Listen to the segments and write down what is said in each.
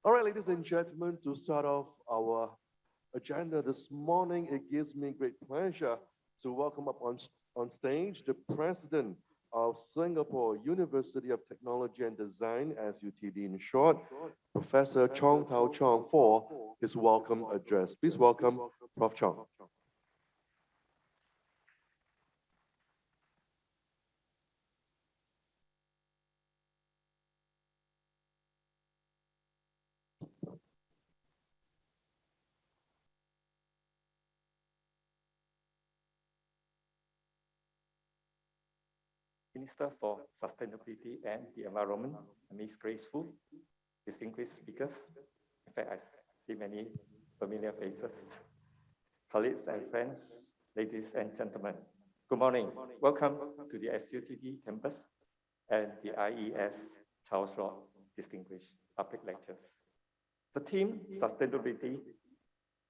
All right, ladies and gentlemen, to start off our agenda this morning, it gives me great pleasure to welcome up on stage the president of Singapore University of Technology and Design, SUTD in short, Professor Chong for his welcome address. Please welcome Prof. Chong. Minister for Sustainability and the Environment, Ms. Graceful, distinguished speakers. In fact, I see many familiar faces. Colleagues and friends, ladies and gentlemen, good morning. Welcome to the SUTD campus and the IES Charles Rock Distinguished Public Lectures. The theme, Sustainability,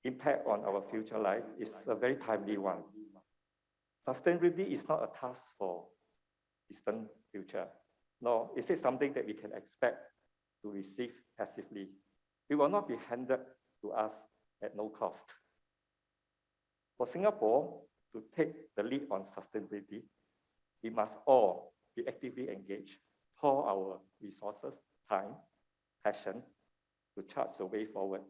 Impact on Our Future Life, is a very timely one. Sustainability is not a task for distant future, nor is it something that we can expect to receive passively. It will not be handed to us at no cost. For Singapore to take the lead on sustainability, we must all be actively engaged, pour our resources, time, passion to chart the way forward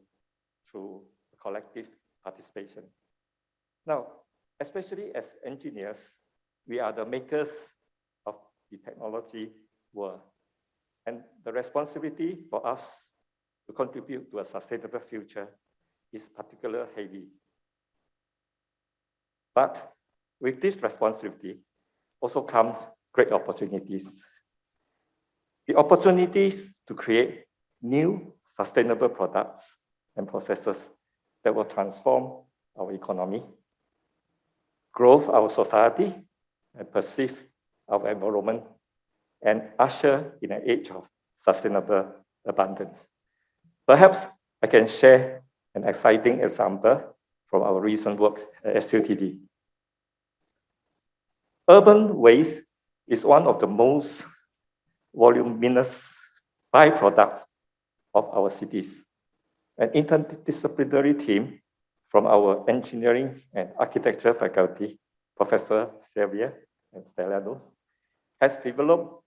through collective participation. Now, especially as engineers, we are the makers of the technology world. And the responsibility for us to contribute to a sustainable future is particularly heavy. But with this responsibility also comes great opportunities. The opportunities to create new sustainable products and processes that will transform our economy, grow our society, and perceive our environment, and usher in an age of sustainable abundance. Perhaps I can share an exciting example from our recent work at SUTD. Urban waste is one of the most voluminous byproducts of our cities. An interdisciplinary team from our engineering and architecture faculty, Professor Xavier and Stellano, has developed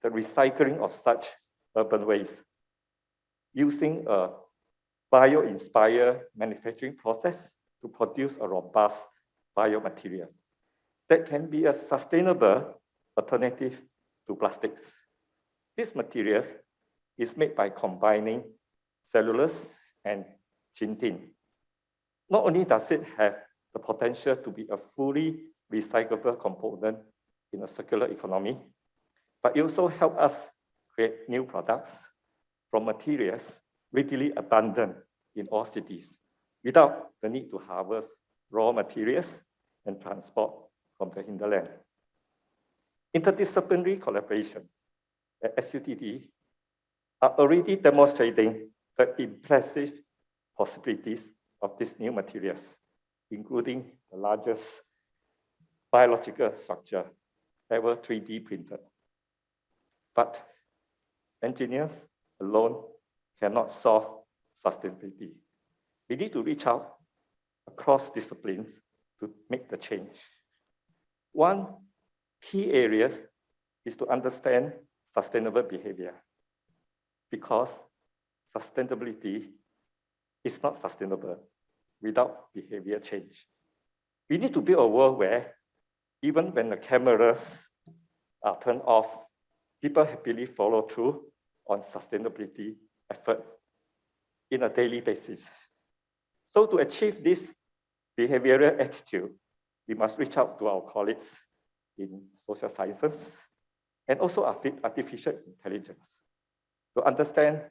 the recycling of such urban waste using a bio-inspired manufacturing process to produce a robust biomaterial that can be a sustainable alternative to plastics. This material is made by combining cellulose and chitin. Not only does it have the potential to be a fully recyclable component in a circular economy, but it also helps us create new products from materials readily abundant in all cities without the need to harvest raw materials and transport from the hinterland. Interdisciplinary collaboration at SUTD are already demonstrating the impressive possibilities of these new materials, including the largest biological structure ever 3D printed. But engineers alone cannot solve sustainability. We need to reach out across disciplines to make the change. One key area is to understand sustainable behavior, because sustainability is not sustainable without behavior change. We need to build a world where even when the cameras are turned off, people happily follow through on sustainability effort in a daily basis. So to achieve this behavioral attitude, we must reach out to our colleagues in social sciences and also artificial intelligence to understand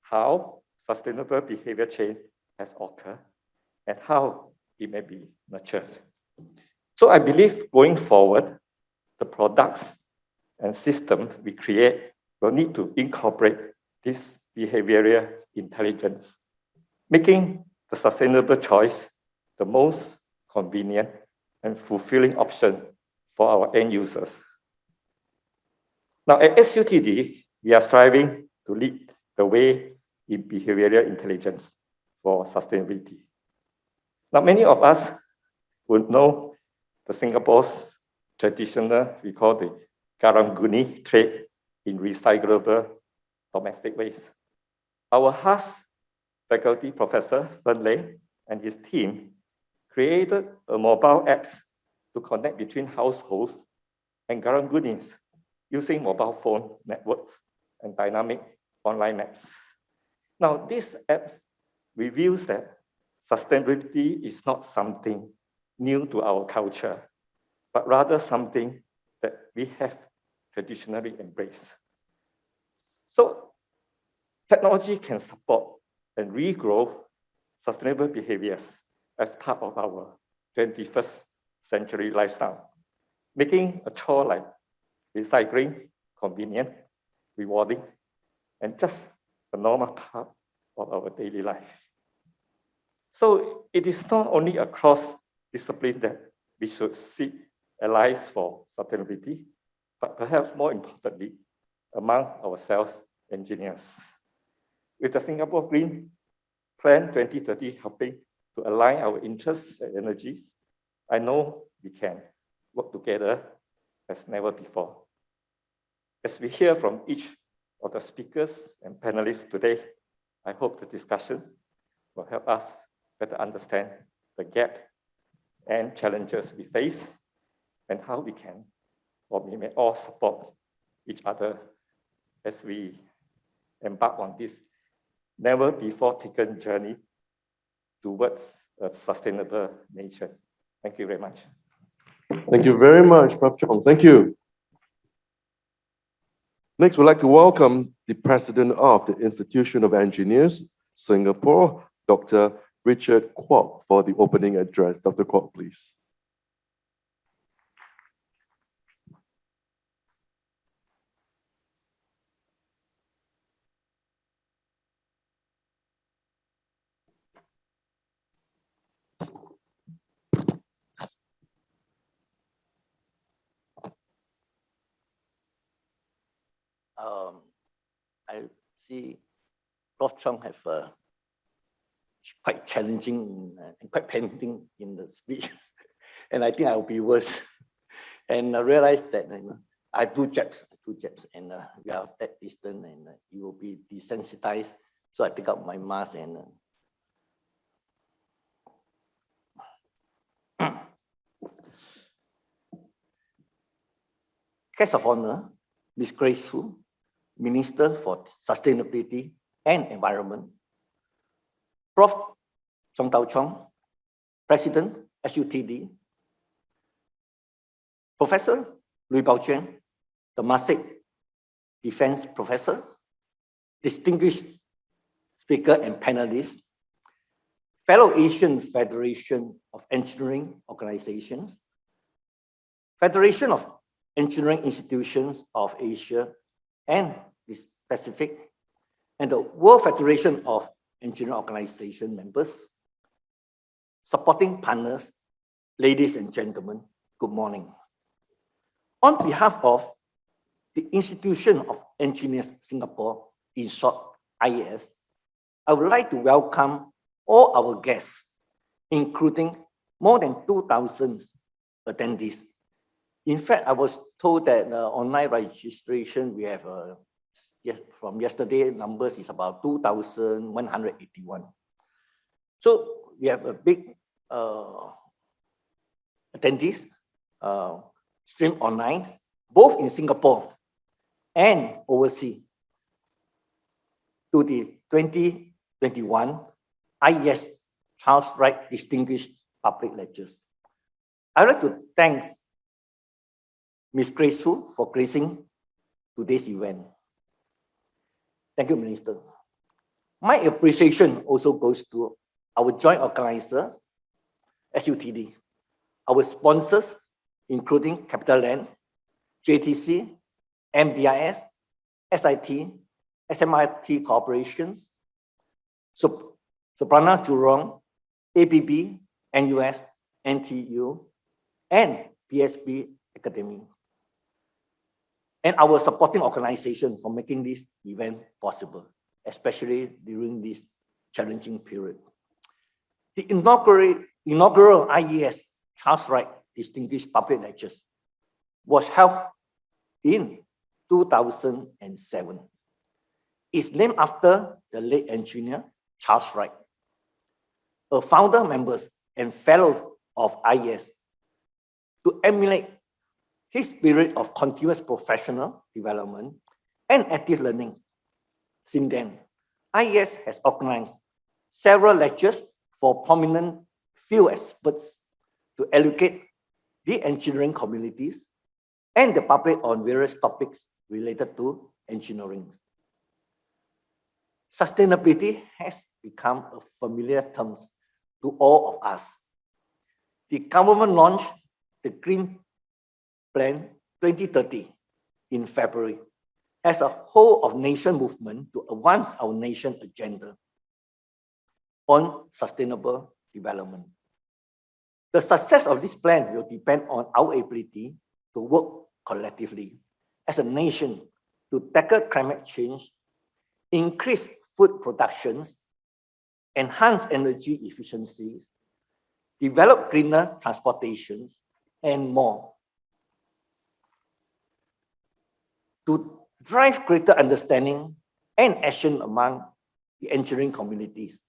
how sustainable behavior change has occurred and how it may be nurtured. So I believe going forward, the products and systems we create will need to incorporate this behavioral intelligence, making the sustainable choice the most convenient and fulfilling option for our end users. Now at SUTD, we are striving to lead the way in behavioral intelligence for sustainability. Now, many of us would know the Singapore's traditional, we call the Karang-Guni trade in recyclable domestic waste. Our HAS faculty professor, Fen Lei, and his team created a mobile app to connect between households and Karang-Gunis using mobile phone networks and dynamic online maps. Now, this app reveals that sustainability is not something new to our culture, but rather something that we have traditionally embraced. So, technology can support and regrow sustainable behaviors as part of our 21st century lifestyle, making a chore like recycling convenient, rewarding, and just a normal part of our daily life. So it is not only across disciplines that we should seek allies for sustainability, but perhaps more importantly, among ourselves engineers. With the Singapore Green Plan 2030 helping to align our interests and energies, I know we can work together as never before. As we hear from each of the speakers and panelists today, I hope the discussion will help us better understand the gap and challenges we face and how we can, or we may all support each other as we embark on this never before taken journey towards a sustainable nation. Thank you very much. Thank you very much, Prof. Chong. Thank you. Next, we'd like to welcome the President of the Institution of Engineers, Singapore, Dr. Richard Kwok, for the opening address. Dr. Kwok, please. I see Prof. Chong have quite challenging and quite painting in the speech, and I think I will be worse. And I realized that I have two jabs, and we are that distant, and you will be desensitized. So I take out my mask and. Guest of honor, Ms. Grace Fu, Minister for Sustainability and Environment, Prof. Chong Tau Chong, President, SUTD, Professor Lui Bao Chuan, Temasek Defense Professor, distinguished speaker and panelists, fellow Asian Federation of Engineering Organizations, Federation of Engineering Institutions of Asia and the Pacific, and the World Federation of Engineering Organization members, supporting partners, ladies and gentlemen, good morning. On behalf of the Institution of Engineers Singapore, in short, IES, I would like to welcome all our guests, including more than 2,000 attendees. In fact, I was told that online registration, we have, from yesterday, numbers is about 2,181. So we have a big attendees, stream online, both in Singapore and overseas, to the 2021 IES Charles Wright Distinguished Public Lectures. I'd like to thank Ms. Grace Fu for gracing today's event. Thank you, Minister. My appreciation also goes to our joint organizer, SUTD, our sponsors, including CapitaLand, JTC, MBIS, SIT, SMIT Corporations, Soprana Jurong, ABB, NUS, NTU, and PSB Academy, and our supporting organization for making this event possible. especially during this challenging period. The inaugural IES Charles Wright Distinguished Public Lectures was held in 2007. It's named after the late engineer Charles Wright, a founder, members, and fellow of IES, to emulate his spirit of continuous professional development and active learning. Since then, IES has organized several lectures for prominent field experts to educate the engineering communities and the public on various topics related to engineering. Sustainability has become a familiar term to all of us. The government launched the Green Plan 2030 in February as a whole of nation movement to advance our nation agenda on sustainable development. The success of this plan will depend on our ability to work collectively as a nation to tackle climate change, increase food productions, enhance energy efficiencies, develop greener transportations, and more. To drive greater understanding and action among the engineering communities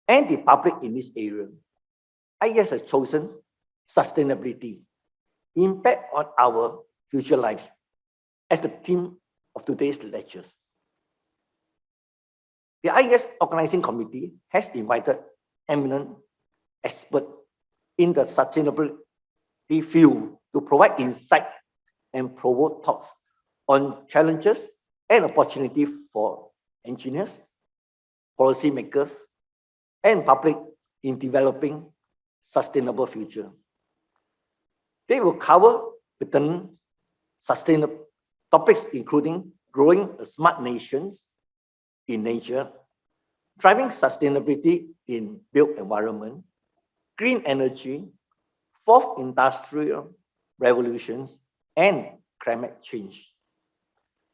and the public in this area, IES has chosen sustainability, impact on our future lives, as the theme of today's lectures. The IES Organizing Committee has invited eminent experts in the sustainability field to provide insight and provoke talks on challenges and opportunities for engineers, policymakers, and public in developing sustainable future. They will cover pertinent sustainable topics including growing a smart nations in nature, driving sustainability in built environment, green energy, fourth industrial revolutions, and climate change.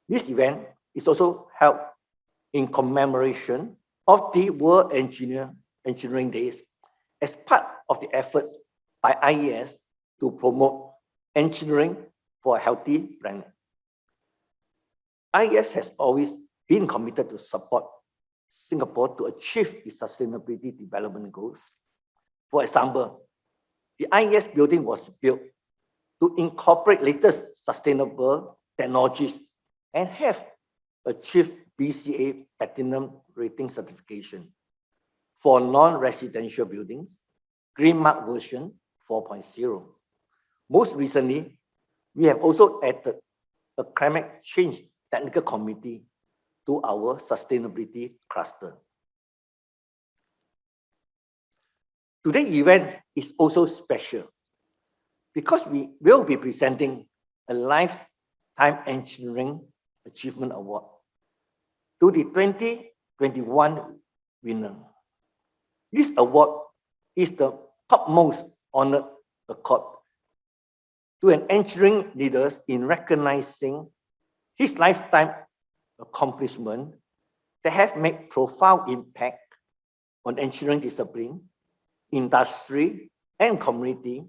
This event is also held in commemoration of the World Engineering Days as part of the efforts by IES to promote engineering for a healthy planet. IES has always been committed to support Singapore to achieve its sustainability development goals. For example, the IES building was built to incorporate latest sustainable technologies and have achieved BCA Platinum rating certification for non-residential buildings, Green Mark version 4.0. Most recently, we have also added a climate change technical committee to our sustainability cluster. Today's event is also special because we will be presenting a Lifetime Engineering Achievement Award to the 2021 winner. This award is the topmost honor award to an engineering leader in recognizing his lifetime accomplishment that have made profound impact on engineering discipline, industry, and community,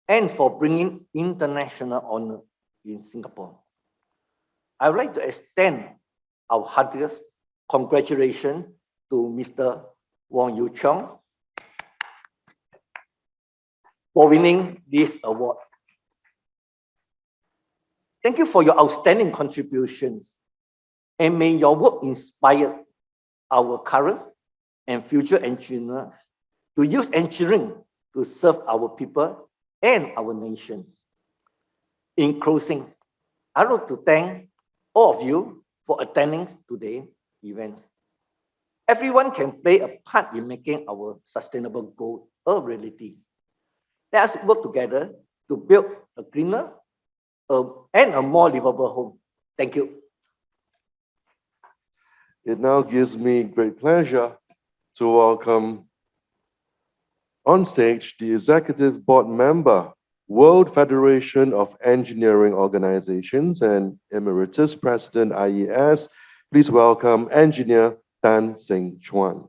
and for bringing international honor in Singapore. I would like to extend our heartiest congratulations to Mr. Chong for winning this award. Thank you for your outstanding contributions, and may your work inspire our current and future engineers to use engineering to serve our people and our nation. In closing, I want to thank all of you for attending today's event. Everyone can play a part in making our sustainable goal a reality. Let us work together to build a greener and a more livable home. Thank you. It now gives me great pleasure to welcome on stage the Executive Board Member, World Federation of Engineering Organizations and Emeritus President IES. Please welcome engineer Tan Seng Chuan.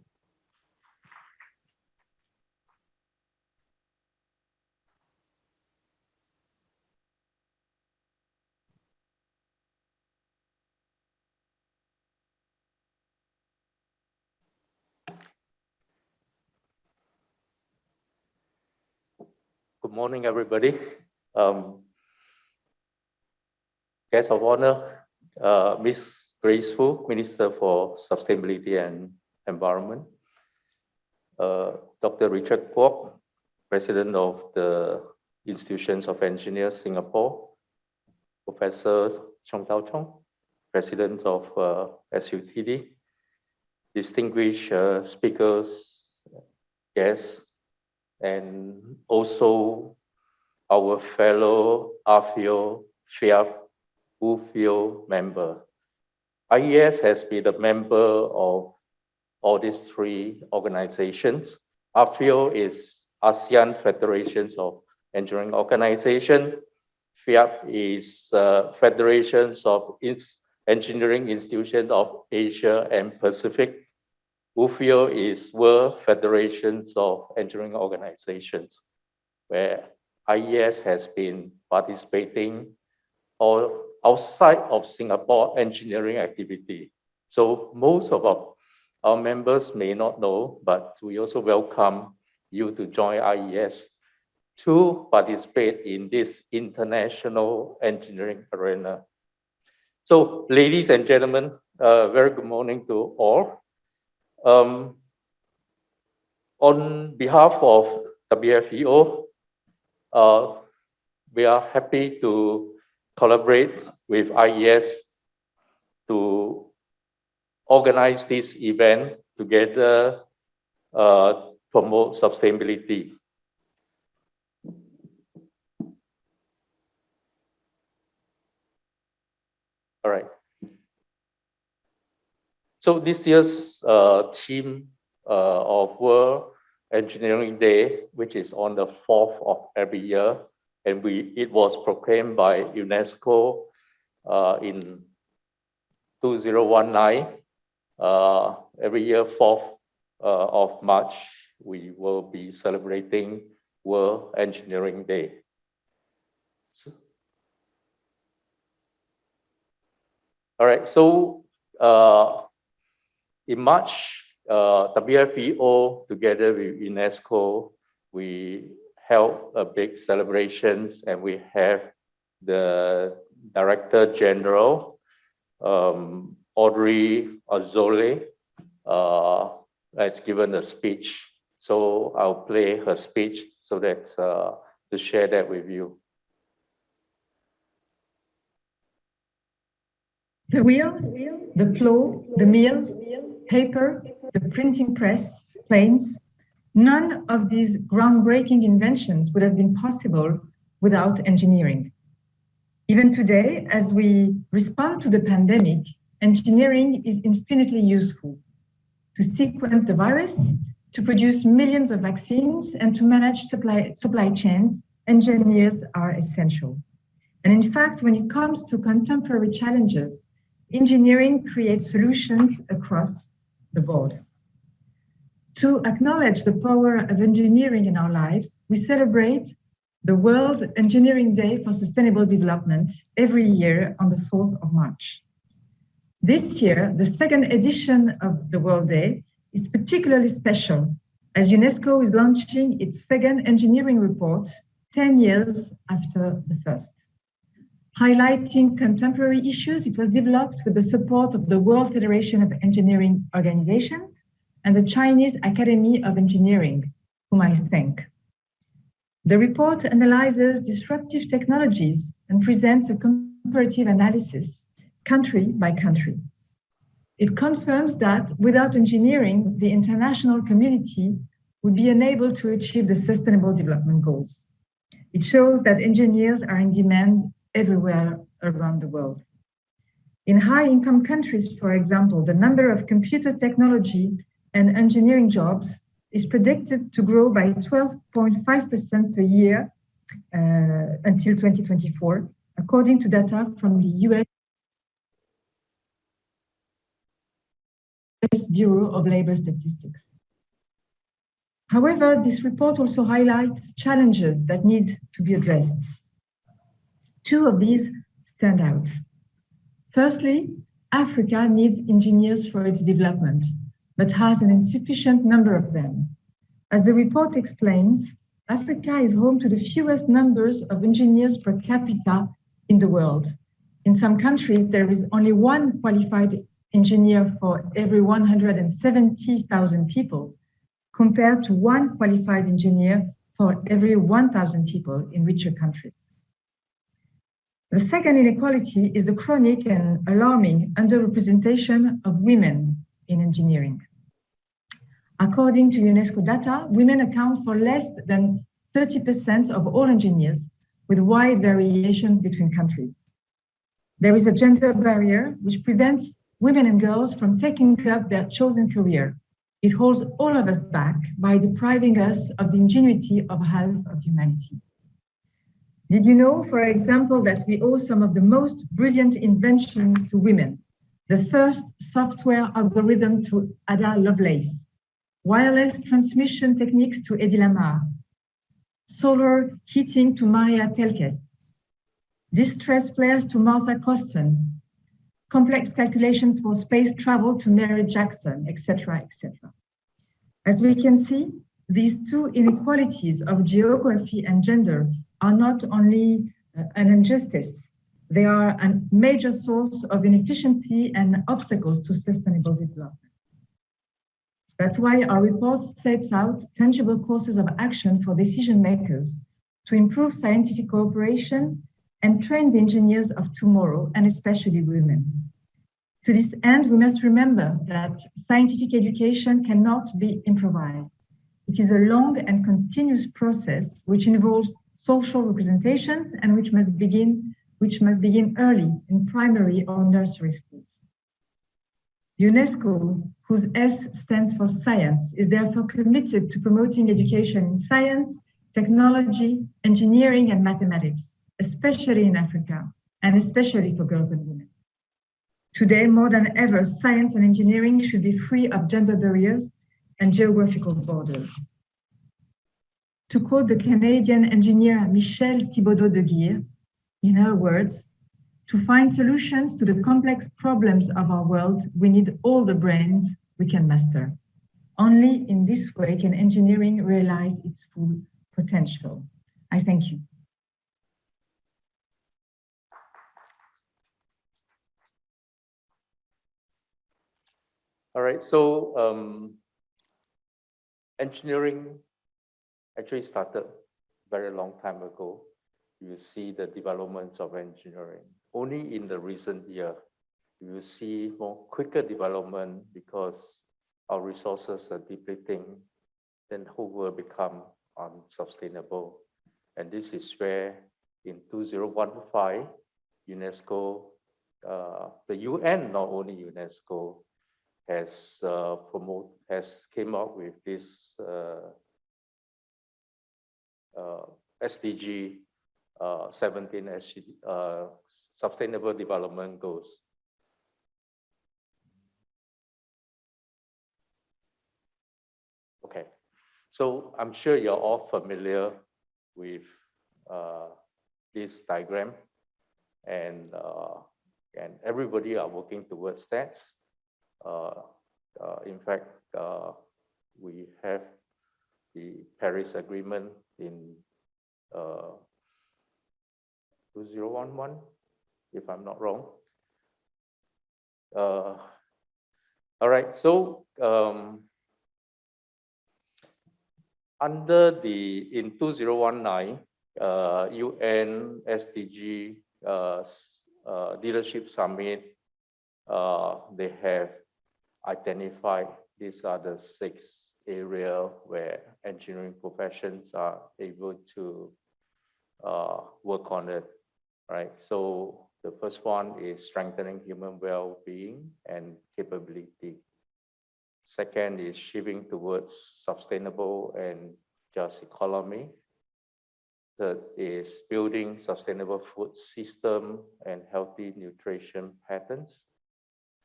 Good morning, everybody. Guest of honor, Ms. Grace Fu, Minister for Sustainability and Environment, Dr. Richard Kwok, President of the Institutions of Engineers Singapore, Professor Chong, President of SUTD, distinguished speakers, guests, and also our fellow AFIO, SHIAP, UFIO member. IES has been a member of all these three organizations. AFIO is ASEAN Federations of Engineering Organization. SHIAP is Federations of Engineering Institutions of Asia and Pacific. UFIO is World Federations of Engineering Organizations, where IES has been participating all outside of Singapore engineering activity. So most of our members may not know, but we also welcome you to join IES to participate in this international engineering arena. So ladies and gentlemen, very good morning to all. On behalf of WFEO, we are happy to collaborate with IES to organize this event together, promote sustainability. All right. So this year's theme of World Engineering Day, which is on the 4th of every year, and it was proclaimed by UNESCO in 2019. Every year, 4th of March, we will be celebrating World Engineering Day. All right, so in March, WFEO, together with UNESCO, we held a big celebrations, and we have the Director General, Audrey Azoulay, has given a speech. So I'll play her speech so that to share that with you. The wheel, the plow, the mill, paper, the printing press, planes, none of these groundbreaking inventions would have been possible without engineering. Even today, as we respond to the pandemic, engineering is infinitely useful to sequence the virus, to produce millions of vaccines, and to manage supply chains. Engineers are essential. And in fact, when it comes to contemporary challenges, engineering creates solutions across the board. To acknowledge the power of engineering in our lives, we celebrate the World Engineering Day for Sustainable Development every year on the 4th of March. This year, the second edition of the World Day is particularly special, as UNESCO is launching its second engineering report 10 years after the first. Highlighting contemporary issues, it was developed with the support of the World Federation of Engineering Organizations and the Chinese Academy of Engineering, whom I thank. The report analyzes disruptive technologies and presents a comparative analysis, country by country. It confirms that without engineering, the international community would be unable to achieve the Sustainable Development Goals. It shows that engineers are in demand everywhere around the world. In high-income countries, for example, the number of computer technology and engineering jobs is predicted to grow by 12.5% per year until 2024, according to data from the US US Bureau of Labor Statistics. However, this report also highlights challenges that need to be addressed. Two of these stand out. Firstly, Africa needs engineers for its development, but has an insufficient number of them. As the report explains, Africa is home to the fewest numbers of engineers per capita in the world. In some countries, there is only one qualified engineer for every 170,000 people, compared to one qualified engineer for every 1,000 people in richer countries. The second inequality is the chronic and alarming underrepresentation of women in engineering. According to UNESCO data, women account for less than 30% of all engineers, with wide variations between countries. There is a gender barrier which prevents women and girls from taking up their chosen career. It holds all of us back by depriving us of the ingenuity of half of humanity. Did you know, for example, that we owe some of the most brilliant inventions to women? The first software algorithm to Ada Lovelace, wireless transmission techniques to Eddie Lamar, solar heating to Maria Telkes, distress flares to Martha Coston, complex calculations for space travel to Mary Jackson, etc., etc. As we can see, these two inequalities of geography and gender are not only an injustice, they are a major source of inefficiency and obstacles to sustainable development. That's why our report sets out tangible courses of action for decision makers to improve scientific cooperation and train the engineers of tomorrow, and especially women. To this end, we must remember that scientific education cannot be improvised. It is a long and continuous process which involves social representations and which must begin early in primary or nursery schools. UNESCO, whose S stands for science, is therefore committed to promoting education in science, technology, engineering, and mathematics, especially in Africa, and especially for girls and women. Today, more than ever, science and engineering should be free of gender barriers and geographical borders. To quote the Canadian engineer Michelle Thibodeau de Guire, in her words, to find solutions to the complex problems of our world, we need all the brains we can master. Only in this way can engineering realize its full potential. I thank you. All right, so engineering actually started very long time ago. You see the developments of engineering. Only in the recent year, you see more quicker development because our resources are depleting, then who will become unsustainable. And this is where in 2015, UNESCO, the UN, not only UNESCO, has came up with this SDG 17 Sustainable Development Goals. Okay, so I'm sure you're all familiar with this diagram, and everybody are working towards that. In fact, we have the Paris Agreement in 2011, if I'm not wrong. All right, so in 2019, UN SDG Leadership Summit, they have identified these are the 6 areas where engineering professions are able to work on it, right? So the first one is strengthening human well-being and capability. Second is shifting towards sustainable and just economy. Third is building sustainable food system and healthy nutrition patterns.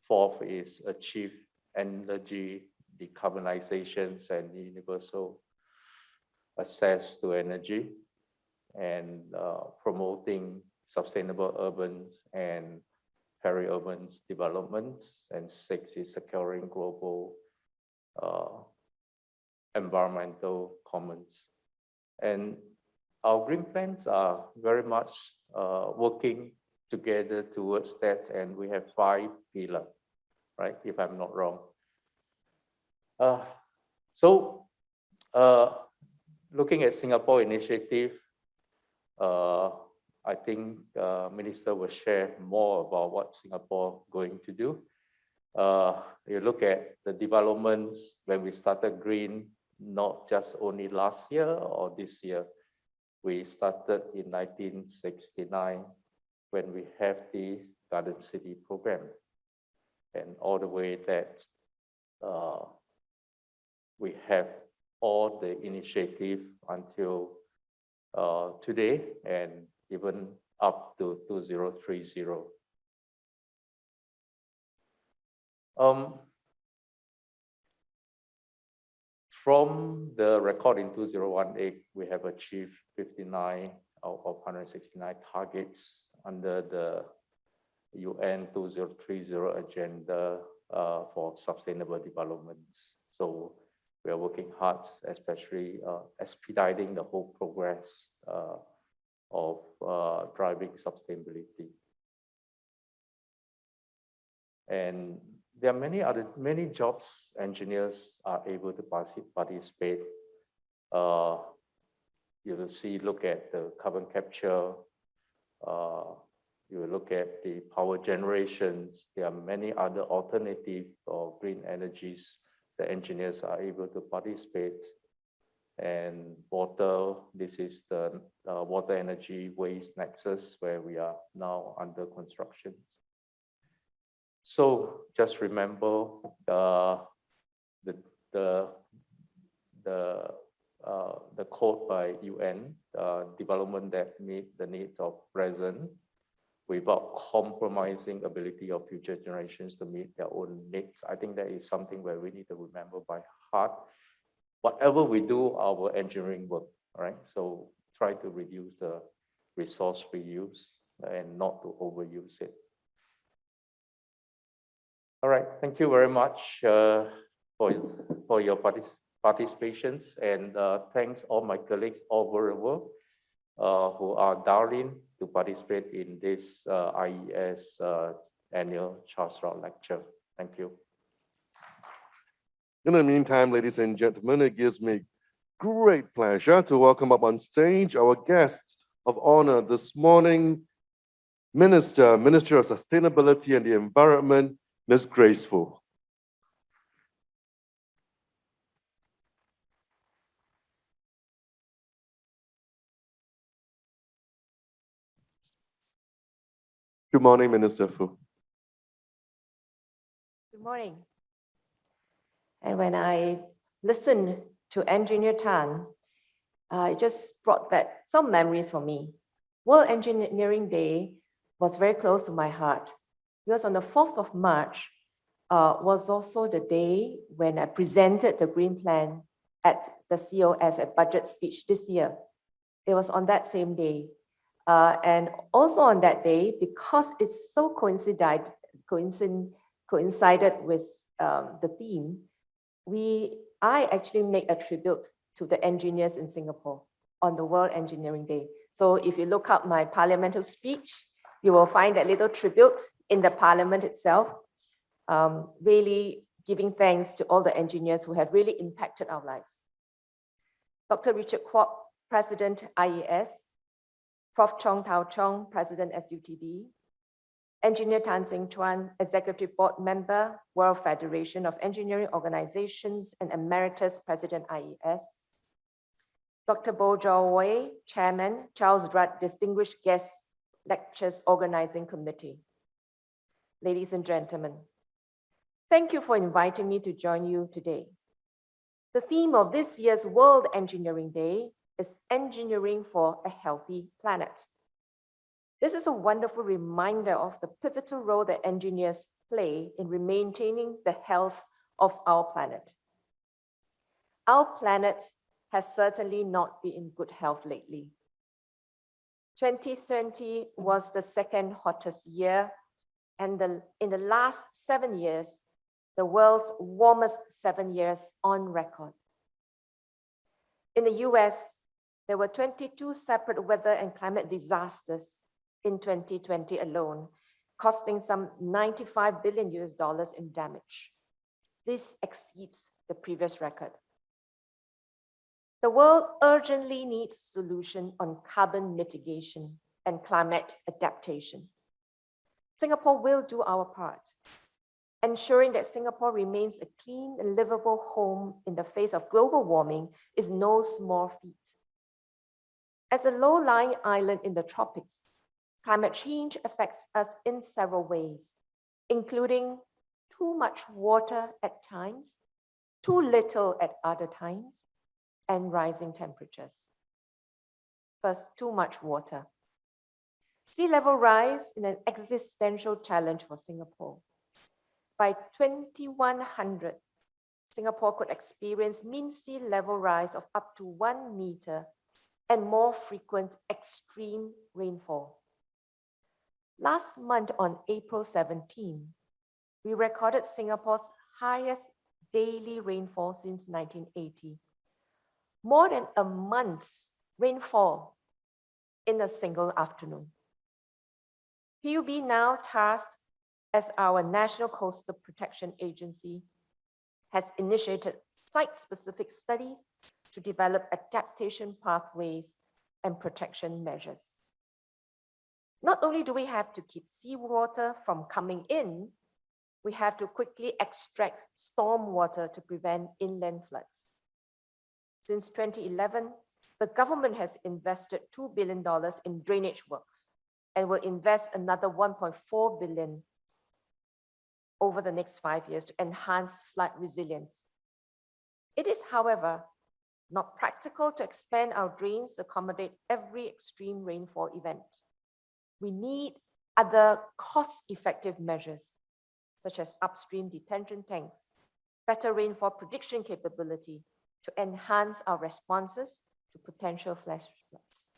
Fourth is achieve energy decarbonizations and universal access to energy, and promoting sustainable urban and peri-urban developments. And 6 is securing global environmental commons. And our green plans are very much working together towards that, and we have 5 pillars, right, if I'm not wrong. Looking at Singapore initiative, I think Minister will share more about what Singapore going to do. You look at the developments when we started green, not just only last year or this year. We started in 1969 when we have the Garden City program, and all the way that we have all the initiative until today, and even up to 2030. From the record in 2018, we have achieved 59 out of 169 targets under the UN 2030 agenda for sustainable development. So we are working hard, especially expediting the whole progress of driving sustainability. And there are many jobs engineers are able to participate. You will see, look at the carbon capture. You will look at the power generations. There are many other alternative or green energies that engineers are able to participate. And water, this is the water energy waste nexus where we are now under construction. So just remember the quote by UN, development that meet the needs of present without compromising ability of future generations to meet their own needs. I think that is something where we need to remember by heart. Whatever we do, our engineering work, right? So try to reduce the resource we use and not to overuse it. All right, thank you very much for your participations, and thanks all my colleagues all over the world who are dialed in to participate in this IES annual Charles Round lecture. Thank you. In the meantime, ladies and gentlemen, it gives me great pleasure to welcome up on stage our guests of honor this morning, Minister of Sustainability and the Environment, Ms. Graceful. Good morning, Minister Fu. Good morning. And when I listened to Engineer Tan, it just brought back some memories for me. World Engineering Day was very close to my heart, because on the 4th of March was also the day when I presented the Green Plan at the COS at budget speech this year. It was on that same day. And also on that day, because it's so coincided with the theme, I actually make a tribute to the engineers in Singapore on the World Engineering Day. So if you look up my parliamentary speech, you will find that little tribute in the parliament itself, really giving thanks to all the engineers who have really impacted our lives. Dr. Richard Kwok, President IES, Prof. Chong, President SUTD, Engineer Tan Seng Chuan, Executive Board Member, World Federation of Engineering Organizations and Emeritus President IES, Dr. Bo Jo Wei, Chairman, Charles Rudd Distinguished Guest Lectures Organizing Committee. Ladies and gentlemen, thank you for inviting me to join you today. The theme of this year's World Engineering Day is Engineering for a Healthy Planet. This is a wonderful reminder of the pivotal role that engineers play in maintaining the health of our planet. Our planet has certainly not been in good health lately. 2020 was the second hottest year, and in the last 7 years, the world's warmest 7 years on record. In the US, there were 22 separate weather and climate disasters in 2020 alone, costing some $95 billion in damage. This exceeds the previous record. The world urgently needs solutions on carbon mitigation and climate adaptation. Singapore will do our part, ensuring that Singapore remains a clean and livable home in the face of global warming is no small feat. As a low-lying island in the tropics, climate change affects us in several ways, including too much water at times, too little at other times, and rising temperatures. First, too much water. Sea level rise is an existential challenge for Singapore. By 2100, Singapore could experience mean sea level rise of up to 1 meter and more frequent extreme rainfall. Last month on April 17, we recorded Singapore's highest daily rainfall since 1980. More than a month's rainfall in a single afternoon. PUB, now tasked as our National Coastal Protection Agency, has initiated site-specific studies to develop adaptation pathways and protection measures. Not only do we have to keep seawater from coming in, we have to quickly extract storm water to prevent inland floods. Since 2011, the government has invested $2 billion in drainage works and will invest another $1.4 billion over the next 5 years to enhance flood resilience. It is, however, not practical to expand our drains to accommodate every extreme rainfall event. We need other cost-effective measures, such as upstream detention tanks, better rainfall prediction capability to enhance our responses to potential flash floods.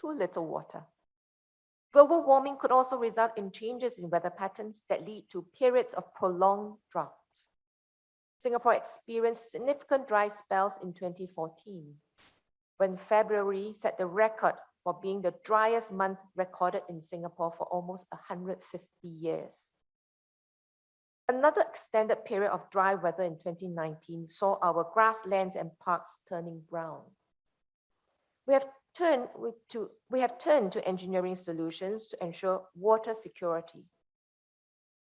Too little water. Global warming could also result in changes in weather patterns that lead to periods of prolonged drought. Singapore experienced significant dry spells in 2014, when February set the record for being the driest month recorded in Singapore for almost 150 years. Another extended period of dry weather in 2019 saw our grasslands and parks turning brown. We have turned to engineering solutions to ensure water security,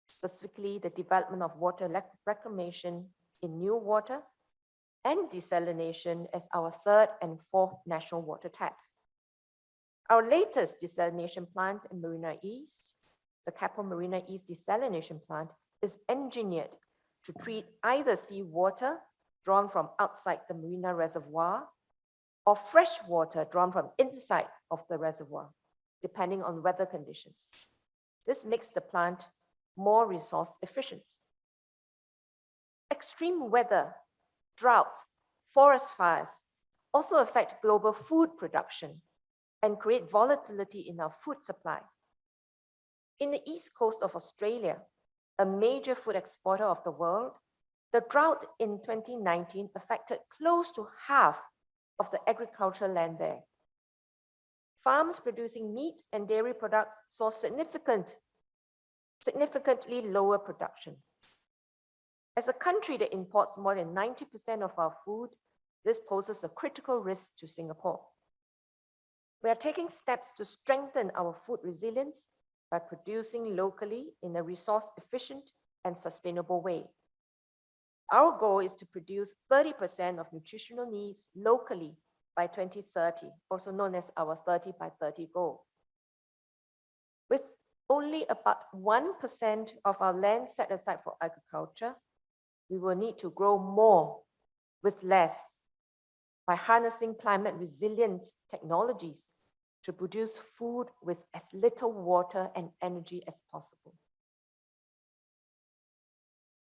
specifically the development of water reclamation in new water and desalination as our third and fourth national water taps. Our latest desalination plant in Marina East, the Keppel Marina East Desalination Plant, is engineered to treat either seawater drawn from outside the marina reservoir or fresh water drawn from inside of the reservoir, depending on weather conditions. This makes the plant more resource efficient. Extreme weather, drought, forest fires also affect global food production and create volatility in our food supply. In the east coast of Australia, a major food exporter of the world, the drought in 2019 affected close to half of the agricultural land there. Farms producing meat and dairy products saw significantly lower production. As a country that imports more than 90% of our food, this poses a critical risk to Singapore. We are taking steps to strengthen our food resilience by producing locally in a resource-efficient and sustainable way. Our goal is to produce 30% of nutritional needs locally by 2030, also known as our 30 by 30 goal. With only about 1% of our land set aside for agriculture, we will need to grow more with less by harnessing climate resilient technologies to produce food with as little water and energy as possible.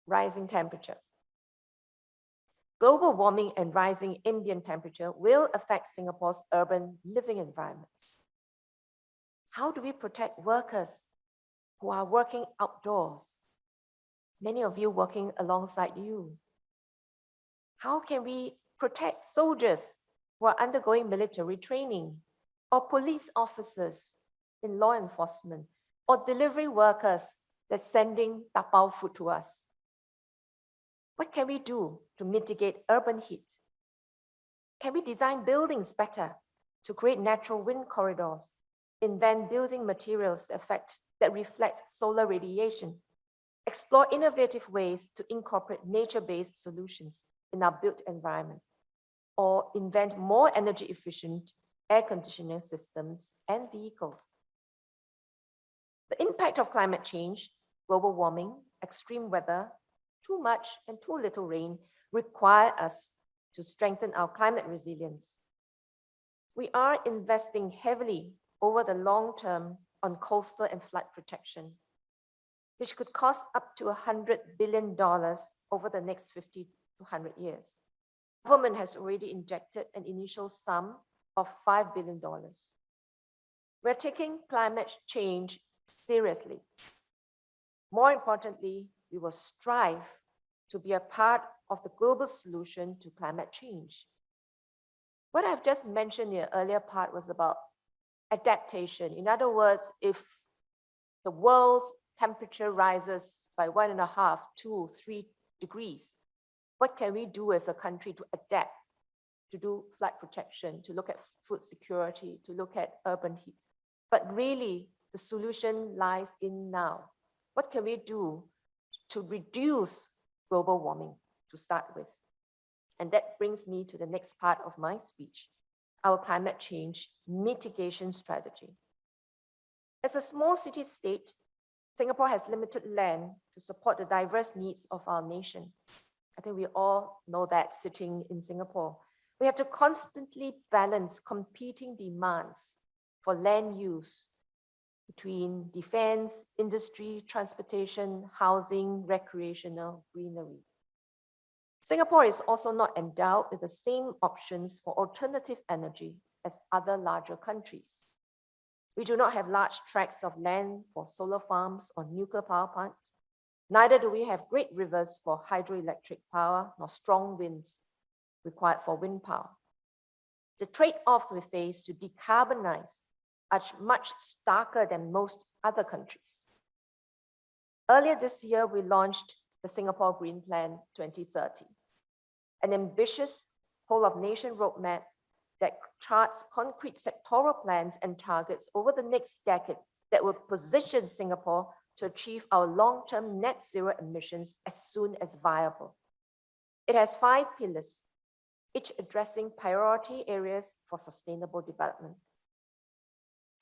rising temperature. Global warming and rising ambient temperature will affect Singapore's urban living environments. How do we protect workers who are working outdoors? Many of you working alongside you. How can we protect soldiers who are undergoing military training, or police officers in law enforcement, or delivery workers that's sending tapao food to us? What can we do to mitigate urban heat? Can we design buildings better to create natural wind corridors, invent building materials that reflect solar radiation, explore innovative ways to incorporate nature-based solutions in our built environment, or invent more energy efficient air conditioning systems and vehicles? The impact of climate change, global warming, extreme weather, too much and too little rain require us to strengthen our climate resilience. We are investing heavily over the long term on coastal and flood protection, which could cost up to $100 billion over the next 50 to 100 years. The government has already injected an initial sum of $5 billion. We're taking climate change seriously. More importantly, we will strive to be a part of the global solution to climate change. What I've just mentioned in the earlier part was about adaptation. In other words, if the world's temperature rises by 1.5, 2, 3 degrees, what can we do as a country to adapt, to do flood protection, to look at food security, to look at urban heat? But really, the solution lies in now. What can we do to reduce global warming to start with? And that brings me to the next part of my speech, our climate change mitigation strategy. As a small city-state, Singapore has limited land to support the diverse needs of our nation. I think we all know that sitting in Singapore. We have to constantly balance competing demands for land use between defense, industry, transportation, housing, recreational, greenery. Singapore is also not endowed with the same options for alternative energy as other larger countries. We do not have large tracts of land for solar farms or nuclear power plants. Neither do we have great rivers for hydroelectric power, nor strong winds required for wind power. The trade-offs we face to decarbonize are much starker than most other countries. Earlier this year, we launched the Singapore Green Plan 2030, an ambitious whole-of-nation roadmap that charts concrete sectoral plans and targets over the next decade that will position Singapore to achieve our long-term net zero emissions as soon as viable. It has 5 pillars, each addressing priority areas for sustainable development.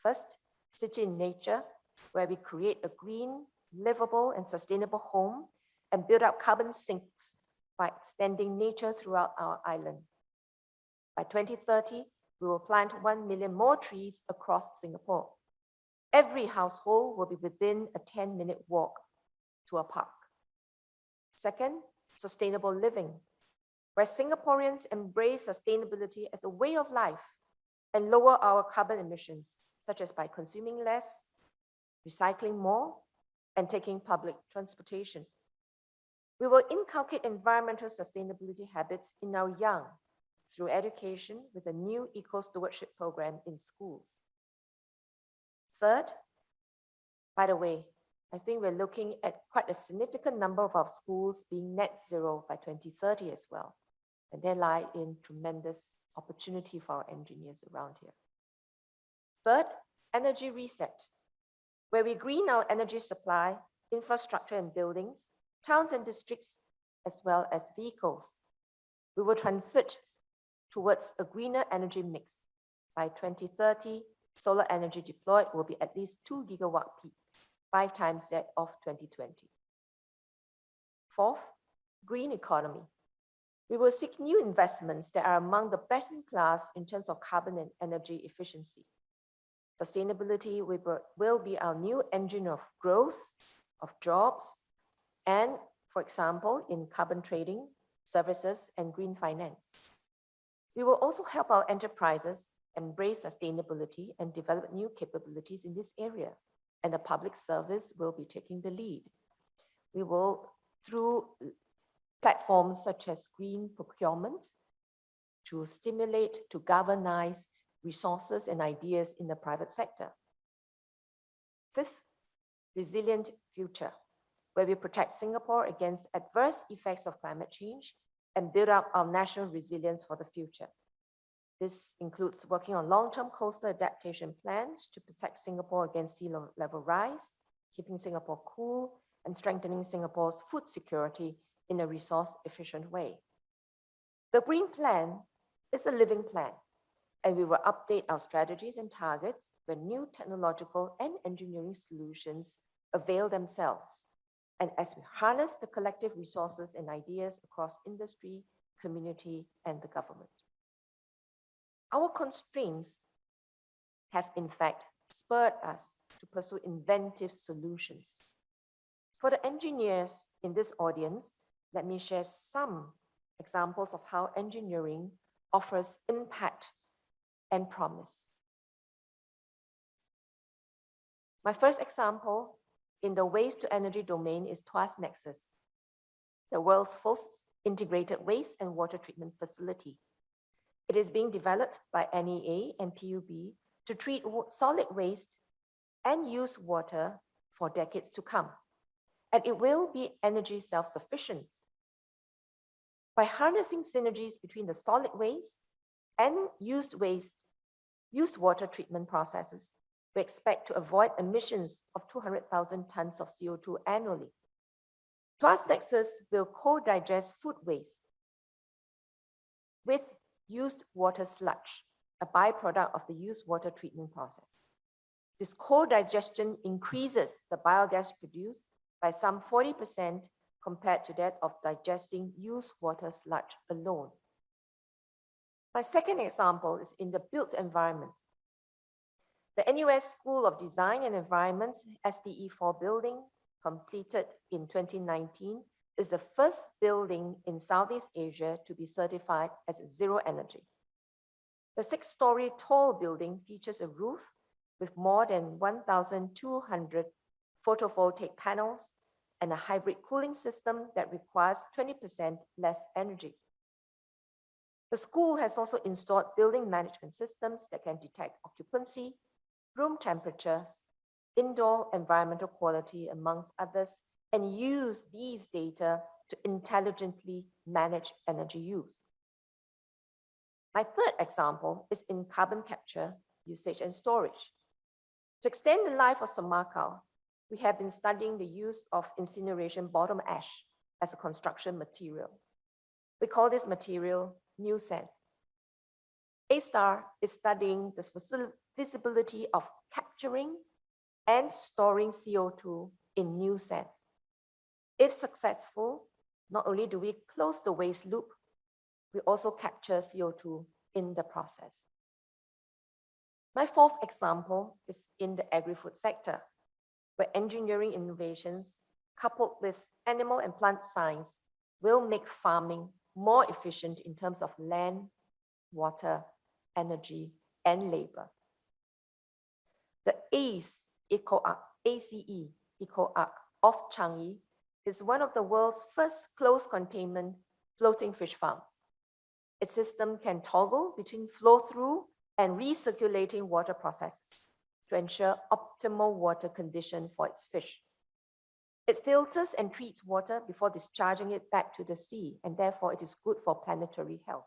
First, city in nature, where we create a green, livable, and sustainable home and build up carbon sinks by extending nature throughout our island. By 2030, we will plant 1 million more trees across Singapore. Every household will be within a 10-minute walk to a park. Second, sustainable living, where Singaporeans embrace sustainability as a way of life and lower our carbon emissions, such as by consuming less, recycling more, and taking public transportation. We will inculcate environmental sustainability habits in our young through education with a new eco-stewardship program in schools. Third, by the way, I think we're looking at quite a significant number of our schools being net zero by 2030 as well. And there lie in tremendous opportunity for our engineers around here. Third, energy reset, where we green our energy supply, infrastructure and buildings, towns and districts, as well as vehicles. We will transit towards a greener energy mix. By 2030, solar energy deployed will be at least 2 gigawatt peak, 5 times that of 2020. Fourth, green economy. We will seek new investments that are among the best in class in terms of carbon and energy efficiency. Sustainability will be our new engine of growth, of jobs, and for example, in carbon trading, services, and green finance. We will also help our enterprises embrace sustainability and develop new capabilities in this area, and the public service will be taking the lead. We will, through platforms such as green procurement, to stimulate, to galvanize resources and ideas in the private sector. Fifth, resilient future, where we protect Singapore against adverse effects of climate change and build up our national resilience for the future. This includes working on long-term coastal adaptation plans to protect Singapore against sea level rise, keeping Singapore cool, and strengthening Singapore's food security in a resource-efficient way. The Green Plan is a living plan, and we will update our strategies and targets when new technological and engineering solutions avail themselves, and as we harness the collective resources and ideas across industry, community, and the government. Our constraints have in fact spurred us to pursue inventive solutions. For the engineers in this audience, let me share some examples of how engineering offers impact and promise. My first example in the waste to energy domain is Tuas Nexus, the world's first integrated waste and water treatment facility. It is being developed by NEA and PUB to treat solid waste and use water for decades to come. And it will be energy self-sufficient. By harnessing synergies between the solid waste and used water treatment processes, we expect to avoid emissions of 200,000 tons of CO2 annually. Tuas Nexus will co-digest food waste with used water sludge, a byproduct of the used water treatment process. This co-digestion increases the biogas produced by some 40% compared to that of digesting used water sludge alone. My second example is in the built environment. The NUS School of Design and Environment's SDE4 building, completed in 2019, is the first building in Southeast Asia to be certified as zero energy. The 6-story tall building features a roof with more than 1,200 photovoltaic panels and a hybrid cooling system that requires 20% less energy. The school has also installed building management systems that can detect occupancy, room temperatures, indoor environmental quality, amongst others, and use these data to intelligently manage energy use. My third example is in carbon capture, usage, and storage. To extend the life of Samarkand, we have been studying the use of incineration bottom ash as a construction material. We call this material new sand. A-STAR is studying the feasibility of capturing and storing CO2 in new sand. If successful, not only do we close the waste loop, we also capture CO2 in the process. My fourth example is in the agri-food sector, where engineering innovations coupled with animal and plant science will make farming more efficient in terms of land, water, energy, and labor. The ACE Eco-Arc of Changi is one of the world's first closed containment floating fish farms. Its system can toggle between flow-through and recirculating water processes to ensure optimal water condition for its fish. It filters and treats water before discharging it back to the sea, and therefore it is good for planetary health.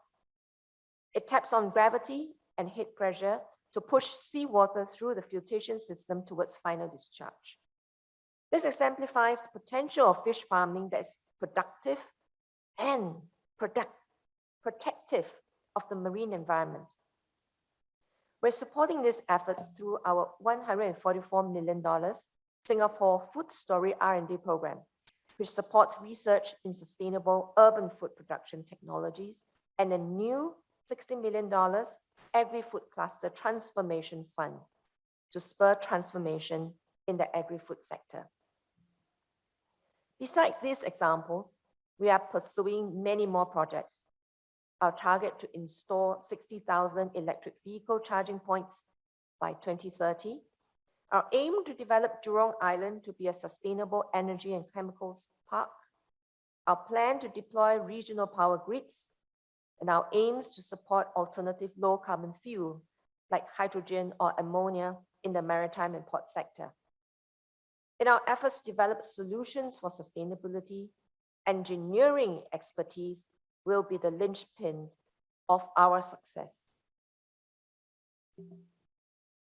It taps on gravity and head pressure to push seawater through the filtration system towards final discharge. This exemplifies the potential of fish farming that is productive and protective of the marine environment. We're supporting these efforts through our $144 million Singapore Food Story R&D program, which supports research in sustainable urban food production technologies, and a new $60 million Agri-Food Cluster Transformation Fund to spur transformation in the agri-food sector. Besides these examples, we are pursuing many more projects. Our target to install 60,000 electric vehicle charging points by 2030. Our aim to develop Jurong Island to be a sustainable energy and chemicals park. Our plan to deploy regional power grids, and our aims to support alternative low carbon fuel like hydrogen or ammonia in the maritime and port sector. In our efforts to develop solutions for sustainability, engineering expertise will be the linchpin of our success.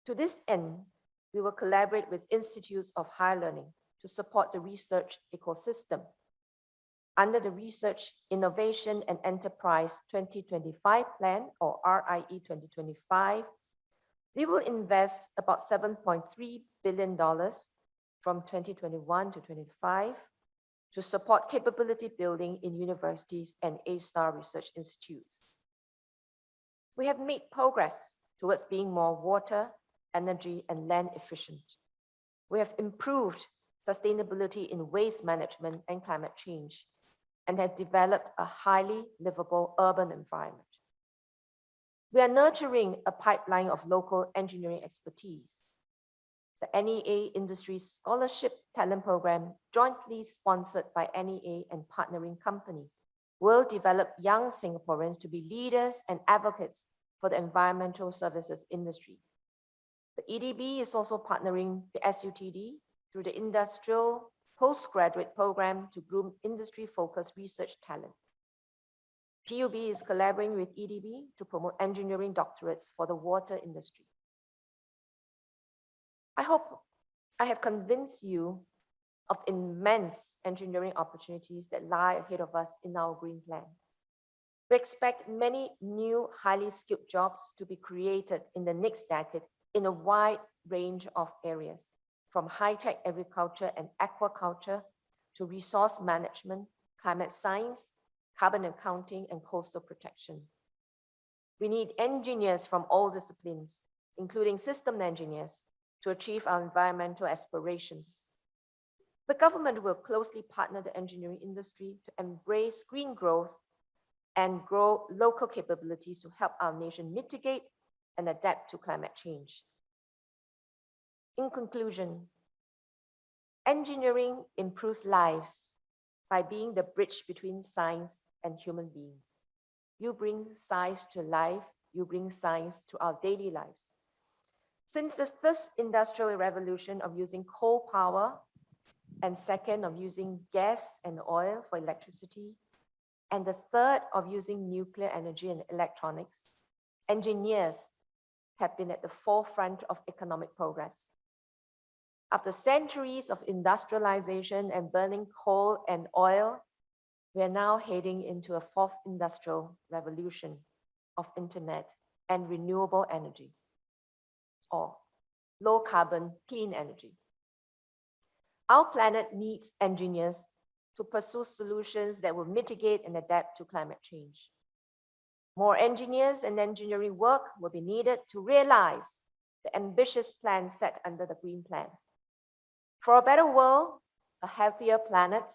To this end, we will collaborate with institutes of higher learning to support the research ecosystem. Under the Research, Innovation and Enterprise 2025 Plan, or RIE 2025, we will invest about $7.3 billion from 2021 to 2025 to support capability building in universities and A-star research institutes. We have made progress towards being more water, energy, and land efficient. We have improved sustainability in waste management and climate change, and have developed a highly livable urban environment. We are nurturing a pipeline of local engineering expertise. The NEA Industry Scholarship Talent Program, jointly sponsored by NEA and partnering companies, will develop young Singaporeans to be leaders and advocates for the environmental services industry. The EDB is also partnering the SUTD through the Industrial Postgraduate Program to groom industry-focused research talent. PUB is collaborating with EDB to promote engineering doctorates for the water industry. I hope I have convinced you of immense engineering opportunities that lie ahead of us in our Green Plan. We expect many new highly skilled jobs to be created in the next decade in a wide range of areas, from high-tech agriculture and aquaculture to resource management, climate science, carbon accounting, and coastal protection. We need engineers from all disciplines, including system engineers, to achieve our environmental aspirations. The government will closely partner the engineering industry to embrace green growth and grow local capabilities to help our nation mitigate and adapt to climate change. In conclusion, engineering improves lives by being the bridge between science and human beings. You bring science to life, you bring science to our daily lives. Since the first industrial revolution of using coal power, and second of using gas and oil for electricity, and the third of using nuclear energy and electronics, engineers have been at the forefront of economic progress. After centuries of industrialization and burning coal and oil, we are now heading into a fourth industrial revolution of internet and renewable energy, or low carbon clean energy. Our planet needs engineers to pursue solutions that will mitigate and adapt to climate change. More engineers and engineering work will be needed to realize the ambitious plan set under the Green Plan. For a better world, a healthier planet,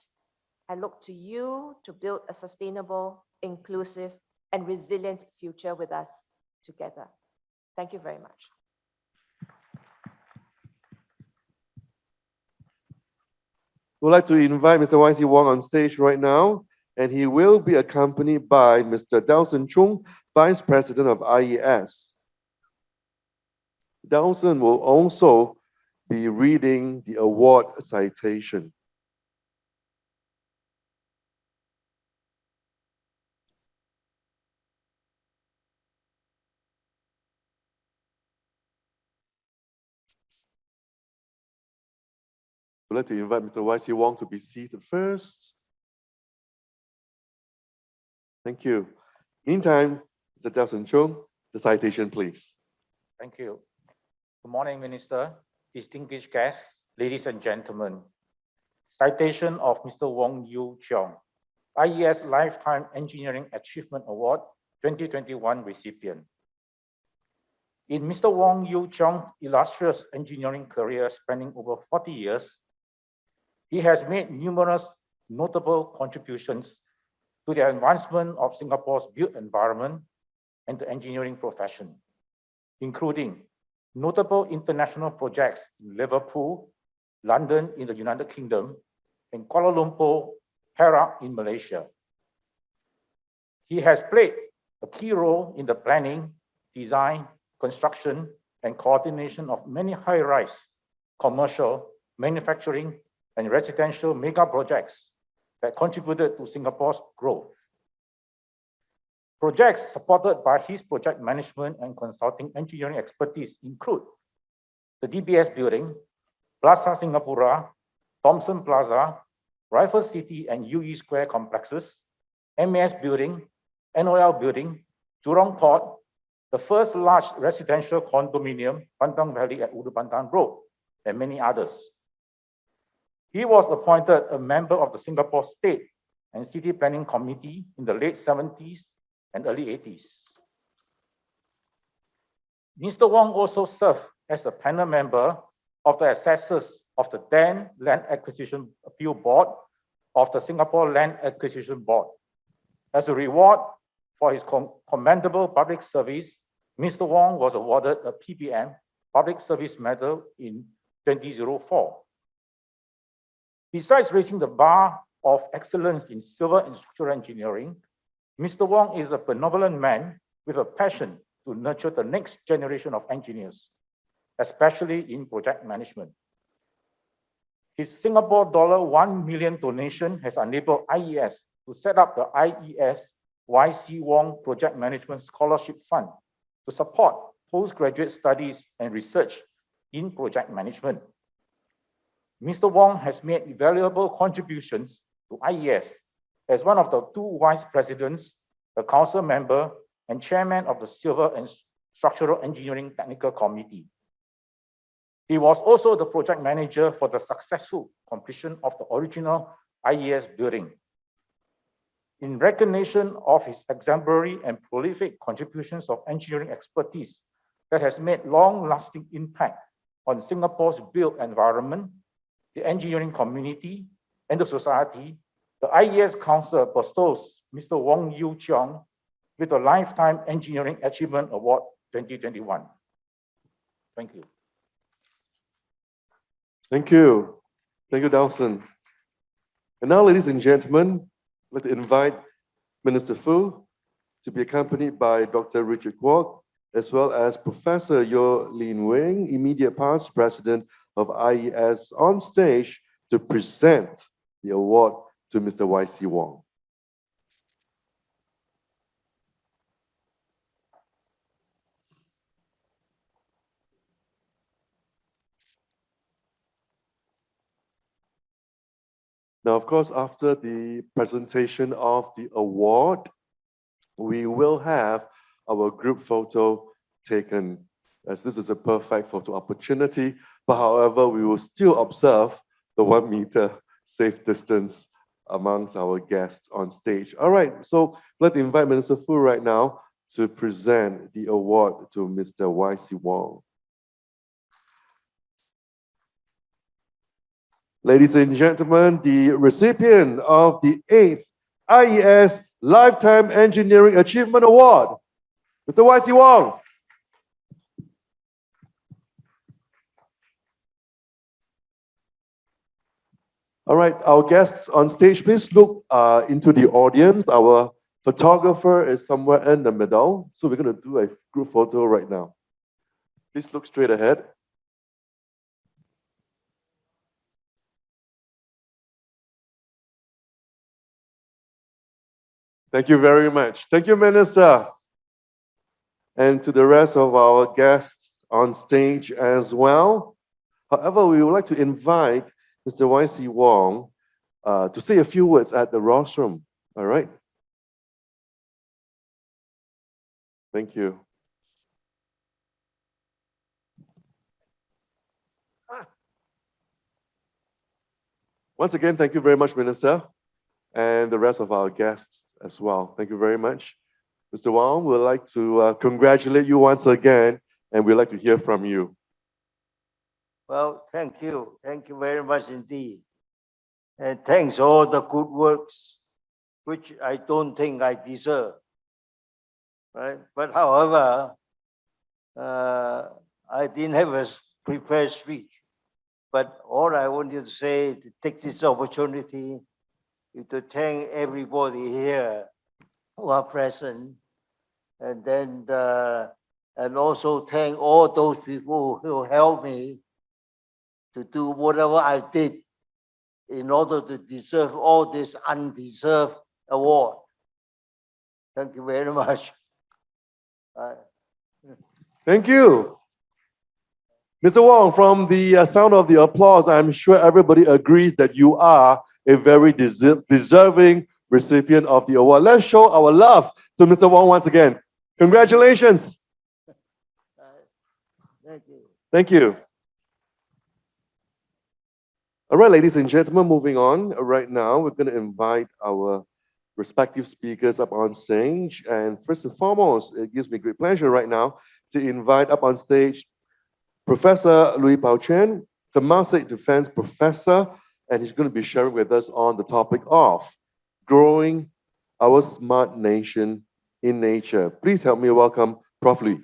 I look to you to build a sustainable, inclusive, and resilient future with us together. Thank you very much. We'd like to invite Mr. YC Wong on stage right now, and he will be accompanied by Mr. Delson Chung, Vice President of IES. Delson will also be reading the award citation. I'd like to invite Mr. YC Wong to be seated first. Thank you. Meantime, Mr. Delson Chung, the citation, please. Thank you. Good morning, Minister, distinguished guests, ladies and gentlemen. Citation of Mr. Wong Yu Chong, IES Lifetime Engineering Achievement Award 2021 recipient. In Mr. Wong Yu Chong's illustrious engineering career spanning over 40 years, he has made numerous notable contributions to the advancement of Singapore's built environment and the engineering profession, including notable international projects in Liverpool, London in the United Kingdom, and Kuala Lumpur, Perak in Malaysia. He has played a key role in the planning, design, construction, and coordination of many high-rise, commercial, manufacturing, and residential mega projects that contributed to Singapore's growth. Projects supported by his project management and consulting engineering expertise include the DBS building, Plaza Singapura, Thomson Plaza, Raffles City and UE Square complexes, MAS building, NOL building, Jurong Port, the first large residential condominium, Pantang Valley at Ulu-Pandan Road, and many others. He was appointed a member of the Singapore State and City Planning Committee in the late 70s and early 80s. Mr. Wong also served as a panel member of the assessors of the then Land Acquisition Appeal Board of the Singapore Land Acquisition Board. As a reward for his commendable public service, Mr. Wong was awarded a PBM, Public Service Medal, in 2004. Besides raising the bar of excellence in civil and structural engineering, Mr. Wong is a benevolent man with a passion to nurture the next generation of engineers, especially in project management. His Singapore $1 million donation has enabled IES to set up the IES YC Wong Project Management Scholarship Fund to support postgraduate studies and research in project management. Mr. Wong has made valuable contributions to IES as one of the two vice presidents, a council member, and chairman of the Civil and Structural Engineering Technical Committee. He was also the project manager for the successful completion of the original IES building. In recognition of his exemplary and prolific contributions of engineering expertise that has made long-lasting impact on Singapore's built environment, the engineering community, and the society, the IES Council bestows Mr. Wong Yew Cheong with the Lifetime Engineering Achievement Award 2021. Thank you. Thank you. Thank you, Dawson. And now, ladies and gentlemen, I'd like to invite Minister Fu to be accompanied by Dr. Richard Kwok, as well as Professor Yo Lin Wing, immediate past president of IES, on stage to present the award to Mr. YC Wong. Now, of course, after the presentation of the award, we will have our group photo taken, as this is a perfect photo opportunity. But however, we will still observe the 1 meter safe distance amongst our guests on stage. All right, so let's invite Minister Fu right now to present the award to Mr. YC Wong. Ladies and gentlemen, the recipient of the 8th IES Lifetime Engineering Achievement Award, Mr. YC Wong. All right, our guests on stage, please look into the audience. Our photographer is somewhere in the middle, so we're going to do a group photo right now. Please look straight ahead. Thank you very much. Thank you, Minister. And to the rest of our guests on stage as well. However, we would like to invite Mr. YC Wong to say a few words at the rostrum. All right? Thank you. Once again, thank you very much, Minister, and the rest of our guests as well. Thank you very much. Mr. Wong, we'd like to congratulate you once again, and we'd like to hear from you. Well, thank you. Thank you very much indeed. and thanks all the good works, which I don't think I deserve. Right? But however, I didn't have a prepared speech. But all I wanted to say, to take this opportunity, is to thank everybody here who are present, and then and also thank all those people who helped me to do whatever I did in order to deserve all this undeserved award. Thank you very much. Thank you. Mr. Wong, from the sound of the applause, I'm sure everybody agrees that you are a very deserving recipient of the award. Let's show our love to Mr. Wong once again. Congratulations. Thank you. Thank you. All right, ladies and gentlemen, moving on. Right now, we're going to invite our respective speakers up on stage. And first and foremost, it gives me great pleasure right now to invite up on stage Professor Liveable Chuan, Temasek Defense Professor, and he's going to be sharing with us on the topic of growing our smart nation in nature. Please help me welcome Prof. Lee.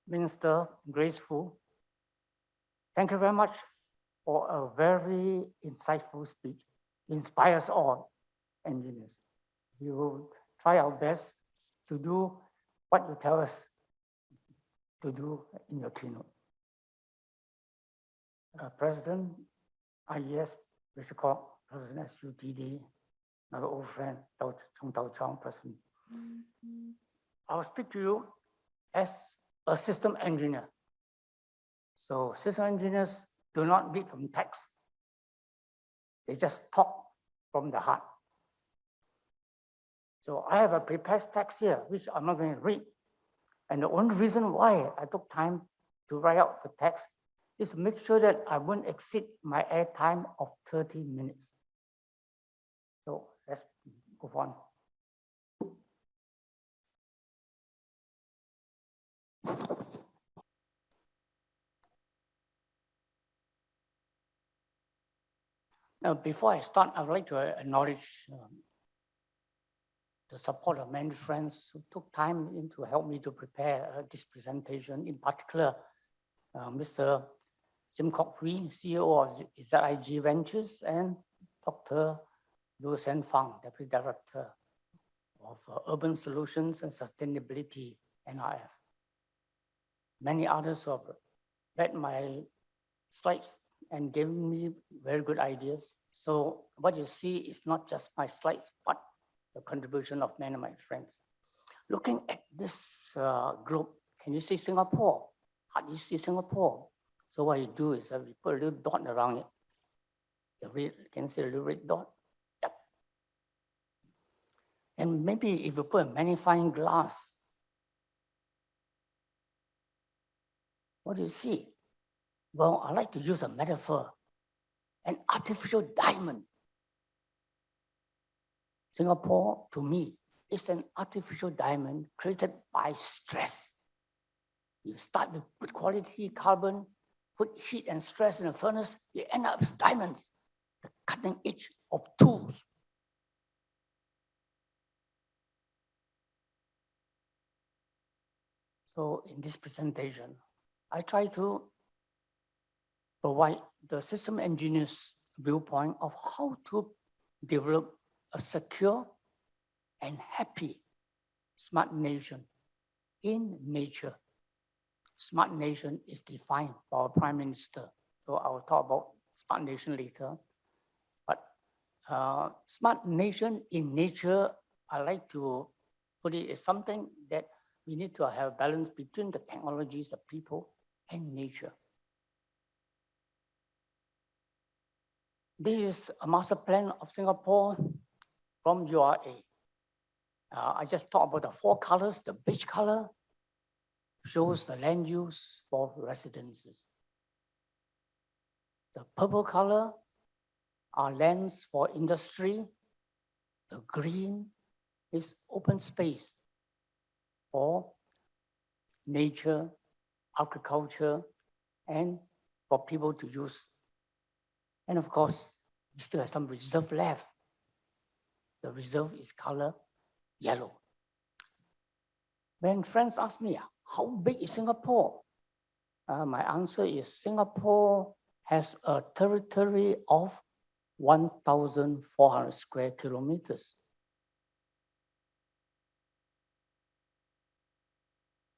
Minister, graceful. Thank you very much for a very insightful speech. It inspires all engineers. We will try our best to do what you tell us to do in your keynote. President, IES, Mr. Kwok, President SUTD, another old friend, Chong, President. I will speak to you as a system engineer. So system engineers do not read from text. They just talk from the heart. So I have a prepared text here, which I'm not going to read. And the only reason why I took time to write out the text is to make sure that I won't exceed my airtime of 30 minutes. So let's move on. Now, before I start, I would like to acknowledge the support of many friends who took time to help me to prepare this presentation. In particular, Mr. Sim-Kok-Hui, CEO of ZIG Ventures, and Dr. Lu Sen-Fang, Deputy Director of Urban Solutions and Sustainability, NRF. Many others who have read my slides and gave me very good ideas. So what you see is not just my slides, but the contribution of many of my friends. Looking at this group, can you see Singapore? How do you see Singapore? So what you do is we put a little dot around it. Can you see a little red dot? Yep. And maybe if you put a magnifying glass, what do you see? Well, I like to use a metaphor, an artificial diamond. Singapore, to me, is an artificial diamond created by stress. You start with good quality carbon, put heat and stress in a furnace, you end up with diamonds, the cutting edge of tools. So in this presentation, I try to provide the system engineers' viewpoint of how to develop a secure and happy smart nation in nature. Smart nation is defined by our Prime Minister. So I will talk about smart nation later. But smart nation in nature, I like to put it as something that we need to have balance between the technologies, the people, and nature. This is a master plan of Singapore from URA. I just talked about the 4 colors. The beige color shows the land use for residences. The purple color are lands for industry. The green is open space for nature, agriculture, and for people to use. And of course, we still have some reserve left. The reserve is color yellow. When friends ask me, how big is Singapore? My answer is Singapore has a territory of 1,400 square kilometers.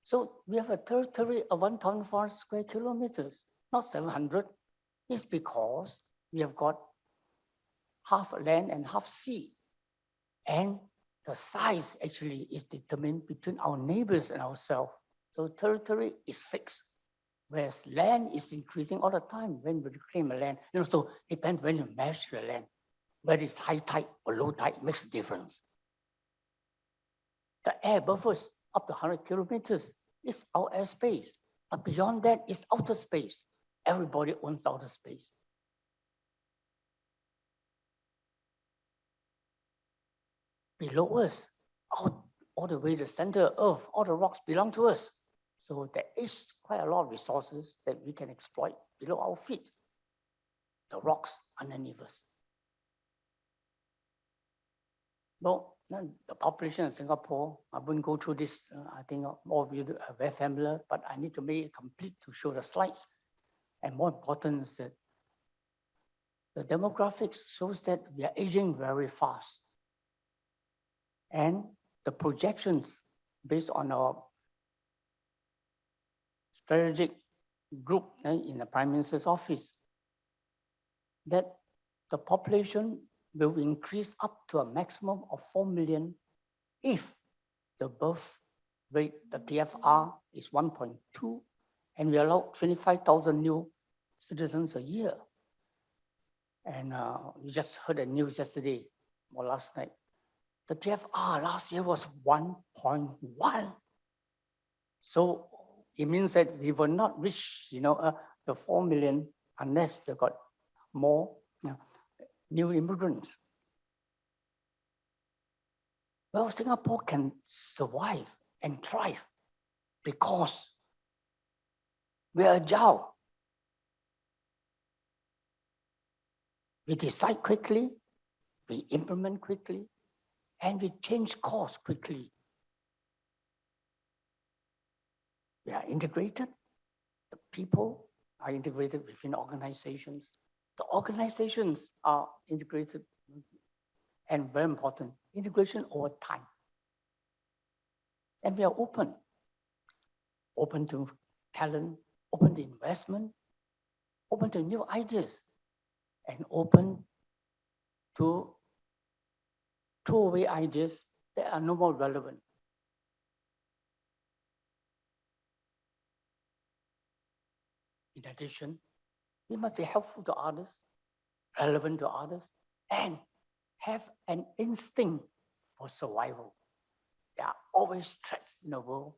So we have a territory of 1,400 square kilometers, not 700. It's because we have got half land and half sea. And the size actually is determined between our neighbors and ourselves. So territory is fixed, whereas land is increasing all the time when we reclaim a land. So it depends when you measure the land. Whether it's high tide or low tide makes a difference. The air buffers up to 100 kilometers is our airspace. But beyond that is outer space. Everybody owns outer space. Below us, all the way to the center of Earth, all the rocks belong to us. So there is quite a lot of resources that we can exploit below our feet. The rocks underneath us. Well, the population in Singapore, I wouldn't go through this. I think all of you are very familiar, but I need to make it complete to show the slides. And more important is that the demographics shows that we are aging very fast. And the projections based on our strategic group in the Prime Minister's office, that the population will increase up to a maximum of 4 million if the birth rate, the TFR, is 1.2, and we allow 25,000 new citizens a year. And we just heard the news yesterday or last night. The TFR last year was 1.1. So it means that we will not reach, the 4 million unless we got more new immigrants. Well, Singapore can survive and thrive because we are agile. We decide quickly, we implement quickly, and we change course quickly. We are integrated. The people are integrated within organizations. The organizations are integrated, and very important, integration over time. And we are open to talent, open to investment, open to new ideas, and open to throw away ideas that are no more relevant. In addition, we must be helpful to others, relevant to others, and have an instinct for survival. There are always threats in the world,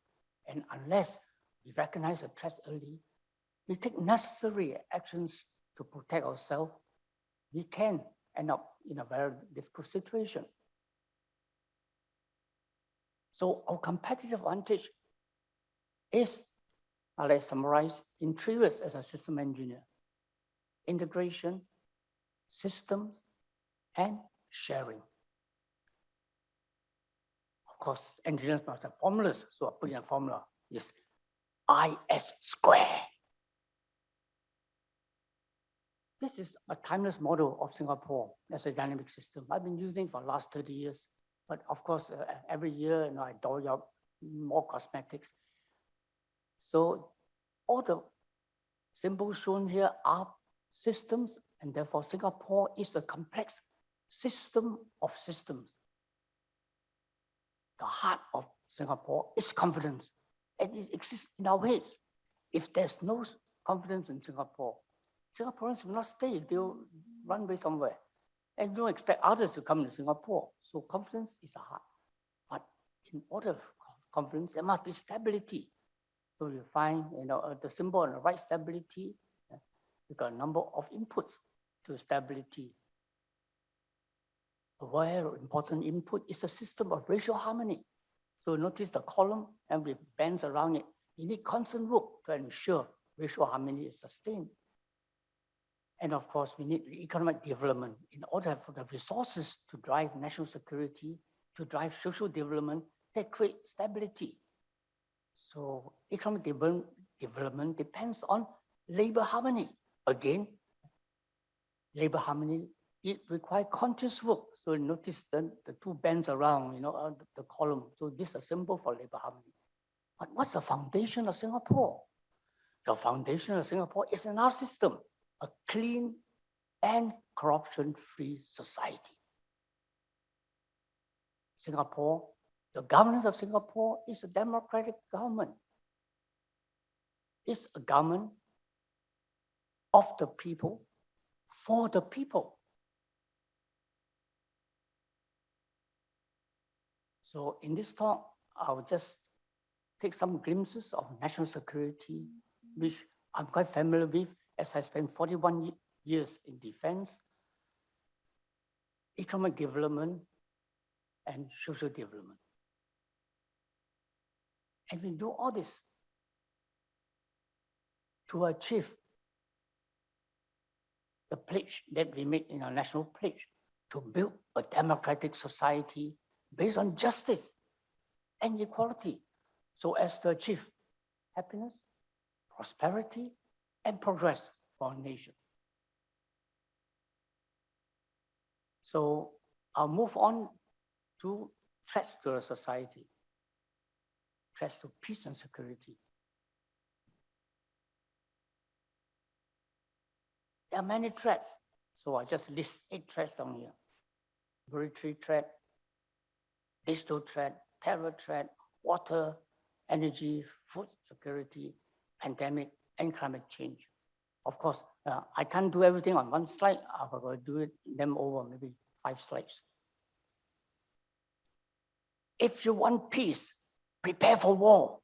and unless we recognize the threats early, we take necessary actions to protect ourselves, we can end up in a very difficult situation. So our competitive advantage is, let's summarize in 3 words as a system engineer: integration, systems, and sharing. Of course, engineers must have formulas, so I put in a formula. It's IS square. This is a timeless model of Singapore as a dynamic system. I've been using it for the last 30 years, but of course, every year I doll up more cosmetics. So all the symbols shown here are systems, and therefore Singapore is a complex system of systems. The heart of Singapore is confidence, and it exists in our heads. If there's no confidence in Singapore, Singaporeans will not stay, they'll run away somewhere. And don't expect others to come to Singapore. So confidence is the heart. But in order for confidence, there must be stability. So you find, the symbol on the right, stability. We've got a number of inputs to stability. A very important input is the system of racial harmony. So notice the column and with bands around it. You need constant work to ensure racial harmony is sustained. And of course, we need economic development in order for the resources to drive national security, to drive social development that create stability. So economic development depends on labor harmony. Again, labor harmony, it requires conscious work. So notice the two bands around, the column. So this is a symbol for labor harmony. But what's the foundation of Singapore? The foundation of Singapore is another system, a clean and corruption-free society. Singapore, the governance of Singapore is a democratic government. It's a government of the people, for the people. So in this talk, I'll just take some glimpses of national security, which I'm quite familiar with, as I spent 41 years in defense, economic development, and social development. And we do all this to achieve the pledge that we made in our national pledge to build a democratic society based on justice and equality, so as to achieve happiness, prosperity, and progress for our nation. So I'll move on to threats to our society, threats to peace and security. There are many threats, so I just list 8 threats down here. Military threat, digital threat, terror threat, water, energy, food security, pandemic, and climate change. Of course, I can't do everything on one slide. I will do them over maybe 5 slides. If you want peace, prepare for war.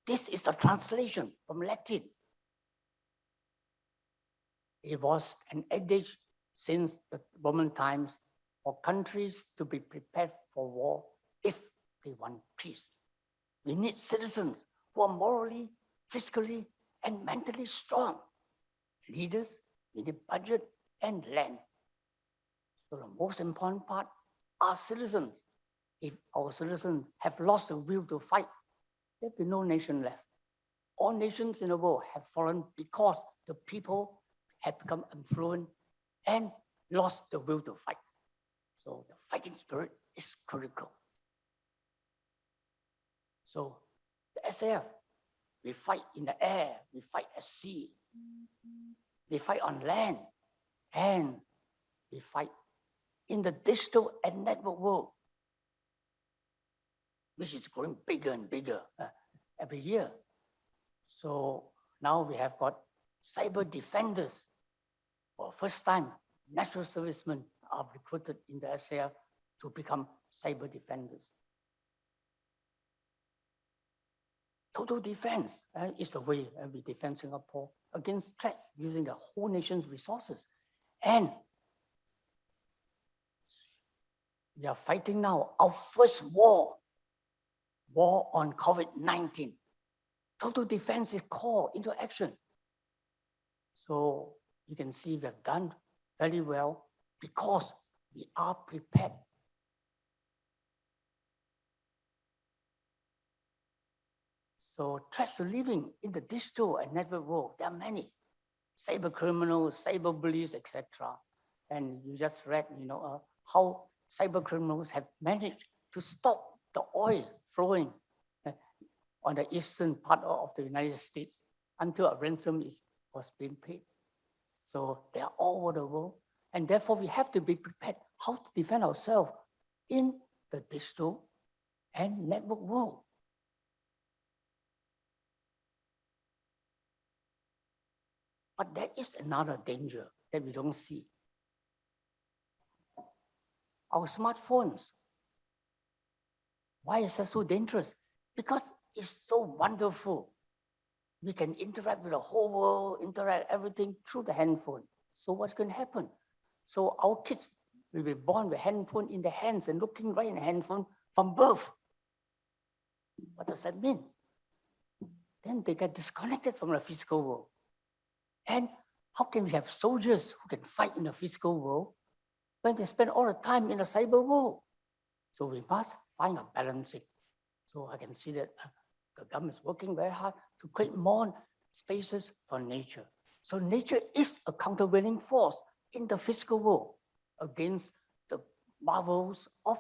This is a translation from Latin. It was an adage since the Roman times for countries to be prepared for war if they want peace. We need citizens who are morally, physically, and mentally strong. Leaders, we need budget and land. So the most important part are citizens. If our citizens have lost the will to fight, there will be no nation left. All nations in the world have fallen because the people have become affluent and lost the will to fight. So the fighting spirit is critical. So the SAF, we fight in the air, we fight at sea, we fight on land, and we fight in the digital and network world, which is growing bigger and bigger every year. So now we have got cyber defenders. For the first time, national servicemen are recruited in the SAF to become cyber defenders. Total defense is the way we defend Singapore against threats using the whole nation's resources. And we are fighting now our first war on COVID-19. Total defense is called into action. So you can see we have done very well because we are prepared. So threats to living in the digital and network world, there are many. Cyber criminals, cyber bullies, etc. And you just read, how cyber criminals have managed to stop the oil flowing on the eastern part of the United States until a ransom was being paid. So they are all over the world. And therefore, we have to be prepared how to defend ourselves in the digital and network world. But there is another danger that we don't see. Our smartphones. Why is that so dangerous? Because it's so wonderful. we can interact with the whole world, interact everything through the handphone. So what's going to happen? So our kids will be born with handphone in their hands and looking right in the handphone from birth. What does that mean? Then they get disconnected from the physical world. And how can we have soldiers who can fight in the physical world when they spend all the time in the cyber world? So we must find a balancing. So I can see that the government is working very hard to create more spaces for nature. So nature is a countervailing force in the physical world against the marvels of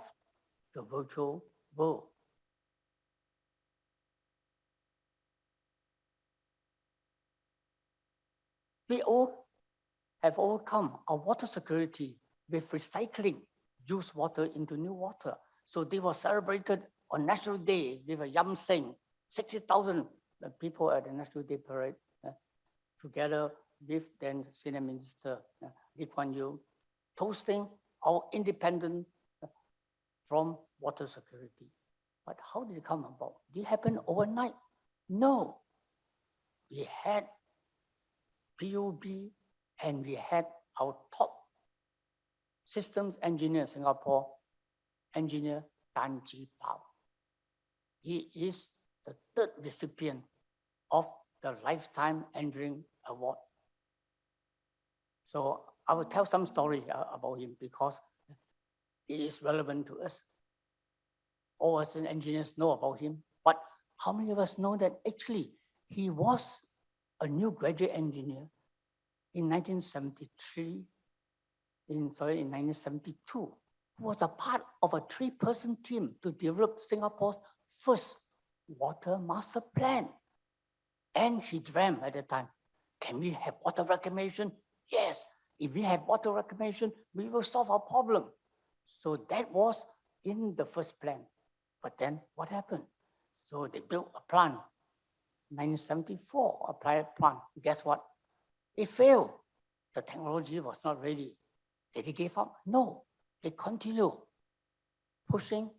the virtual world. We all have overcome our water security with recycling used water into new water. So they were celebrated on National Day with a Yam Seng, 60,000 people at the National Day parade, together with then Senior Minister Lee Kuan Yew, toasting our independence from water security. But how did it come about? Did it happen overnight? No. We had PUB and we had our top systems engineer in Singapore, engineer Tan Ji Pao. He is the third recipient of the Lifetime Engineering Award. So I will tell some story about him because it is relevant to us. All us engineers know about him, but how many of us know that actually he was a new graduate engineer in 1972, who was a part of a 3-person team to develop Singapore's first water master plan. And he dreamt at the time, can we have water reclamation? Yes, if we have water reclamation, we will solve our problem. So that was in the first plan. But then what happened? So they built a plant, 1974, a pilot plant. Guess what? It failed. The technology was not ready. Did they give up? No, they continue pushing.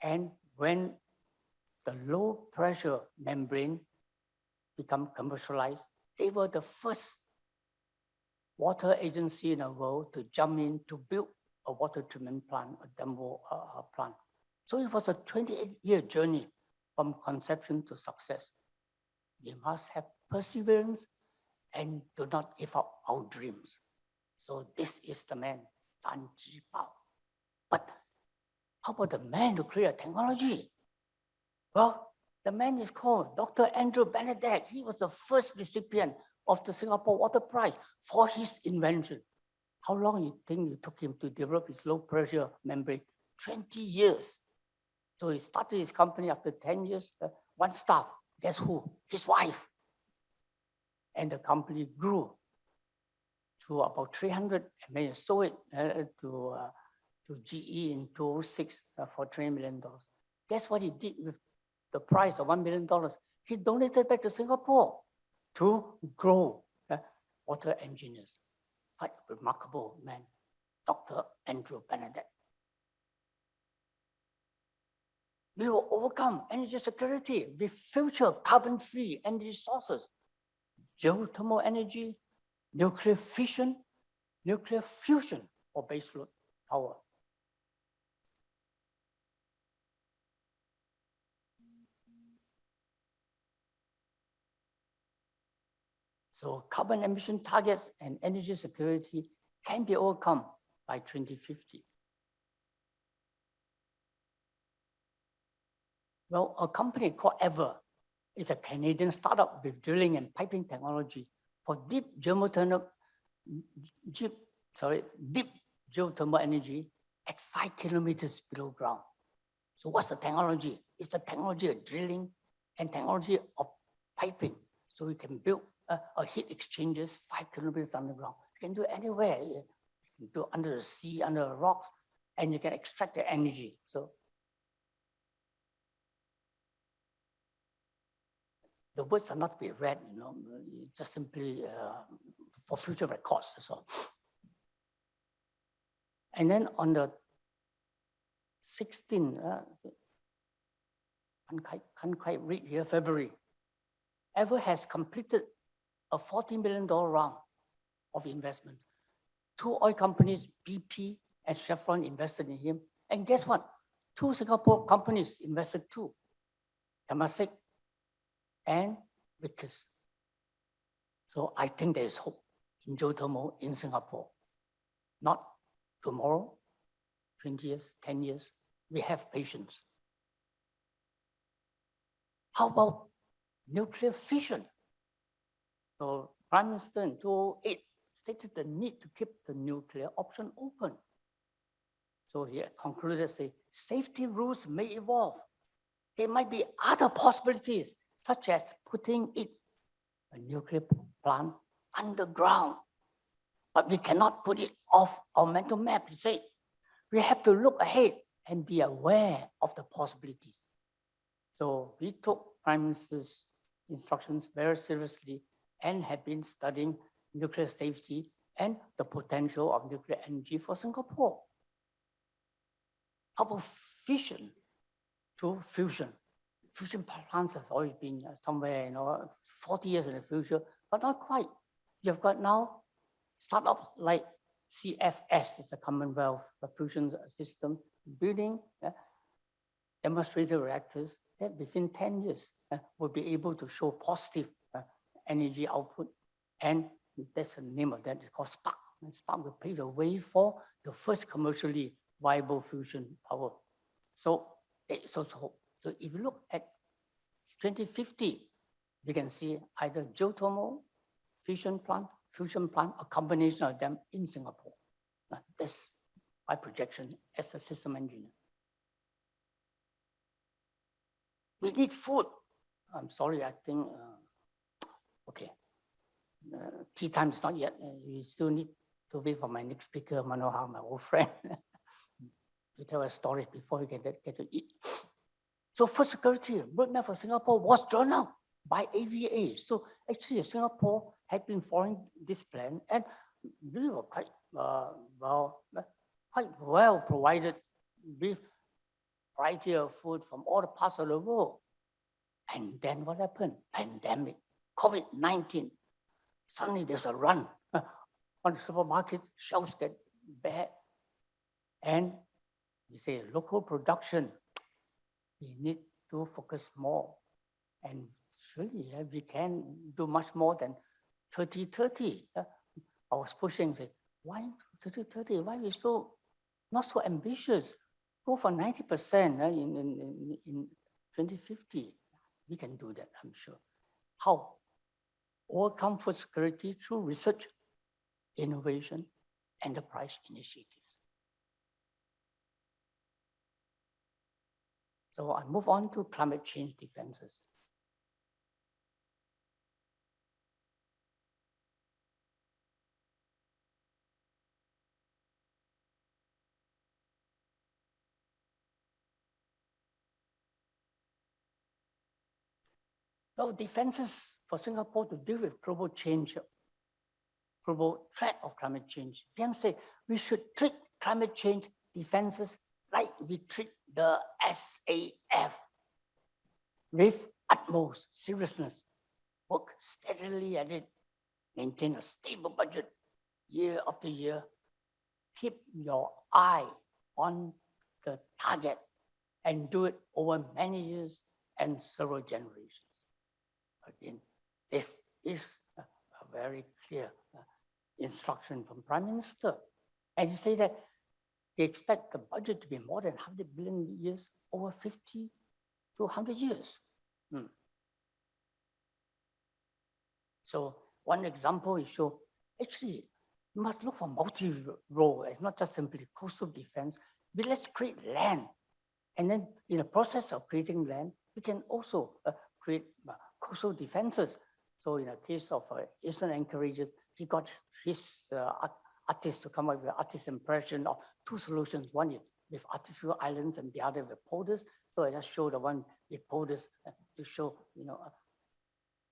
And when the low pressure membrane become commercialized, they were the first water agency in the world to jump in to build a water treatment plant, a demo plant. So it was a 28-year journey from conception to success. We must have perseverance and do not give up our dreams. So this is the man, Tan Ji Pao. But how about the man who created technology? Well, the man is called Dr. Andrew Benedict. He was the first recipient of the Singapore Water Prize for his invention. How long do you think it took him to develop his low pressure membrane? 20 years. So he started his company after 10 years, one staff. Guess who? His wife. And the company grew to about 300, and then he sold it to GE in 2006 for $3 million. Guess what he did with the price of $1 million? He donated back to Singapore to grow water engineers. Quite a remarkable man, Dr. Andrew Benedict. We will overcome energy security with future carbon-free energy sources, geothermal energy, nuclear fission, nuclear fusion, or baseload power. So carbon emission targets and energy security can be overcome by 2050. Well, a company called Ever is a Canadian startup with drilling and piping technology for deep geothermal energy at 5 kilometers below ground. So what's the technology? It's the technology of drilling and technology of piping. So we can build a heat exchangers 5 kilometers underground. You can do it anywhere. You can do it under the sea, under the rocks, and you can extract the energy. So the words are not to be read, it's just simply for future records. So, and then on the 16th, can't quite read here, February, ever has completed a $40 million round of investment. 2 oil companies, BP and Chevron, invested in him. And guess what? 2 Singapore companies invested too, Temasek and Vickers. So I think there is hope in geothermal in Singapore. Not tomorrow, 20 years, 10 years. We have patience. How about nuclear fission? So Prime Minister in 2008 stated the need to keep the nuclear option open. So he concluded, say, safety rules may evolve. There might be other possibilities, such as putting a nuclear plant underground. But we cannot put it off our mental map. He said, we have to look ahead and be aware of the possibilities. So we took Prime Minister's instructions very seriously and have been studying nuclear safety and the potential of nuclear energy for Singapore. How about fission to fusion? Fusion plants have always been somewhere, 40 years in the future, but not quite. You've got now startups like CFS, is a Commonwealth fusion system, building demonstrator reactors that within 10 years will be able to show positive energy output. And that's the name of that, it's called Spark. And Spark will pave the way for the first commercially viable fusion power. So it's also hope. So if you look at 2050, we can see either geothermal, fusion plant, a combination of them in Singapore. That's my projection as a system engineer. We need food. I'm sorry, I think, okay. Tea time is not yet. We still need to wait for my next speaker, Manohar, my old friend, to tell a story before we get to eat. So food security, roadmap for Singapore was drawn out by AVA. So actually Singapore had been following this plan and we were quite well provided with variety of food from all the parts of the world. And then what happened? Pandemic, COVID-19. Suddenly there's a run on the supermarket, shelves get bare. And we say local production, we need to focus more. And surely we can do much more than 30-30. I was pushing, say, why 30-30? Why are we not so ambitious? Go for 90% in 2050. We can do that, I'm sure. How? Overcome food security through research, innovation, enterprise initiatives. So I move on to climate change defenses. Well, defenses for Singapore to deal with global change, global threat of climate change. PM say we should treat climate change defenses like we treat the SAF with utmost seriousness. Work steadily at it, maintain a stable budget year after year. Keep your eye on the target and do it over many years and several generations. Again, this is a very clear instruction from Prime Minister. And you say that they expect the budget to be more than 100 billion years over 50 to 100 years. So one example is show, actually, you must look for multi-role. It's not just simply coastal defense, but let's create land. And then in the process of creating land, we can also create coastal defenses. So in the case of Eastern Anchorages, he got his artist to come up with an artist impression of 2 solutions. One is with artificial islands and the other with polders. So I just showed the one with polders to show,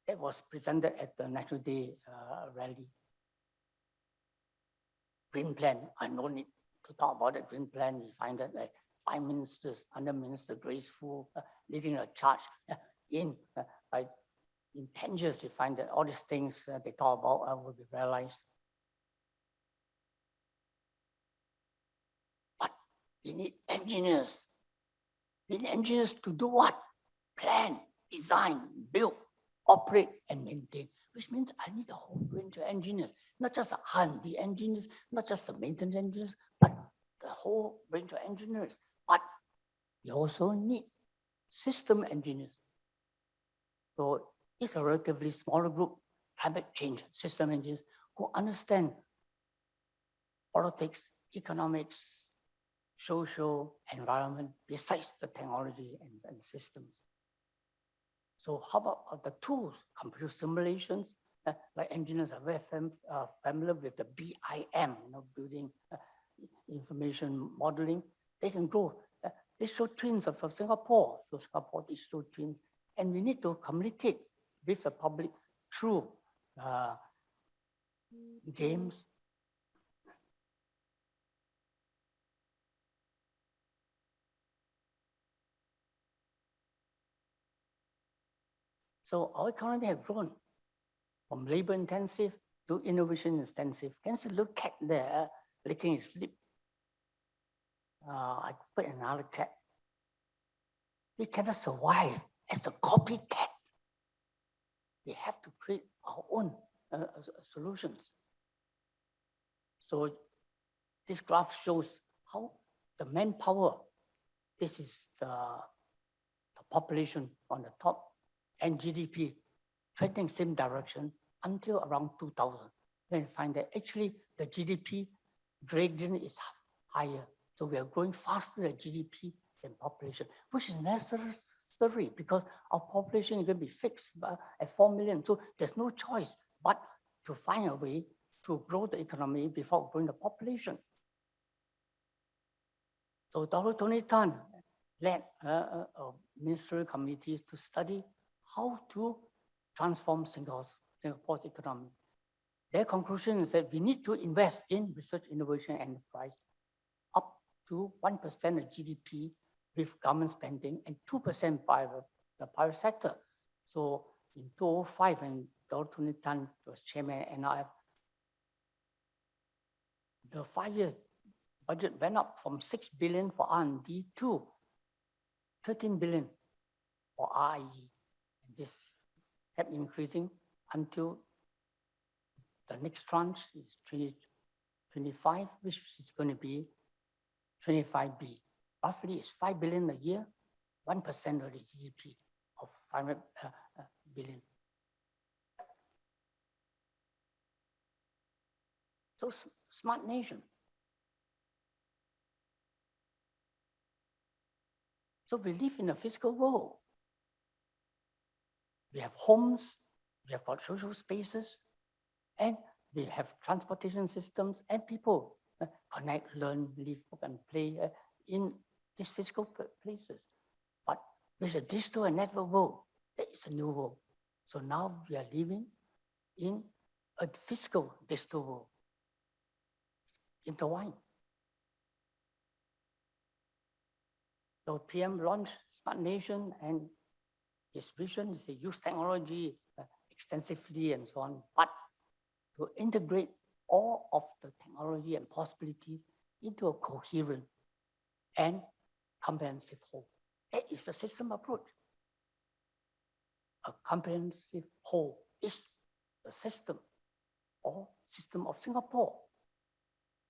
that was presented at the National Day rally. Green Plan, I don't need to talk about the Green Plan. We find that like 5 ministers under Minister Grace Fu leading a charge by in 10 years, you find that all these things they talk about will be realized. But we need engineers. We need engineers to do what? Plan, design, build, operate, and maintain, which means I need a whole range of engineers, not just the R&D engineers, not just the maintenance engineers, but the whole range of engineers. But we also need system engineers. So it's a relatively smaller group, climate change system engineers, who understand politics, economics, social, environment, besides the technology and systems. So how about the tools, computer simulations, like engineers are very familiar with the BIM, building information modeling. They can go digital twins of Singapore, so Singapore digital twins, and we need to communicate with the public through games. So our economy has grown from labor intensive to innovation intensive. Can you look at there, licking his lip? I put another cat. We cannot survive as a copycat. We have to create our own solutions. So this graph shows how the manpower, this is the population on the top, and GDP trending same direction until around 2000. Then you find that actually the GDP gradient is higher. So we are growing faster than GDP than population, which is necessary because our population is going to be fixed at 4 million. So there's no choice but to find a way to grow the economy before growing the population. So Dr. Tony Tan led ministerial committees to study how to transform Singapore's economy. Their conclusion is that we need to invest in research, innovation, and enterprise up to 1% of GDP with government spending and 2% by the private sector. So in 2005, when Dr. Tony Tan was chairman at NRF, the 5 years budget went up from 6 billion for R&D to 13 billion for RIE. This kept increasing until the next tranche is 2025, which is going to be 25B. Roughly it's 5 billion a year, 1% of the GDP of 500 billion. So smart nation. So we live in a physical world. We have homes, we have got social spaces, and we have transportation systems, and people connect, learn, live, work, and play in these physical places. But with a digital and network world, there is a new world. So now we are living in a physical digital world, intertwined. So PM launched Smart Nation, and his vision is to use technology extensively and so on, but to integrate all of the technology and possibilities into a coherent and comprehensive whole. That is the system approach. A comprehensive whole is the system or system of Singapore.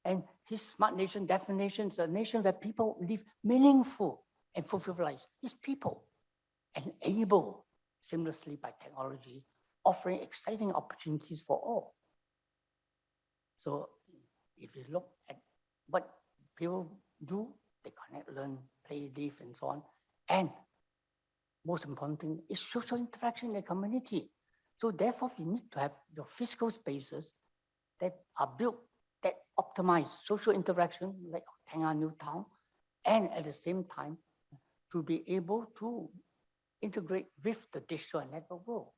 And his smart nation definition is a nation where people live meaningful and fulfilled lives. It's people enabled seamlessly by technology, offering exciting opportunities for all. So if you look at what people do, they connect, learn, play, live, and so on. And most important thing is social interaction in the community. So therefore, we need to have the physical spaces that are built that optimize social interaction, like Tengah New Town, and at the same time, to be able to integrate with the digital and network world.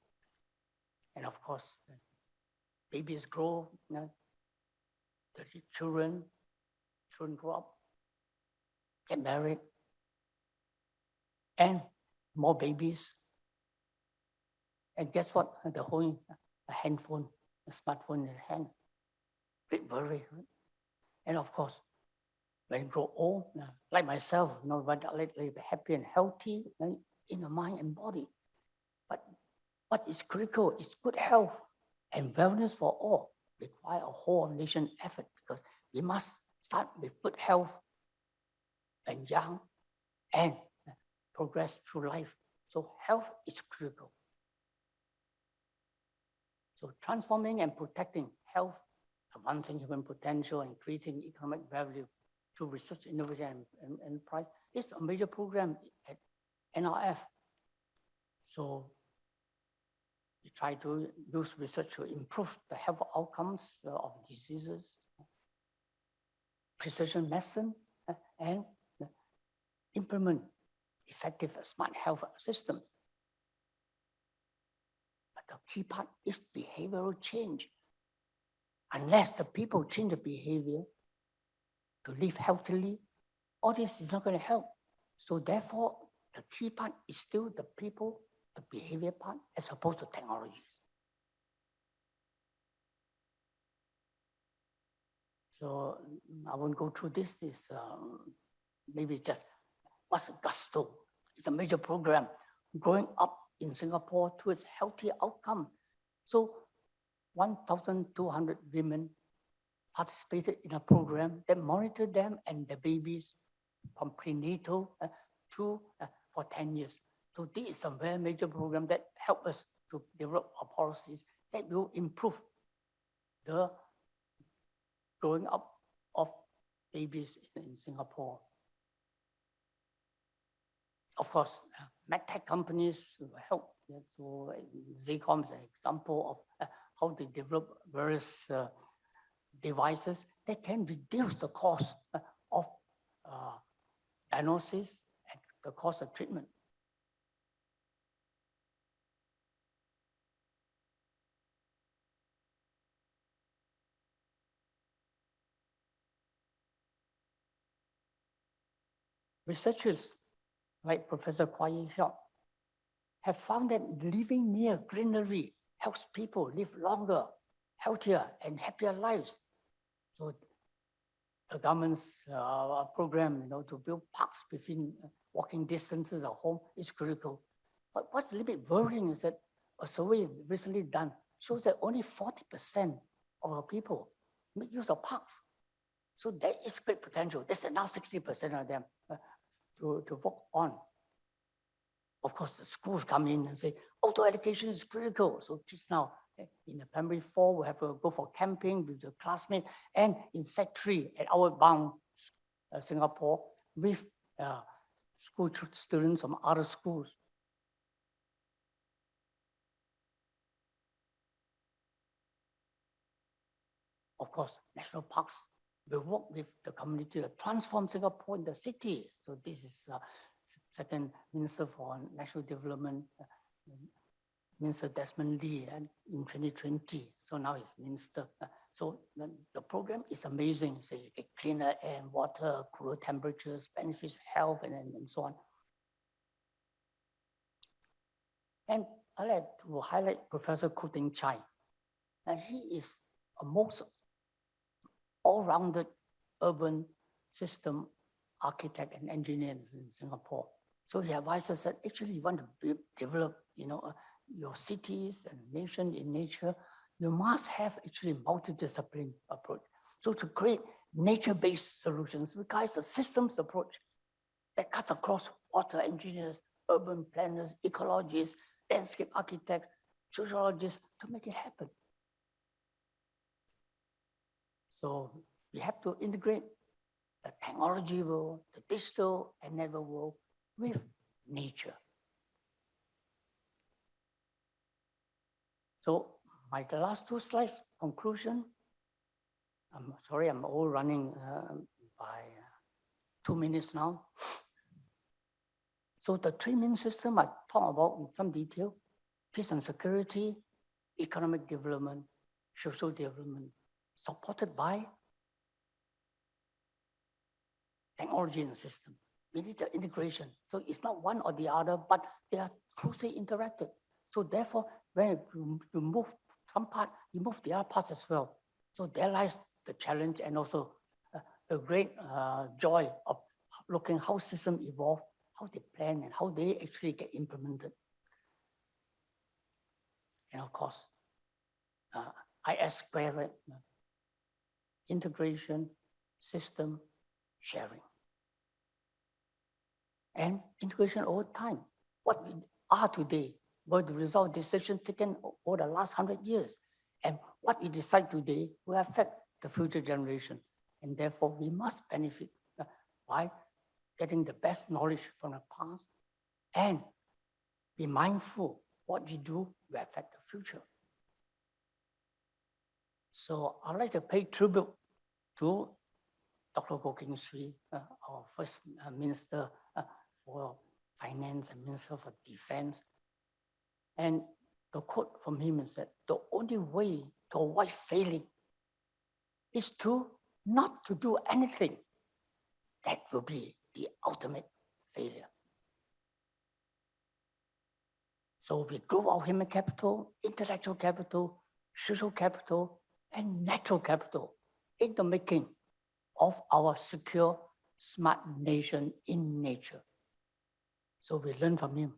And of course, babies grow, the children grow up, get married, and more babies, And guess what? They're holding a handphone, a smartphone in their hand. Great worry. Right? And of course, when you grow old, like myself, like be happy and healthy in the mind and body. But what is critical is good health and wellness for all require a whole nation effort, because we must start with good health and young and progress through life. So health is critical. So transforming and protecting health, advancing human potential, and creating economic value through research, innovation, and enterprise is a major program at NRF. So we try to use research to improve the health outcomes of diseases, precision medicine, and implement effective smart health systems. But the key part is behavioral change. Unless the people change the behavior to live healthily, all this is not going to help. So therefore, the key part is still the people, the behavior part, as opposed to technologies. So I won't go through this. Maybe just what's Gusto? It's a major program growing up in Singapore towards healthy outcome. So 1,200 women participated in a program that monitored them and the babies from prenatal to for 10 years. So this is a very major program that helped us to develop our policies that will improve the growing up of babies in Singapore. Of course, medtech companies will help. So Zcom is an example of how they develop various devices that can reduce the cost of diagnosis and the cost of treatment. Researchers like Professor Kwok have found that living near greenery helps people live longer, healthier, and happier lives. So the government's program, to build parks within walking distances of home is critical. But what's a little bit worrying is that a survey recently done shows that only 40% of our people make use of parks. So there is great potential. There's now 60% of them to work on. Of course, the schools come in and say, outdoor education is critical. So kids now in the primary 4 will have to go for camping with the classmates, and in Sec 3 at Outward Bound, Singapore, with school students from other schools. Of course, national parks will work with the community to transform Singapore in the city. So this is Second Minister for National Development, Minister Desmond Lee, in 2020. So now he's Minister. So the program is amazing. So you get cleaner air and water, cooler temperatures, benefits health, and so on. And I'd like to highlight Professor Khoo Ting Chai. And he is a most all-rounded urban system architect and engineer in Singapore. So he advises that actually you want to develop, your cities and nation in nature, you must have actually multidisciplinary approach. So to create nature-based solutions requires a systems approach that cuts across water engineers, urban planners, ecologists, landscape architects, sociologists to make it happen. So we have to integrate the technology world, the digital and network world with nature. So my last 2 slides, conclusion. I'm sorry, I'm all running by 2 minutes now. So the 3 main systems I talked about in some detail: peace and security, economic development, social development, supported by technology and system. We need the integration. So it's not one or the other, but they are closely interacted. So therefore, when you move some part, you move the other parts as well. So there lies the challenge and also the great joy of looking how systems evolve, how they plan, and how they actually get implemented. And of course, IS squared, integration, system, sharing. And integration over time. What we are today were the result of decisions taken over the last 100 years. And what we decide today will affect the future generation. And therefore, we must benefit by getting the best knowledge from the past and be mindful what we do will affect the future. So I'd like to pay tribute to Dr. Kwok, our first Minister for Finance and Minister for Defense. And the quote from him is that the only way to avoid failing is to not to do anything. That will be the ultimate failure. So we grow our human capital, intellectual capital, social capital, and natural capital in the making of our secure, smart nation in nature. So we learn from him.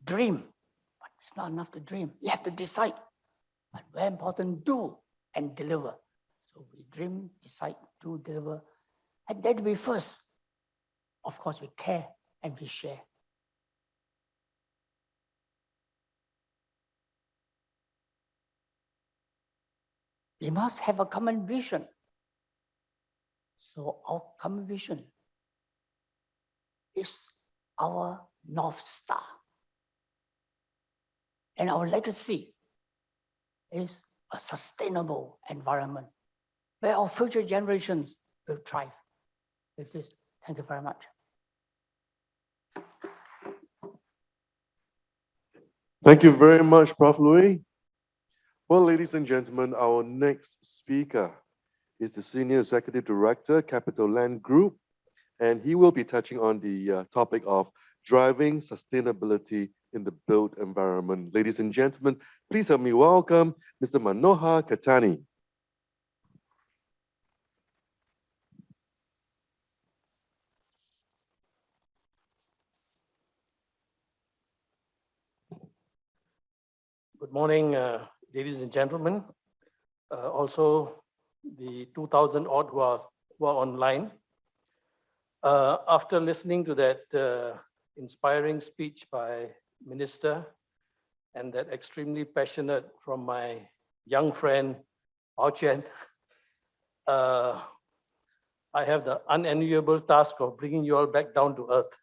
Dream, but it's not enough to dream. You have to decide. But very important, do and deliver. So we dream, decide, do, deliver. And then we first, of course, we care and we share. We must have a common vision. So our common vision is our North Star. And our legacy is a sustainable environment where our future generations will thrive. With this, thank you very much. Thank you very much, Prof. Louis. Well, ladies and gentlemen, our next speaker is the Senior Executive Director, Capital Land Group, and he will be touching on the topic of driving sustainability in the built environment. Ladies and gentlemen, please help me welcome Mr. Manohar Khiatani. Good morning, ladies and gentlemen. Also, the 2,000 odd who are online. After listening to that inspiring speech by Minister and that extremely passionate from my young friend, Chuen, I have the unenviable task of bringing you all back down to earth.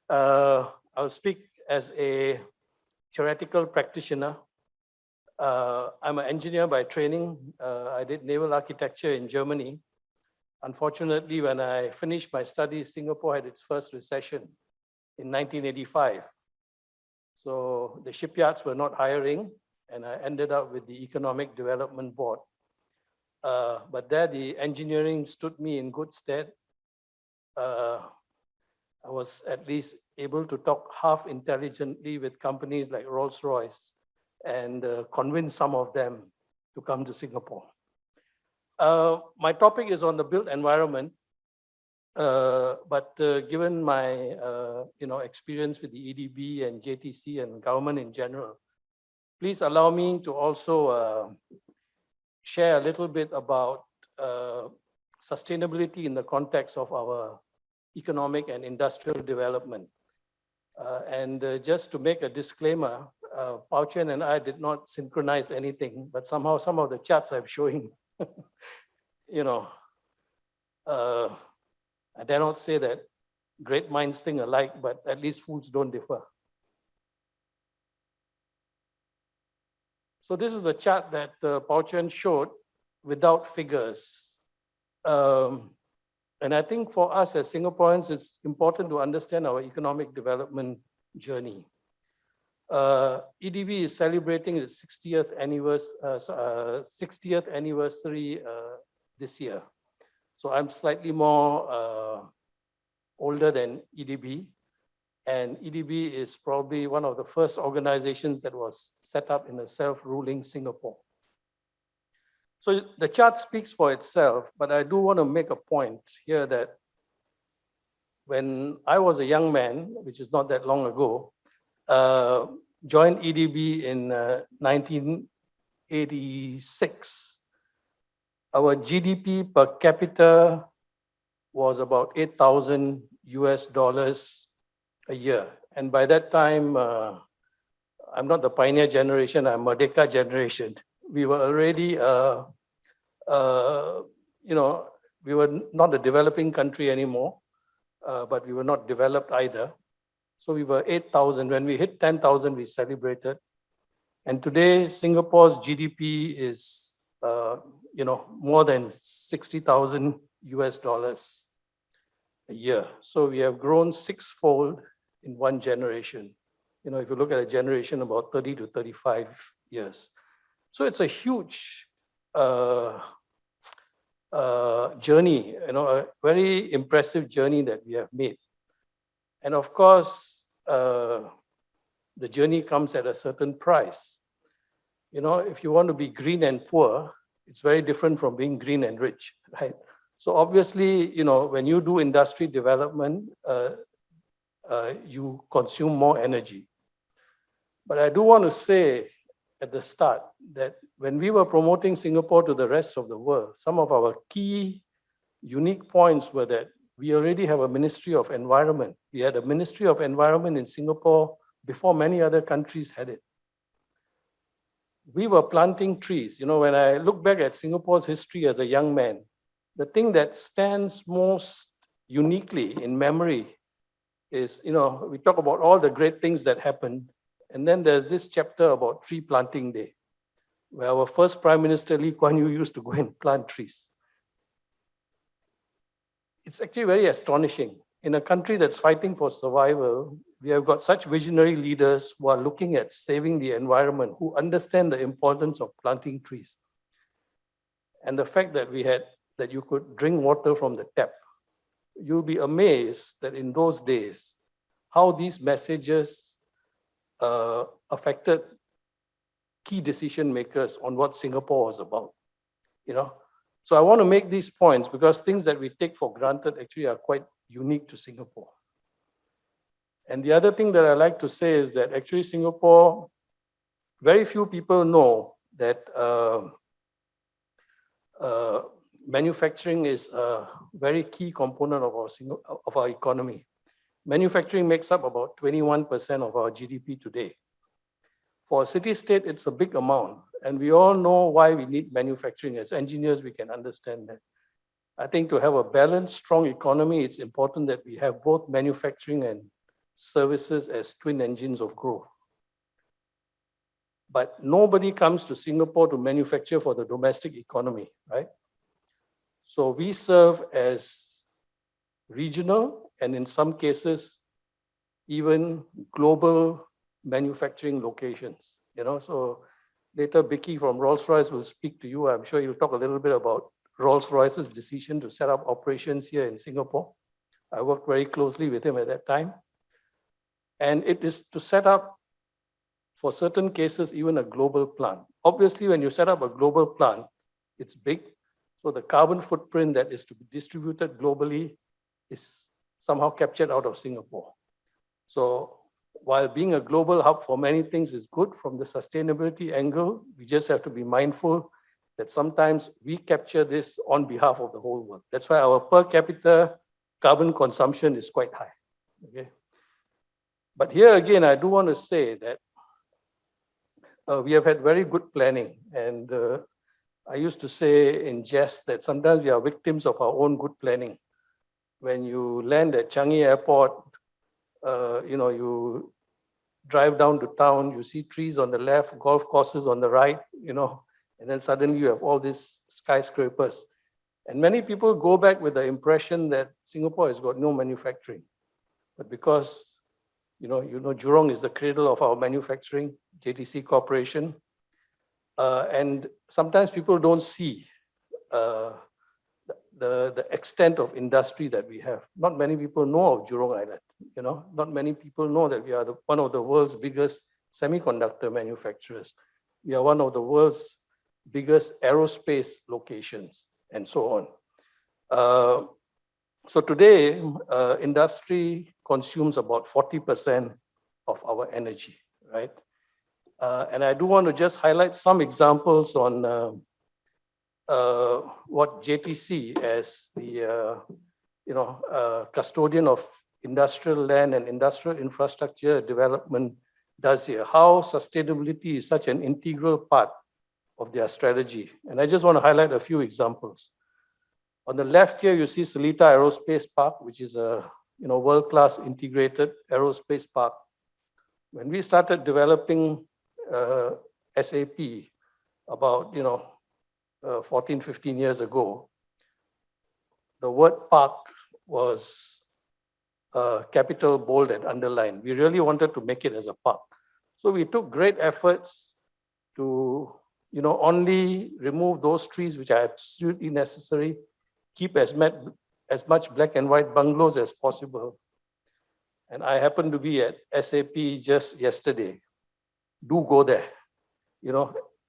I'll speak as a theoretical practitioner. I'm an engineer by training. I did naval architecture in Germany. Unfortunately, when I finished my studies, Singapore had its first recession in 1985. So the shipyards were not hiring, and I ended up with the Economic Development Board. But there, the engineering stood me in good stead. I was at least able to talk half intelligently with companies like Rolls-Royce and convince some of them to come to Singapore. My topic is on the built environment, but given my experience with the EDB and JTC and government in general, please allow me to also share a little bit about sustainability in the context of our economic and industrial development. Just to make a disclaimer, Chuen and I did not synchronize anything, but somehow some of the charts I'm showing, I dare not say that great minds think alike, but at least fools don't differ. So this is the chart that Chuen showed without figures. And I think for us as Singaporeans, it's important to understand our economic development journey. EDB is celebrating its 60th anniversary this year. So I'm slightly more older than EDB. And EDB is probably one of the first organizations that was set up in a self-ruling Singapore. So the chart speaks for itself, but I do want to make a point here that when I was a young man, which is not that long ago, joined EDB in 1986, our GDP per capita was about 8,000 US dollars a year. And by that time, I'm not the pioneer generation, I'm Merdeka generation. We were already, we were not a developing country anymore, but we were not developed either. So we were 8,000. When we hit 10,000, we celebrated. And today, Singapore's GDP is, more than 60,000 US dollars a year. So we have grown sixfold in one generation. If you look at a generation, about 30 to 35 years. So it's a huge journey, a very impressive journey that we have made. And of course, the journey comes at a certain price. If you want to be green and poor, it's very different from being green and rich, right? So obviously, when you do industry development, you consume more energy. But I do want to say at the start that when we were promoting Singapore to the rest of the world, some of our key unique points were that we already have a Ministry of Environment. We had a Ministry of Environment in Singapore before many other countries had it. We were planting trees. When I look back at Singapore's history as a young man, the thing that stands most uniquely in memory is, we talk about all the great things that happened, and then there's this chapter about tree planting day, where our first Prime Minister Lee Kuan Yew used to go and plant trees. It's actually very astonishing. In a country that's fighting for survival, we have got such visionary leaders who are looking at saving the environment, who understand the importance of planting trees. And the fact that that you could drink water from the tap. You'll be amazed that in those days, how these messages affected key decision makers on what Singapore was about. So I want to make these points because things that we take for granted actually are quite unique to Singapore. And the other thing that I like to say is that actually Singapore, very few people know that manufacturing is a very key component of our economy. Manufacturing makes up about 21% of our GDP today. For a city-state, it's a big amount. And we all know why we need manufacturing. As engineers, we can understand that. I think to have a balanced, strong economy, it's important that we have both manufacturing and services as twin engines of growth. But nobody comes to Singapore to manufacture for the domestic economy, right? So we serve as regional and in some cases, even global manufacturing locations. So later Bicky from Rolls-Royce will speak to you. I'm sure he'll talk a little bit about Rolls-Royce's decision to set up operations here in Singapore. I worked very closely with him at that time. And it is to set up, for certain cases, even a global plant. Obviously, when you set up a global plant, it's big. So the carbon footprint that is to be distributed globally is somehow captured out of Singapore. So while being a global hub for many things is good from the sustainability angle, we just have to be mindful that sometimes we capture this on behalf of the whole world. That's why our per capita carbon consumption is quite high. Okay? But here again, I do want to say that we have had very good planning. And I used to say in jest that sometimes we are victims of our own good planning. When you land at Changi Airport, you drive down to town, you see trees on the left, golf courses on the right, and then suddenly you have all these skyscrapers. And many people go back with the impression that Singapore has got no manufacturing. But because, Jurong is the cradle of our manufacturing, JTC Corporation, and sometimes people don't see the the extent of industry that we have. Not many people know of Jurong Island. Not many people know that we are one of the world's biggest semiconductor manufacturers. We are one of the world's biggest aerospace locations, and so on. So today, industry consumes about 40% of our energy, right? And I do want to just highlight some examples on what JTC, as the custodian of industrial land and industrial infrastructure development, does here. How sustainability is such an integral part of their strategy. And I just want to highlight a few examples. On the left here, you see Seletar Aerospace Park, which is a world-class integrated aerospace park. When we started developing SAP about 14, 15 years ago, the word park was capital bold and underlined. We really wanted to make it as a park. So we took great efforts to only remove those trees which are absolutely necessary, keep as much black and white bungalows as possible. And I happened to be at SAP just yesterday. Do go there.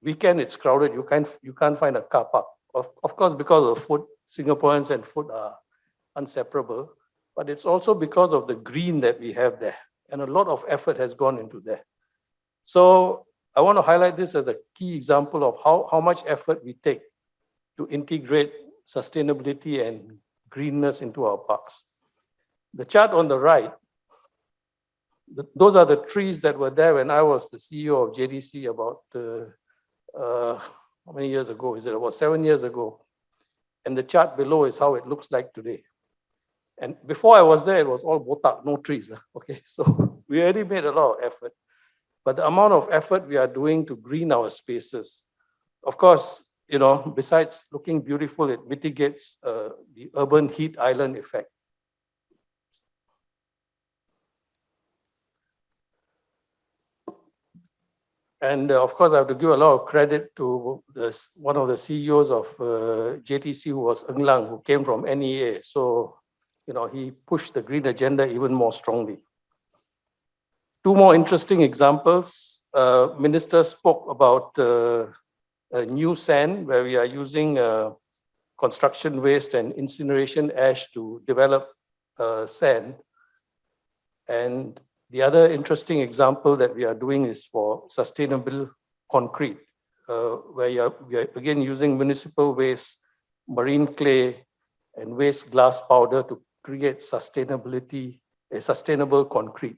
Weekend it's crowded. You can't find a car park. Of course, because of food, Singaporeans and food are inseparable. But it's also because of the green that we have there. And a lot of effort has gone into there. So I want to highlight this as a key example of how much effort we take to integrate sustainability and greenness into our parks. The chart on the right, those are the trees that were there when I was the CEO of JDC about, how many years ago? Is it about 7 years ago? And the chart below is how it looks like today. And before I was there, it was all botak, no trees. Okay, so we already made a lot of effort. But the amount of effort we are doing to green our spaces, of course, besides looking beautiful, it mitigates the urban heat island effect. And of course, I have to give a lot of credit to one of the CEOs of JTC, who was Ng Lang, who came from NEA. So, he pushed the green agenda even more strongly. Two more interesting examples. Minister spoke about a new sand, where we are using construction waste and incineration ash to develop sand. And the other interesting example that we are doing is for sustainable concrete, where we are again using municipal waste, marine clay, and waste glass powder to create a sustainable concrete.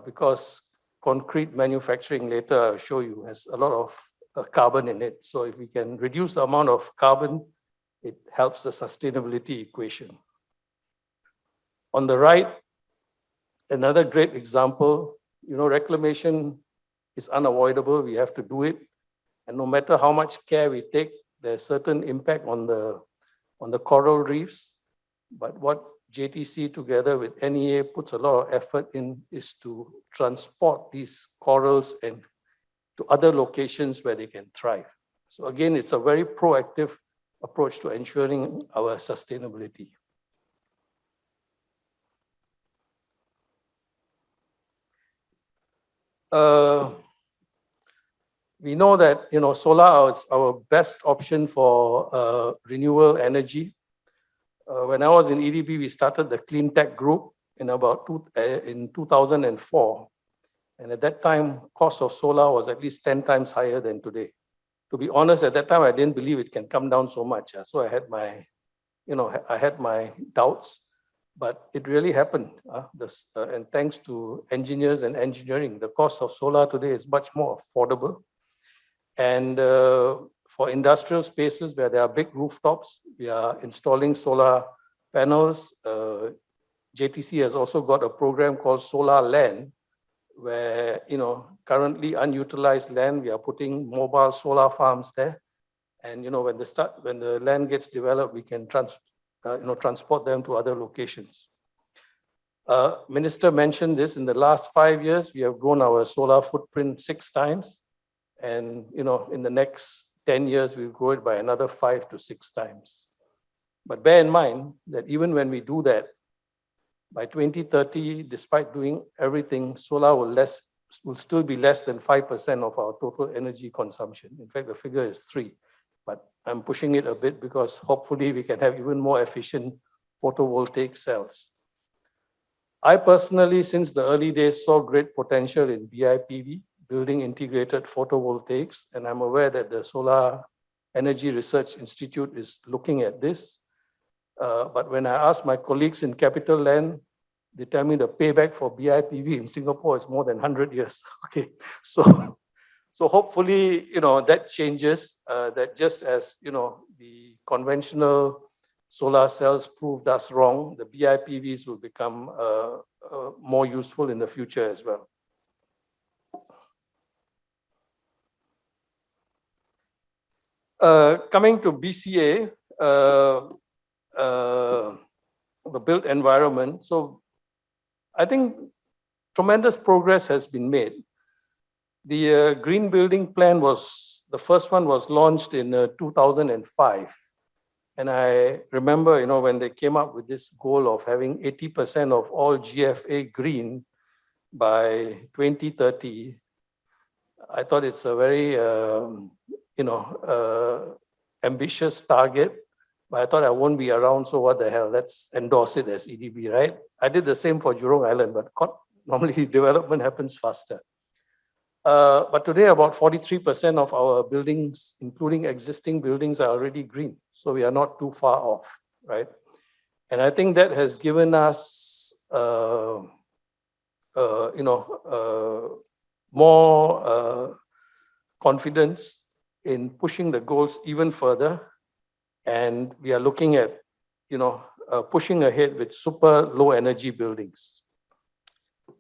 Because concrete manufacturing, later I'll show you, has a lot of carbon in it. So if we can reduce the amount of carbon, it helps the sustainability equation. On the right, another great example, reclamation is unavoidable. We have to do it. And no matter how much care we take, there's certain impact on the coral reefs. But what JTC together with NEA puts a lot of effort in is to transport these corals and to other locations where they can thrive. So again, it's a very proactive approach to ensuring our sustainability. We know that solar is our best option for renewable energy. When I was in EDB, we started the Clean Tech Group in 2004. And at that time, cost of solar was at least 10 times higher than today. To be honest, at that time, I didn't believe it can come down so much. So I had my doubts, but it really happened. And thanks to engineers and engineering, the cost of solar today is much more affordable. And for industrial spaces where there are big rooftops, we are installing solar panels. JTC has also got a program called Solar Land, where currently unutilized land, we are putting mobile solar farms there. And when the land gets developed, we can transport them to other locations. Minister mentioned this. In the last 5 years, we have grown our solar footprint 6 times. And in the next 10 years, we'll grow it by another 5 to 6 times. But bear in mind that even when we do that, by 2030, despite doing everything, solar will still be less than 5% of our total energy consumption. In fact, the figure is 3, but I'm pushing it a bit because hopefully we can have even more efficient photovoltaic cells. I personally, since the early days, saw great potential in BIPV, building integrated photovoltaics, and I'm aware that the Solar Energy Research Institute is looking at this. But when I ask my colleagues in Capital Land, they tell me the payback for BIPV in Singapore is more than 100 years. Okay, so hopefully, that changes. That just as the conventional solar cells proved us wrong, the BIPVs will become more useful in the future as well. Coming to BCA, the built environment. So I think tremendous progress has been made. The green building plan the first one was launched in 2005. And I remember, when they came up with this goal of having 80% of all GFA green by 2030, I thought it's a very, ambitious target. But I thought I won't be around, so what the hell? Let's endorse it as EDB, right? I did the same for Jurong Island, but normally development happens faster. But today, about 43% of our buildings, including existing buildings, are already green. So we are not too far off, right? And I think that has given us, more confidence in pushing the goals even further. And we are looking at, pushing ahead with super low energy buildings.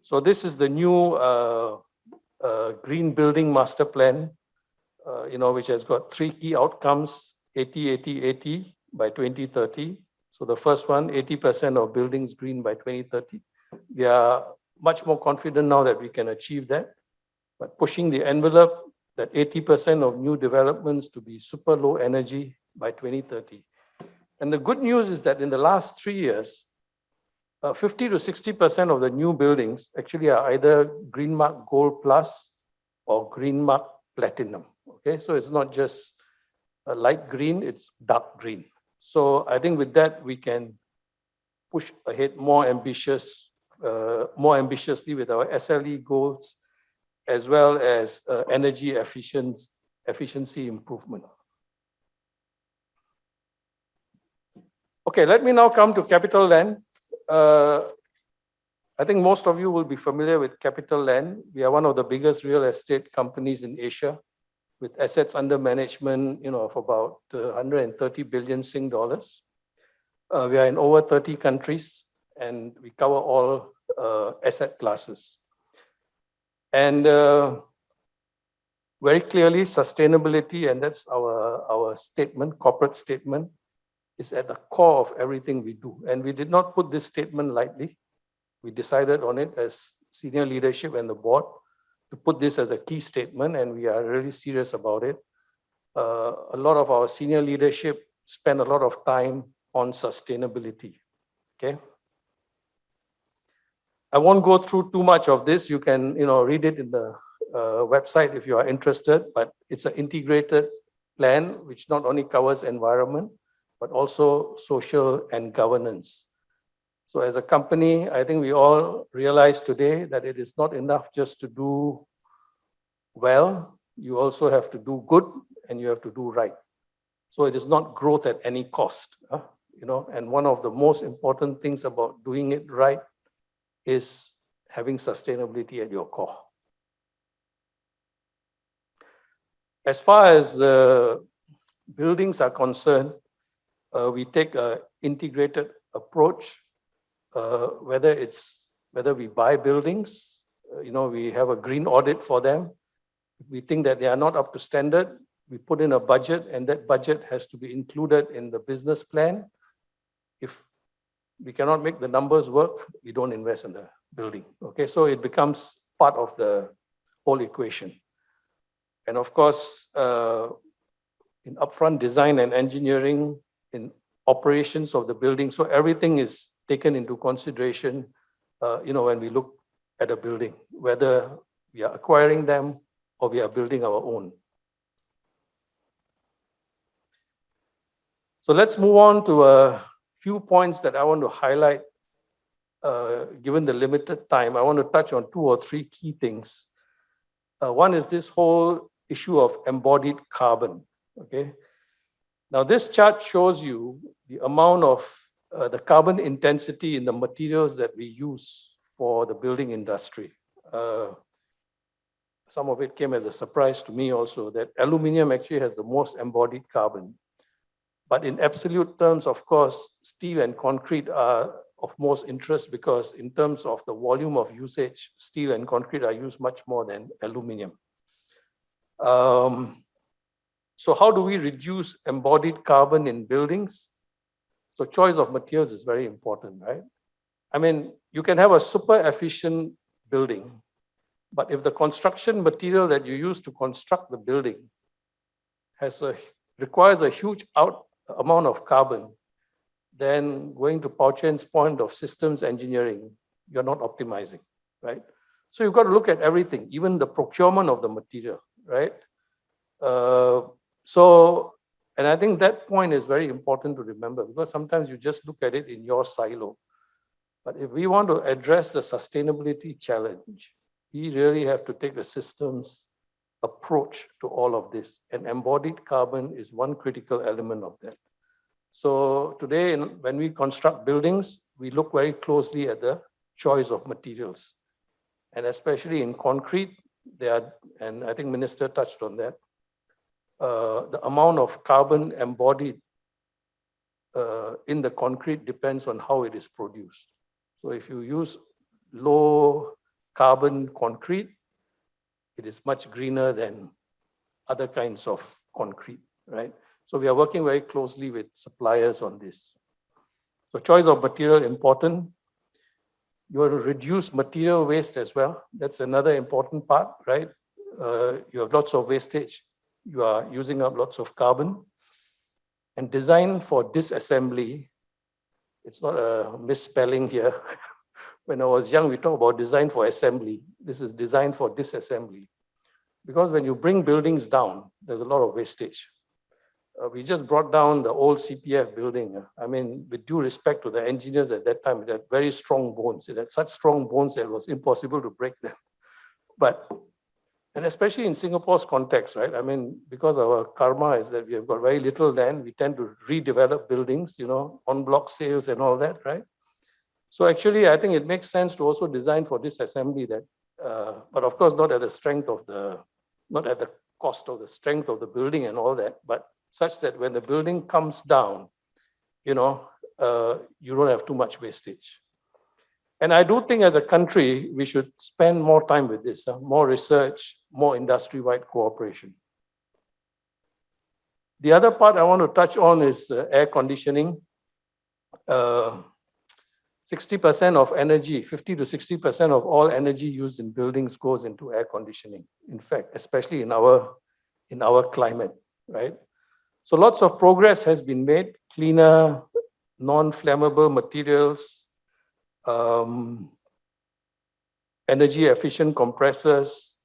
So this is the new green building master plan, which has got 3 key outcomes, 80, 80, 80 by 2030. So the first one, 80% of buildings green by 2030. We are much more confident now that we can achieve that, but pushing the envelope that 80% of new developments to be super low energy by 2030. And the good news is that in the last 3 years, 50 to 60% of the new buildings actually are either Green Mark Gold Plus or Green Mark Platinum. Okay, so it's not just a light green, it's dark green. So I think with that, we can push ahead more ambitiously with our SLE goals, as well as energy efficiency improvement. Okay, let me now come to Capital Land. I think most of you will be familiar with Capital Land. We are one of the biggest real estate companies in Asia, with assets under management, of about 130 billion Sing dollars. We are in over 30 countries, and we cover all asset classes. And very clearly, sustainability, and that's our statement, corporate statement, is at the core of everything we do. And we did not put this statement lightly. We decided on it as senior leadership and the board to put this as a key statement, and we are really serious about it. A lot of our senior leadership spend a lot of time on sustainability, okay? I won't go through too much of this. You can, read it in the website if you are interested, but it's an integrated plan which not only covers environment, but also social and governance. So as a company, I think we all realize today that it is not enough just to do well. You also have to do good, and you have to do right. So it is not growth at any cost, and one of the most important things about doing it right is having sustainability at your core. As far as the buildings are concerned, we take an integrated approach, whether we buy buildings, we have a green audit for them. If we think that they are not up to standard, we put in a budget, and that budget has to be included in the business plan. If we cannot make the numbers work, we don't invest in the building. Okay, so it becomes part of the whole equation. And of course, in upfront design and engineering, in operations of the building. So everything is taken into consideration, when we look at a building, whether we are acquiring them or we are building our own. So let's move on to a few points that I want to highlight. Given the limited time, I want to touch on 2 or 3 key things. One is this whole issue of embodied carbon. Okay. Now this chart shows you the amount of the carbon intensity in the materials that we use for the building industry. Some of it came as a surprise to me also, that aluminum actually has the most embodied carbon. But in absolute terms, of course, steel and concrete are of most interest because in terms of the volume of usage, steel and concrete are used much more than aluminum. So how do we reduce embodied carbon in buildings? So choice of materials is very important, right? I mean, you can have a super efficient building, but if the construction material that you use to construct the building requires a huge amount of carbon, then going to Pao Chuan's point of systems engineering, you're not optimizing, right? So you've got to look at everything, even the procurement of the material, right? And I think that point is very important to remember because sometimes you just look at it in your silo. But if we want to address the sustainability challenge, we really have to take a systems approach to all of this. And embodied carbon is one critical element of that. So today, when we construct buildings, we look very closely at the choice of materials. And especially in concrete, and I think Minister touched on that, the amount of carbon embodied in the concrete depends on how it is produced. So if you use low carbon concrete, it is much greener than other kinds of concrete, right? So we are working very closely with suppliers on this. So choice of material important. You want to reduce material waste as well. That's another important part, right? You have lots of wastage. You are using up lots of carbon. And design for disassembly. It's not a misspelling here. When I was young, we talked about design for assembly. This is design for disassembly. Because when you bring buildings down, there's a lot of wastage. We just brought down the old CPF building. I mean, with due respect to the engineers at that time, it had very strong bones. It had such strong bones that it was impossible to break them. And especially in Singapore's context, right? I mean, because our karma is that we have got very little land, we tend to redevelop buildings, on block sales and all that, right? So actually, I think it makes sense to also design for disassembly that, but of course, not at the cost of the strength of the building and all that, but such that when the building comes down, you don't have too much wastage. And I do think as a country, we should spend more time with this, more research, more industry-wide cooperation. The other part I want to touch on is air conditioning. 60% of energy, 50 to 60% of all energy used in buildings goes into air conditioning. In fact, especially in our climate, right? So lots of progress has been made, cleaner, non-flammable materials, energy efficient compressors,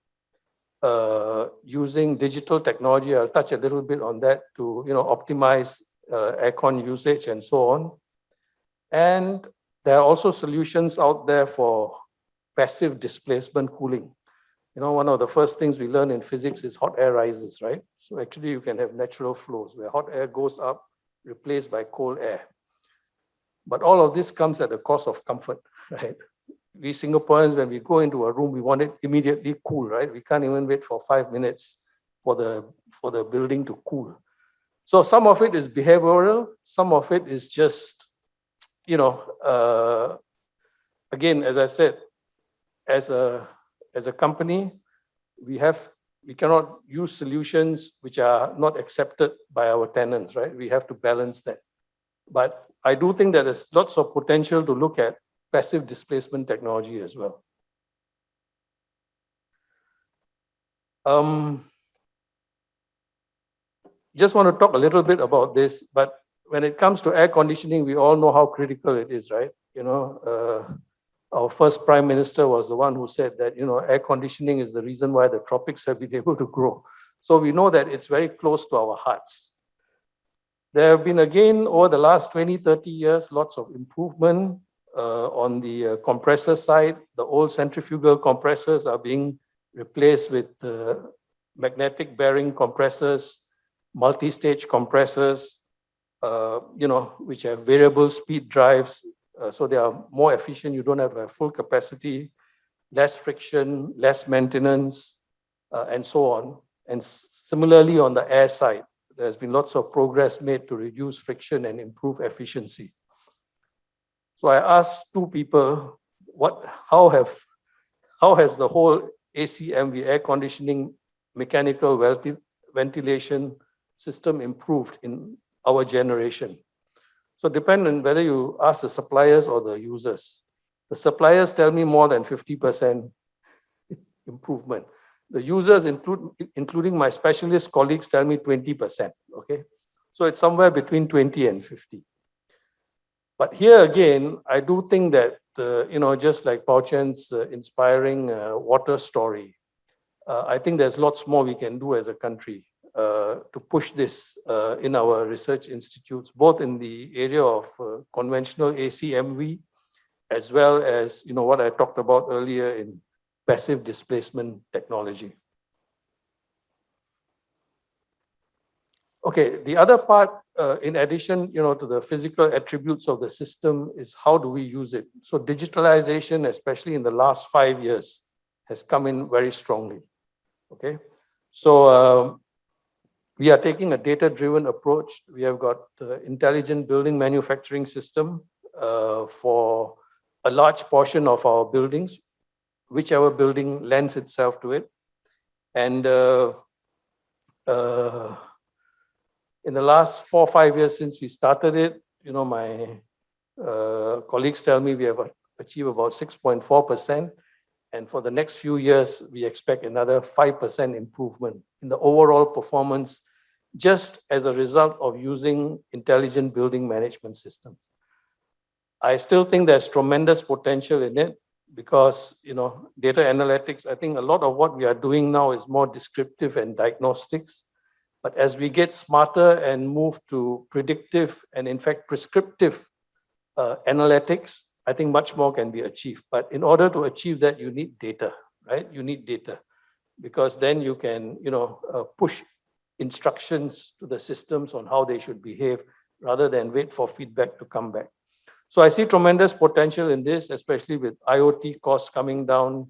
using digital technology. I'll touch a little bit on that to optimize aircon usage and so on. And there are also solutions out there for passive displacement cooling. One of the first things we learn in physics is hot air rises, right? So actually you can have natural flows where hot air goes up, replaced by cold air. But all of this comes at the cost of comfort, right? We Singaporeans, when we go into a room, we want it immediately cool, right? We can't even wait for 5 minutes for the building to cool. So some of it is behavioral, some of it is just, again, as I said, as a company, we cannot use solutions which are not accepted by our tenants, right? We have to balance that. But I do think that there's lots of potential to look at passive displacement technology as well. Just want to talk a little bit about this, but when it comes to air conditioning, we all know how critical it is, right? Our first prime minister was the one who said that, air conditioning is the reason why the tropics have been able to grow. So we know that it's very close to our hearts. There have been, again, over the last 20, 30 years, lots of improvement on the compressor side. The old centrifugal compressors are being replaced with magnetic bearing compressors, multi-stage compressors, which have variable speed drives. So they are more efficient. You don't have a full capacity, less friction, less maintenance, and so on. And similarly, on the air side, there's been lots of progress made to reduce friction and improve efficiency. So I asked two people, how has the whole ACMV, air conditioning, mechanical ventilation system improved in our generation? So depending on whether you ask the suppliers or the users. The suppliers tell me more than 50% improvement. The users, including my specialist colleagues, tell me 20%, okay? So it's somewhere between 20 and 50. But here again, I do think that, just like Pao Chen's inspiring water story, I think there's lots more we can do as a country to push this in our research institutes, both in the area of conventional ACMV, as well as what I talked about earlier in passive displacement technology. Okay, the other part, in addition to the physical attributes of the system, is how do we use it? So digitalization, especially in the last 5 years, has come in very strongly. Okay, so we are taking a data-driven approach. We have got intelligent building manufacturing system for a large portion of our buildings, whichever building lends itself to it. And in the last 4 or 5 years since we started it, my colleagues tell me we have achieved about 6.4%. And for the next few years, we expect another 5% improvement in the overall performance, just as a result of using intelligent building management systems. I still think there's tremendous potential in it because, data analytics, I think a lot of what we are doing now is more descriptive and diagnostics. But as we get smarter and move to predictive and in fact prescriptive analytics, I think much more can be achieved. But in order to achieve that, you need data, right? You need data because then you can, push instructions to the systems on how they should behave rather than wait for feedback to come back. So I see tremendous potential in this, especially with IoT costs coming down,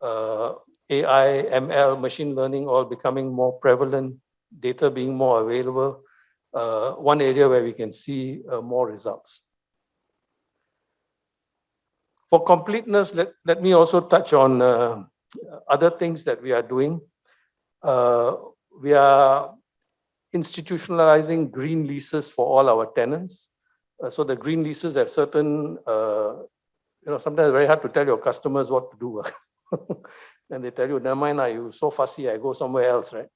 AI, ML, machine learning all becoming more prevalent, data being more available, one area where we can see more results. For completeness, let me also touch on other things that we are doing. We are institutionalizing green leases for all our tenants. So the green leases have certain, sometimes it's very hard to tell your customers what to do. And they tell you, never mind, you're so fussy, I go somewhere else, right?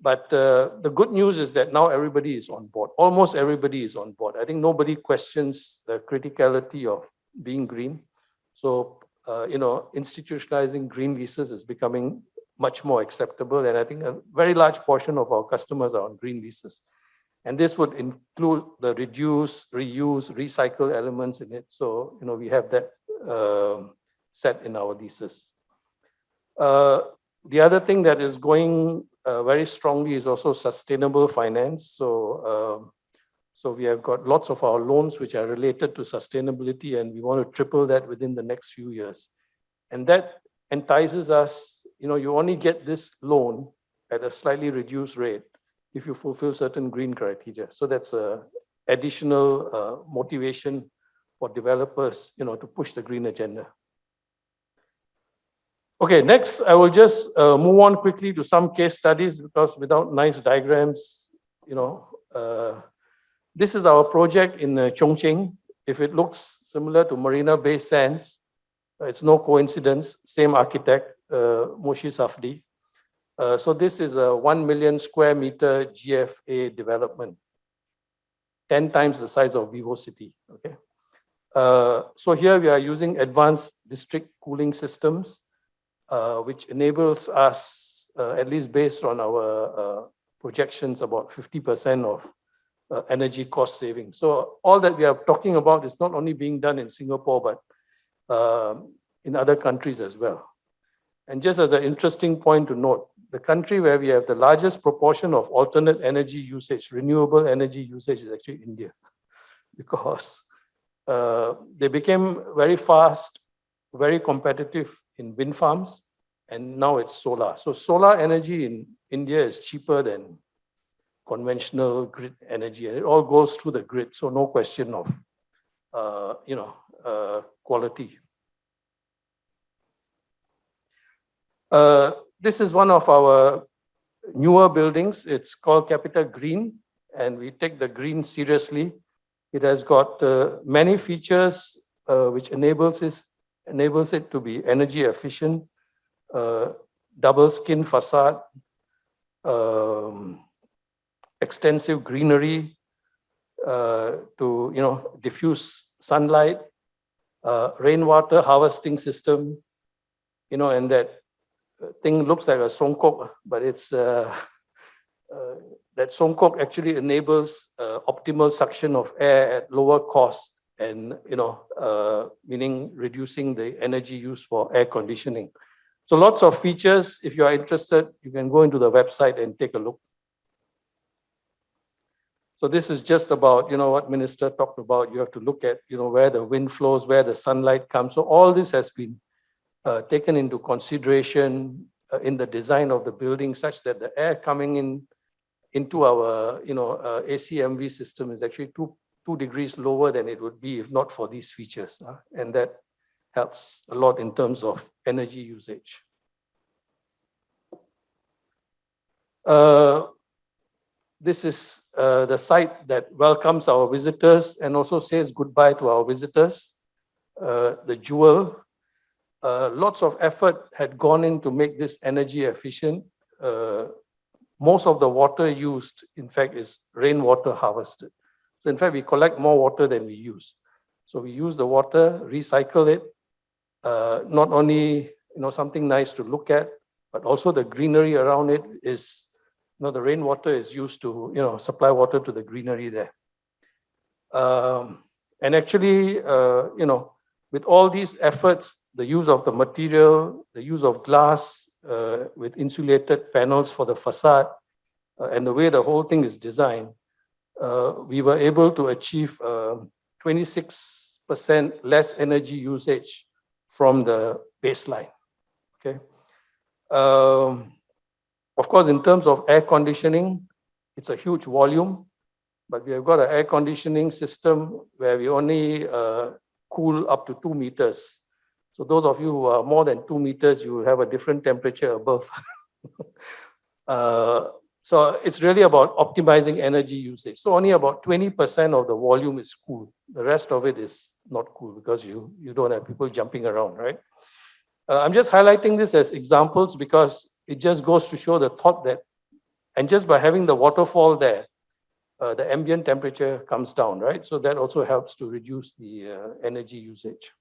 But the good news is that now everybody is on board. Almost everybody is on board. I think nobody questions the criticality of being green. So, institutionalizing green leases is becoming much more acceptable. And I think a very large portion of our customers are on green leases. And this would include the reduce, reuse, recycle elements in it. So, we have that set in our leases. The other thing that is going very strongly is also sustainable finance. So we have got lots of our loans which are related to sustainability, and we want to triple that within the next few years. And that entices us, you only get this loan at a slightly reduced rate if you fulfill certain green criteria. So that's an additional motivation for developers, to push the green agenda. Okay, next, I will just move on quickly to some case studies because without nice diagrams, this is our project in Chongqing. If it looks similar to Marina Bay Sands, it's no coincidence, same architect, Moshi Safdie. So this is a 1 million square meter GFA development. 10 times the size of Vivo City. Okay. So here we are using advanced district cooling systems, which enables us, at least based on our projections, about 50% of energy cost saving. So all that we are talking about is not only being done in Singapore, but in other countries as well. And just as an interesting point to note, the country where we have the largest proportion of alternate energy usage, renewable energy usage, is actually India, because they became very fast, very competitive in wind farms, and now it's solar. So solar energy in India is cheaper than conventional grid energy, and it all goes through the grid. So no question of, quality. This is one of our newer buildings. It's called Capita Green, and we take the green seriously. It has got many features which enables it to be energy efficient, double skin facade, extensive greenery to diffuse sunlight, rainwater harvesting system, and that thing looks like a songkok, but it's that songkok actually enables optimal suction of air at lower cost, and meaning reducing the energy used for air conditioning. So lots of features. If you are interested, you can go into the website and take a look. So this is just about what Minister talked about. You have to look at where the wind flows, where the sunlight comes. So all this has been taken into consideration in the design of the building, such that the air coming into our ACMV system is actually 2 degrees lower than it would be if not for these features, and that helps a lot in terms of energy usage. This is the site that welcomes our visitors and also says goodbye to our visitors, the Jewel. Lots of effort had gone in to make this energy efficient. Most of the water used, in fact, is rainwater harvested. So in fact, we collect more water than we use. So we use the water, recycle it, not only something nice to look at, but also the greenery around it is, the rainwater is used to supply water to the greenery there. And actually, with all these efforts, the use of the material, the use of glass with insulated panels for the facade, and the way the whole thing is designed, we were able to achieve 26% less energy usage from the baseline. Okay. Of course, in terms of air conditioning, it's a huge volume, but we have got an air conditioning system where we only cool up to 2 meters. So those of you who are more than 2 meters, you will have a different temperature above. So it's really about optimizing energy usage. So only about 20% of the volume is cool. The rest of it is not cool because you don't have people jumping around, right? I'm just highlighting this as examples because it just goes to show the thought that, and just by having the waterfall there, the ambient temperature comes down, right? So that also helps to reduce the energy usage.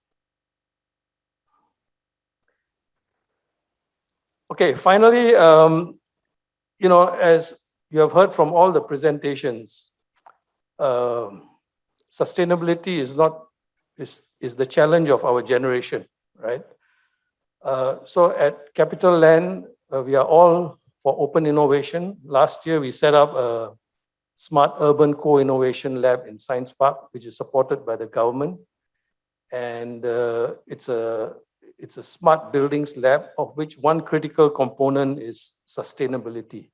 Okay, finally, as you have heard from all the presentations, sustainability is the challenge of our generation, right? So at Capital Land, we are all for open innovation. Last year, we set up a Smart Urban Co-Innovation Lab in Science Park, which is supported by the government. And it's a smart buildings lab, of which one critical component is sustainability.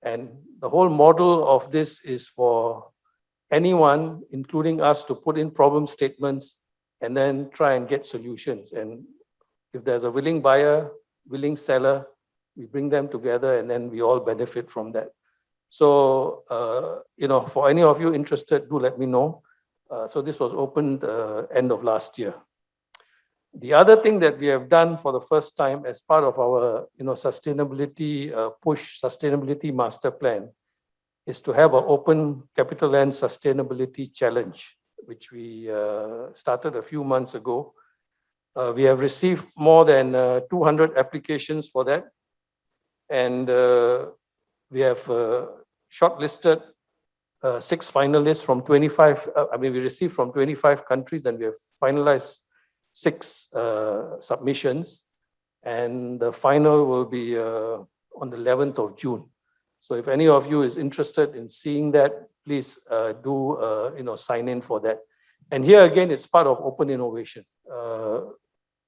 And the whole model of this is for anyone, including us, to put in problem statements and then try and get solutions. And if there's a willing buyer, willing seller, we bring them together and then we all benefit from that. So, for any of you interested, do let me know. So this was opened end of last year. The other thing that we have done for the first time as part of our sustainability push, sustainability master plan, is to have an open capital land sustainability challenge, which we started a few months ago. We have received more than 200 applications for that. And we have shortlisted 6 finalists from 25, we received from 25 countries, and we have finalized 6 submissions. And the final will be on the 11th of June. So if any of you is interested in seeing that, please do sign in for that. And here again, it's part of open innovation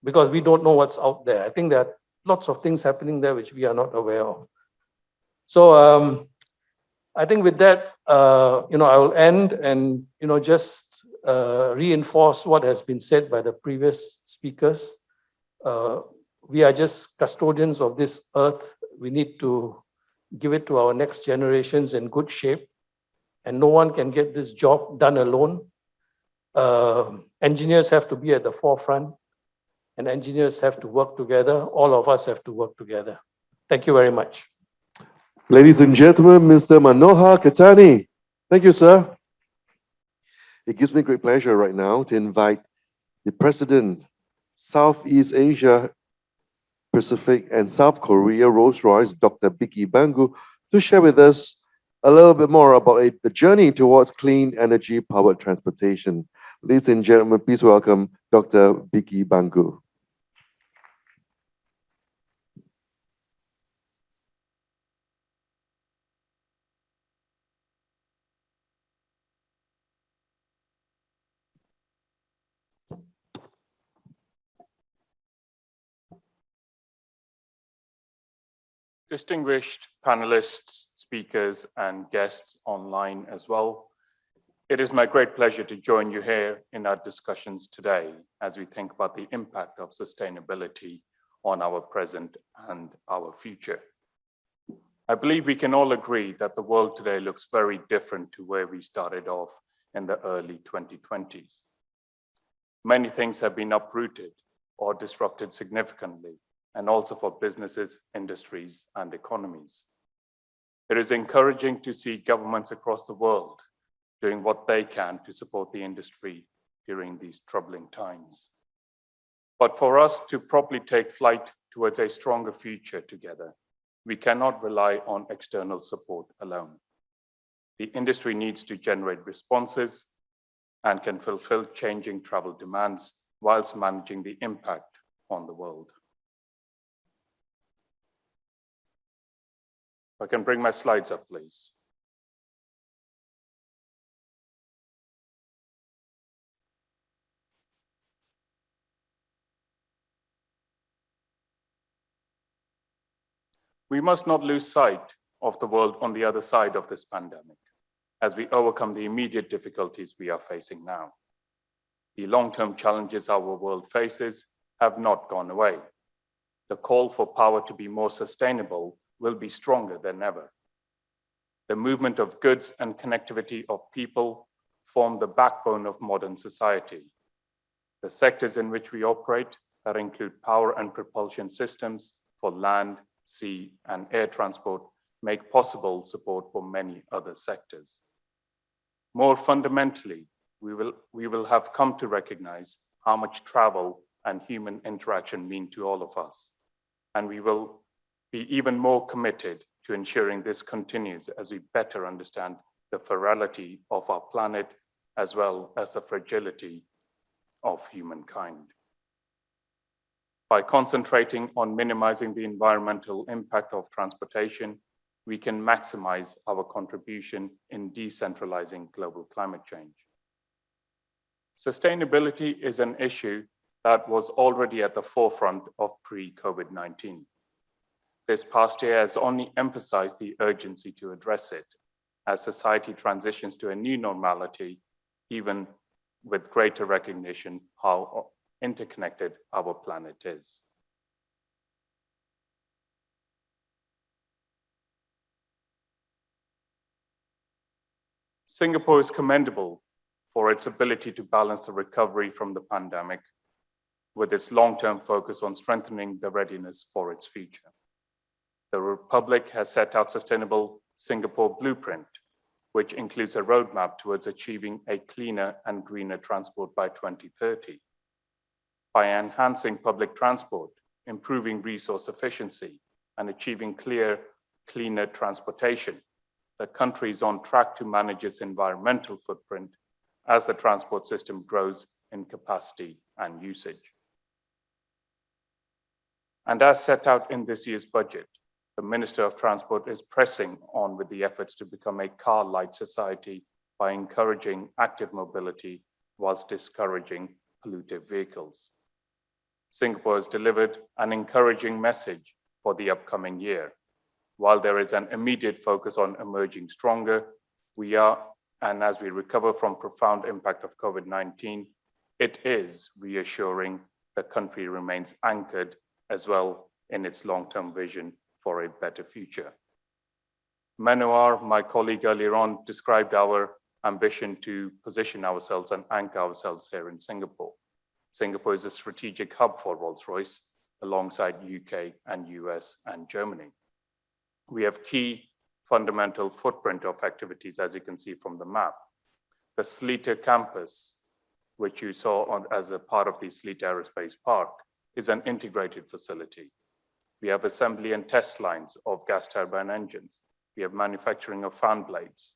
because we don't know what's out there. I think there are lots of things happening there which we are not aware of. So I think with that, I will end and just reinforce what has been said by the previous speakers. We are just custodians of this earth. We need to give it to our next generations in good shape, and no one can get this job done alone. Engineers have to be at the forefront, and engineers have to work together. All of us have to work together. Thank you very much. Ladies and gentlemen, Mr. Manohar Khiatani. Thank you, sir. It gives me great pleasure right now to invite the President, Southeast Asia, Pacific and South Korea, Rolls-Royce, Dr. Bicky Bhangu, to share with us a little bit more about the journey towards clean energy-powered transportation. Ladies and gentlemen, please welcome Dr. Bicky Bhangu. Distinguished panelists, speakers, and guests online as well, it is my great pleasure to join you here in our discussions today as we think about the impact of sustainability on our present and our future. I believe we can all agree that the world today looks very different to where we started off in the early 2020s. Many things have been uprooted or disrupted significantly, and also for businesses, industries, and economies. It is encouraging to see governments across the world doing what they can to support the industry during these troubling times. But for us to properly take flight towards a stronger future together, we cannot rely on external support alone. The industry needs to generate responses and can fulfill changing travel demands whilst managing the impact on the world. If I can bring my slides up, please. We must not lose sight of the world on the other side of this pandemic as we overcome the immediate difficulties we are facing now. The long-term challenges our world faces have not gone away. The call for power to be more sustainable will be stronger than ever. The movement of goods and connectivity of people form the backbone of modern society. The sectors in which we operate, that include power and propulsion systems for land, sea, and air transport, make possible support for many other sectors. More fundamentally, we will have come to recognize how much travel and human interaction mean to all of us, and we will be even more committed to ensuring this continues as we better understand the virality of our planet as well as the fragility of humankind. By concentrating on minimizing the environmental impact of transportation, we can maximize our contribution in decentralizing global climate change. Sustainability is an issue that was already at the forefront of pre-COVID-19. This past year has only emphasized the urgency to address it as society transitions to a new normality, even with greater recognition how interconnected our planet is. Singapore is commendable for its ability to balance the recovery from the pandemic with its long-term focus on strengthening the readiness for its future. The Republic has set out Sustainable Singapore Blueprint which includes a roadmap towards achieving a cleaner and greener transport by 2030. By enhancing public transport, improving resource efficiency, and achieving cleaner transportation, the country is on track to manage its environmental footprint as the transport system grows in capacity and usage. And as set out in this year's budget, the Minister of Transport is pressing on with the efforts to become a car-light society by encouraging active mobility whilst discouraging pollutive vehicles. Singapore has delivered an encouraging message for the upcoming year. While there is an immediate focus on emerging stronger, and as we recover from profound impact of COVID-19, it is reassuring the country remains anchored as well in its long-term vision for a better future. Manohar, my colleague earlier on, described our ambition to position ourselves and anchor ourselves here in Singapore. Singapore is a strategic hub for Rolls-Royce alongside UK and US and Germany. We have key fundamental footprint of activities, as you can see from the map. The Sleater campus, which you saw as a part of the Sleater Aerospace Park, is an integrated facility. We have assembly and test lines of gas turbine engines. We have manufacturing of fan blades.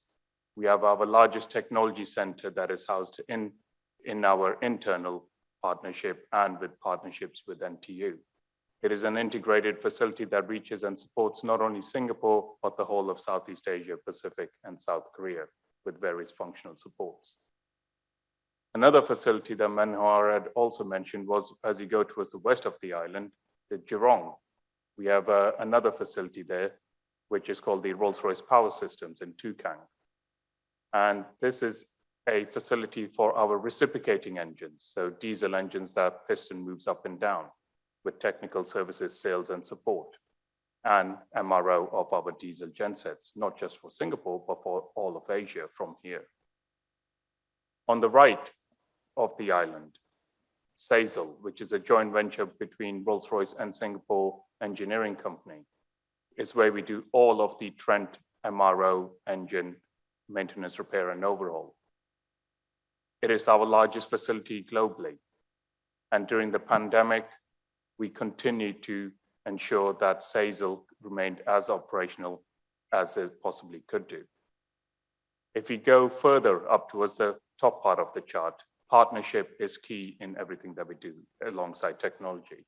We have our largest technology center that is housed in our internal partnership and with partnerships with NTU. It is an integrated facility that reaches and supports not only Singapore, but the whole of Southeast Asia, Pacific, and South Korea with various functional supports. Another facility that Manohar had also mentioned was, as you go towards the west of the island, the Jurong. We have another facility there, which is called the Rolls-Royce Power Systems in Tukang. And this is a facility for our reciprocating engines, so diesel engines that piston moves up and down, with technical services, sales, and support, and MRO of our diesel gensets, not just for Singapore, but for all of Asia from here. On the right of the island, SAISL, which is a joint venture between Rolls-Royce and Singapore Engineering Company, is where we do all of the Trent MRO engine maintenance, repair, and overhaul. It is our largest facility globally. And during the pandemic, we continued to ensure that SAISL remained as operational as it possibly could do. If we go further up towards the top part of the chart, partnership is key in everything that we do alongside technology.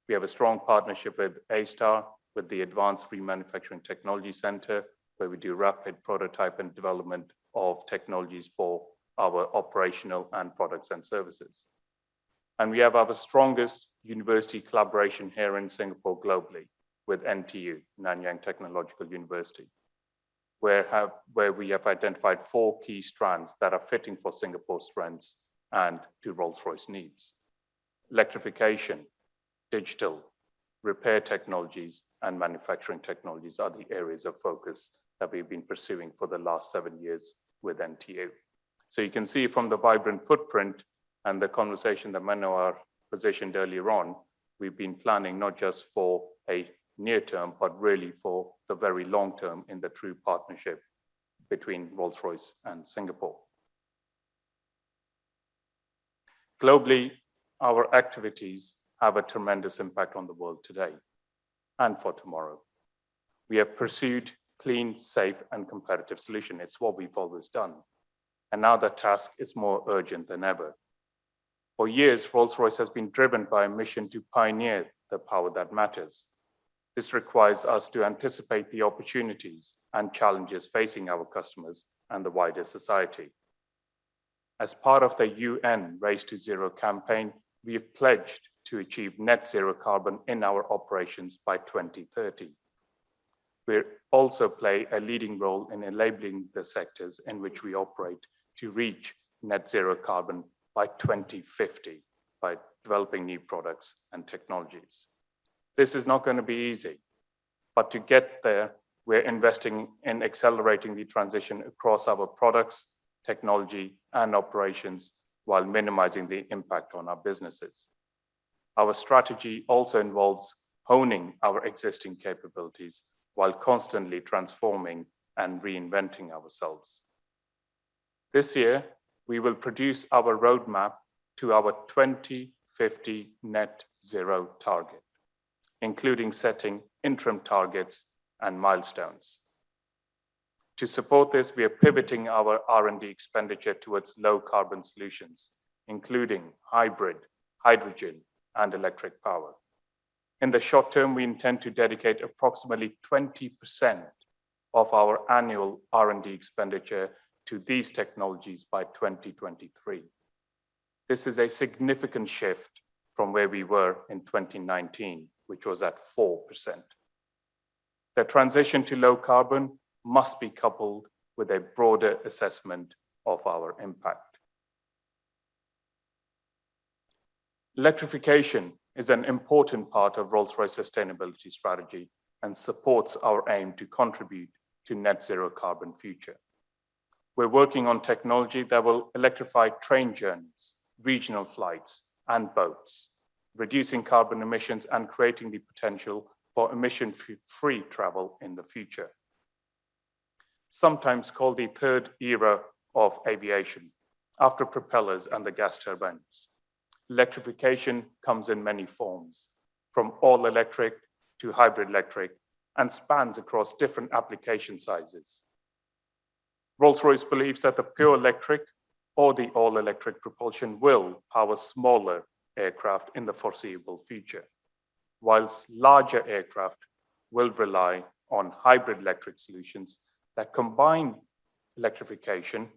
We have a strong partnership with A-Star, with the Advanced Remanufacturing Technology Center, where we do rapid prototype and development of technologies for our operational and products and services. And we have our strongest university collaboration here in Singapore globally with NTU, Nanyang Technological University, where we have identified 4 key strands that are fitting for Singapore's strengths and to Rolls-Royce needs. Electrification, digital, repair technologies, and manufacturing technologies are the areas of focus that we've been pursuing for the last 7 years with NTU. So you can see from the vibrant footprint and the conversation that Manohar positioned earlier on, we've been planning not just for a near term, but really for the very long term in the true partnership between Rolls-Royce and Singapore. Globally, our activities have a tremendous impact on the world today and for tomorrow. We have pursued clean, safe, and competitive solution. It's what we've always done. And now the task is more urgent than ever. For years, Rolls-Royce has been driven by a mission to pioneer the power that matters. This requires us to anticipate the opportunities and challenges facing our customers and the wider society. As part of the UN Race to Zero campaign, we have pledged to achieve net zero carbon in our operations by 2030. We also play a leading role in enabling the sectors in which we operate to reach net zero carbon by 2050 by developing new products and technologies. This is not going to be easy, but to get there, we're investing in accelerating the transition across our products, technology, and operations while minimizing the impact on our businesses. Our strategy also involves honing our existing capabilities while constantly transforming and reinventing ourselves. This year, we will produce our roadmap to our 2050 net zero target, including setting interim targets and milestones. To support this, we are pivoting our R&D expenditure towards low carbon solutions, including hybrid, hydrogen, and electric power. In the short term, we intend to dedicate approximately 20% of our annual R&D expenditure to these technologies by 2023. This is a significant shift from where we were in 2019, which was at 4%. The transition to low carbon must be coupled with a broader assessment of our impact. Electrification is an important part of Rolls-Royce sustainability strategy and supports our aim to contribute to net zero carbon future. We're working on technology that will electrify train journeys, regional flights, and boats, reducing carbon emissions and creating the potential for emission-free travel in the future. Sometimes called the third era of aviation, after propellers and the gas turbines. Electrification comes in many forms, from all electric to hybrid electric, and spans across different application sizes. Rolls-Royce believes that the pure electric or the all-electric propulsion will power smaller aircraft in the foreseeable future, whilst larger aircraft will rely on hybrid electric solutions that combine electrification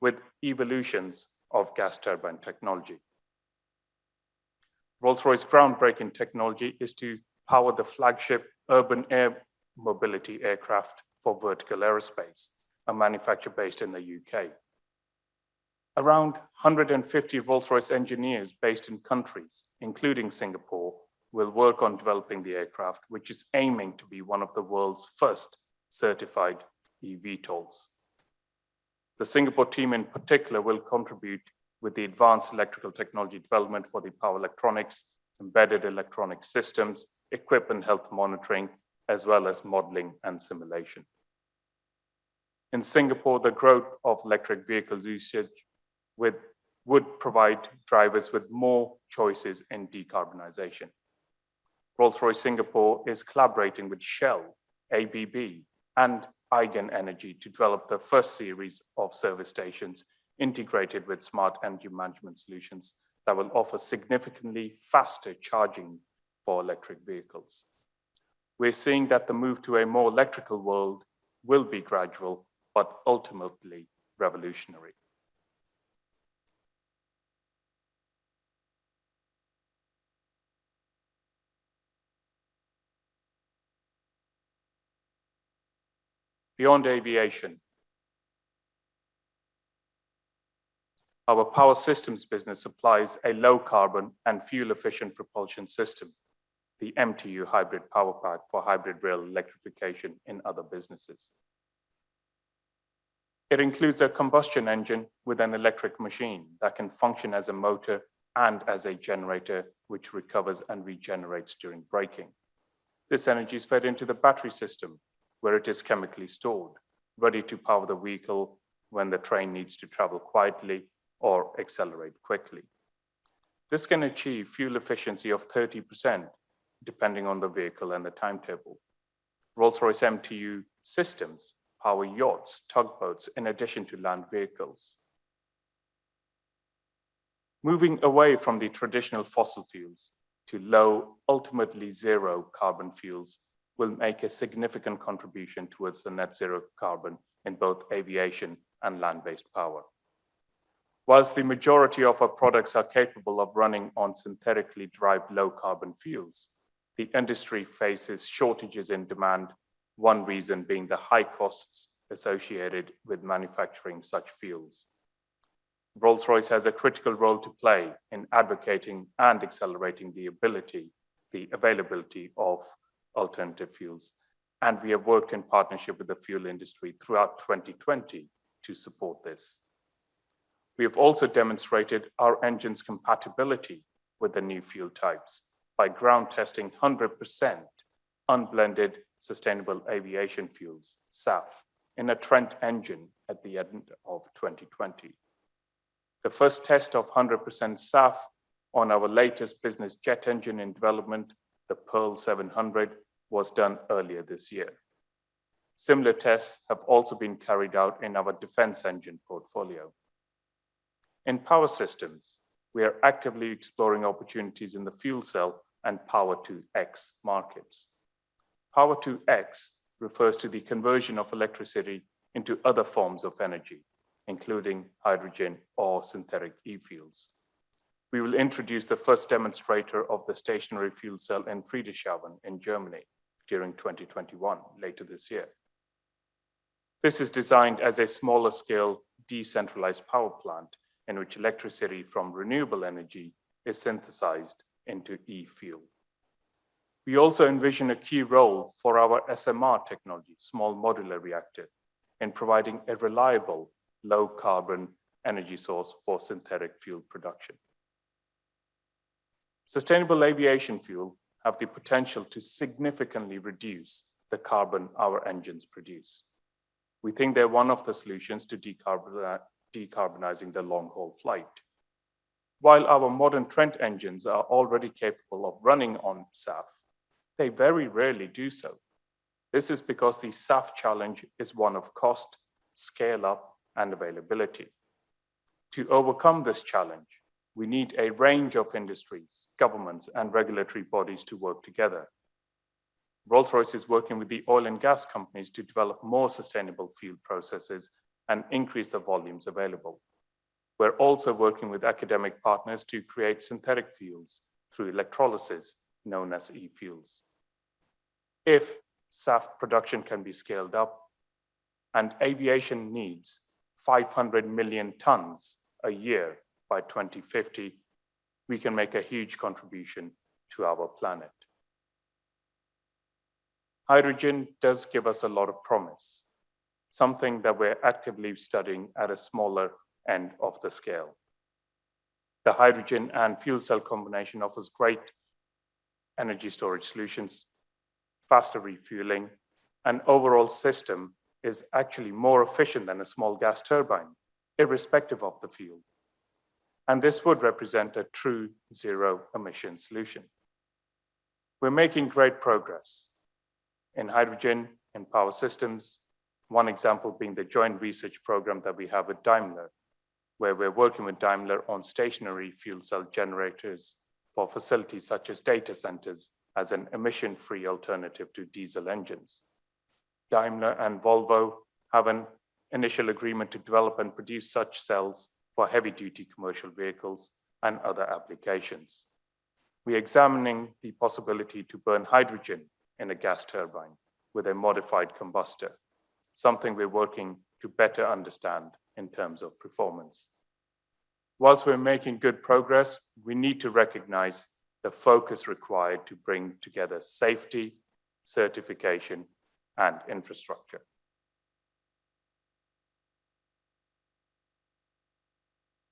with evolutions of gas turbine technology. Rolls-Royce groundbreaking technology is to power the flagship urban air mobility aircraft for Vertical Aerospace, a manufacturer based in the UK. Around 150 Rolls-Royce engineers based in countries, including Singapore, will work on developing the aircraft, which is aiming to be one of the world's first certified eVTOLs. The Singapore team in particular will contribute with the advanced electrical technology development for the power electronics, embedded electronic systems, equipment health monitoring, as well as modeling and simulation. In Singapore, the growth of electric vehicle usage would provide drivers with more choices in decarbonization. Rolls-Royce Singapore is collaborating with Shell, ABB, and Eigen Energy to develop the first series of service stations integrated with smart energy management solutions that will offer significantly faster charging for electric vehicles. We're seeing that the move to a more electrical world will be gradual, but ultimately revolutionary. Beyond aviation, our power systems business supplies a low carbon and fuel efficient propulsion system, the MTU hybrid power pack for hybrid rail electrification in other businesses. It includes a combustion engine with an electric machine that can function as a motor and as a generator, which recovers and regenerates during braking. This energy is fed into the battery system, where it is chemically stored, ready to power the vehicle when the train needs to travel quietly or accelerate quickly. This can achieve fuel efficiency of 30%, depending on the vehicle and the timetable. Rolls-Royce MTU systems power yachts, tugboats, in addition to land vehicles. Moving away from the traditional fossil fuels to low, ultimately zero carbon fuels will make a significant contribution towards the net zero carbon in both aviation and land-based power. Whilst the majority of our products are capable of running on synthetically derived low carbon fuels, the industry faces shortages in demand, one reason being the high costs associated with manufacturing such fuels. Rolls-Royce has a critical role to play in advocating and accelerating the availability of alternative fuels, and we have worked in partnership with the fuel industry throughout 2020 to support this. We have also demonstrated our engine's compatibility with the new fuel types by ground testing 100% unblended sustainable aviation fuels, SAF, in a Trent engine at the end of 2020. The first test of 100% SAF on our latest business jet engine in development, the Pearl 700, was done earlier this year. Similar tests have also been carried out in our defense engine portfolio. In power systems, we are actively exploring opportunities in the fuel cell and Power-to-X markets. Power-to-X refers to the conversion of electricity into other forms of energy, including hydrogen or synthetic e-fuels. We will introduce the first demonstrator of the stationary fuel cell in Friedrichshafen in Germany during 2021, later this year. This is designed as a smaller scale decentralized power plant in which electricity from renewable energy is synthesized into e-fuel. We also envision a key role for our SMR technology, small modular reactor, in providing a reliable, low carbon energy source for synthetic fuel production. Sustainable aviation fuel have the potential to significantly reduce the carbon our engines produce. We think they're one of the solutions to decarbonizing the long-haul flight. While our modern Trent engines are already capable of running on SAF, they very rarely do so. This is because the SAF challenge is one of cost, scale up, and availability. To overcome this challenge, we need a range of industries, governments, and regulatory bodies to work together. Rolls-Royce is working with the oil and gas companies to develop more sustainable fuel processes and increase the volumes available. We're also working with academic partners to create synthetic fuels through electrolysis, known as e-fuels. If SAF production can be scaled up and aviation needs 500 million tons a year by 2050, we can make a huge contribution to our planet. Hydrogen does give us a lot of promise, something that we're actively studying at a smaller end of the scale. The hydrogen and fuel cell combination offers great energy storage solutions, faster refueling, and overall system is actually more efficient than a small gas turbine, irrespective of the fuel. And this would represent a true zero emission solution. We're making great progress in hydrogen and power systems, one example being the joint research program that we have with Daimler, where we're working with Daimler on stationary fuel cell generators for facilities such as data centers as an emission-free alternative to diesel engines. Daimler and Volvo have an initial agreement to develop and produce such cells for heavy-duty commercial vehicles and other applications. We're examining the possibility to burn hydrogen in a gas turbine with a modified combustor, something we're working to better understand in terms of performance. Whilst we're making good progress, we need to recognize the focus required to bring together safety, certification, and infrastructure.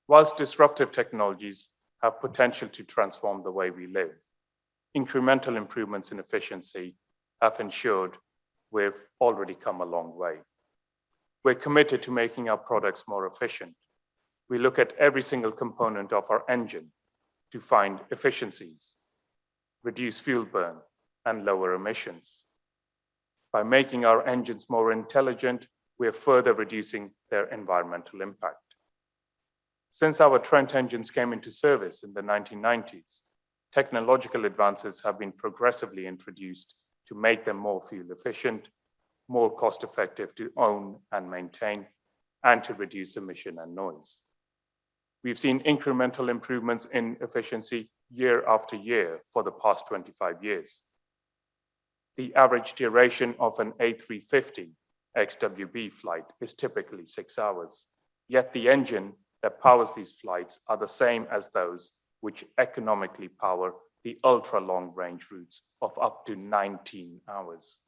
Whilst disruptive technologies have potential to transform the way we live, incremental improvements in efficiency have ensured we've already come a long way. We're committed to making our products more efficient. We look at every single component of our engine to find efficiencies, reduce fuel burn, and lower emissions. By making our engines more intelligent, we are further reducing their environmental impact. Since our Trent engines came into service in the 1990s, technological advances have been progressively introduced to make them more fuel efficient, more cost-effective to own and maintain, and to reduce emission and noise. We've seen incremental improvements in efficiency year after year for the past 25 years. The average duration of an A350 XWB flight is typically 6 hours, yet the engine that powers these flights are the same as those which economically power the ultra-long range routes of up to 19 hours.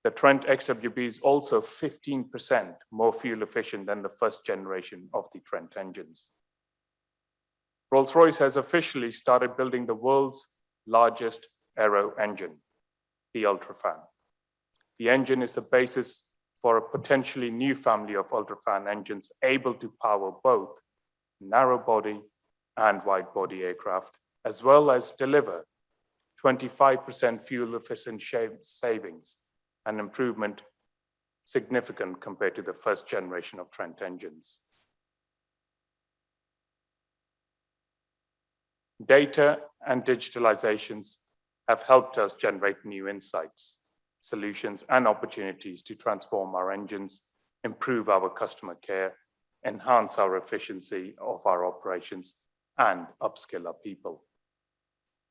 The Trent XWB is also 15% more fuel efficient than the first generation of the Trent engines. Rolls-Royce has officially started building the world's largest aero engine, the UltraFan. The engine is the basis for a potentially new family of ultrafan engines able to power both narrow body and wide body aircraft, as well as deliver 25% fuel efficient savings, an improvement significant compared to the first generation of Trent engines. Data and digitalizations have helped us generate new insights, solutions, and opportunities to transform our engines, improve our customer care, enhance our efficiency of our operations, and upskill our people.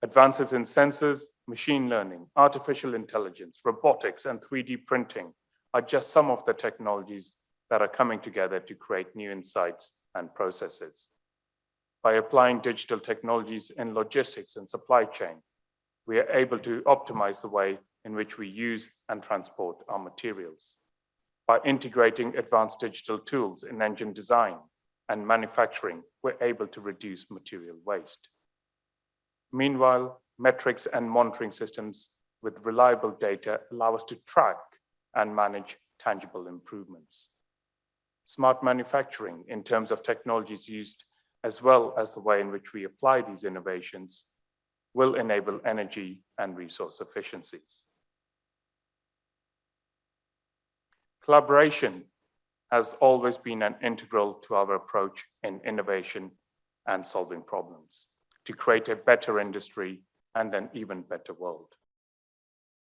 Advances in sensors, machine learning, artificial intelligence, robotics, and 3D printing are just some of the technologies that are coming together to create new insights and processes. By applying digital technologies in logistics and supply chain, we are able to optimize the way in which we use and transport our materials. By integrating advanced digital tools in engine design and manufacturing, we're able to reduce material waste. Meanwhile, metrics and monitoring systems with reliable data allow us to track and manage tangible improvements. Smart manufacturing, in terms of technologies used, as well as the way in which we apply these innovations, will enable energy and resource efficiencies. Collaboration has always been an integral to our approach in innovation and solving problems to create a better industry and an even better world.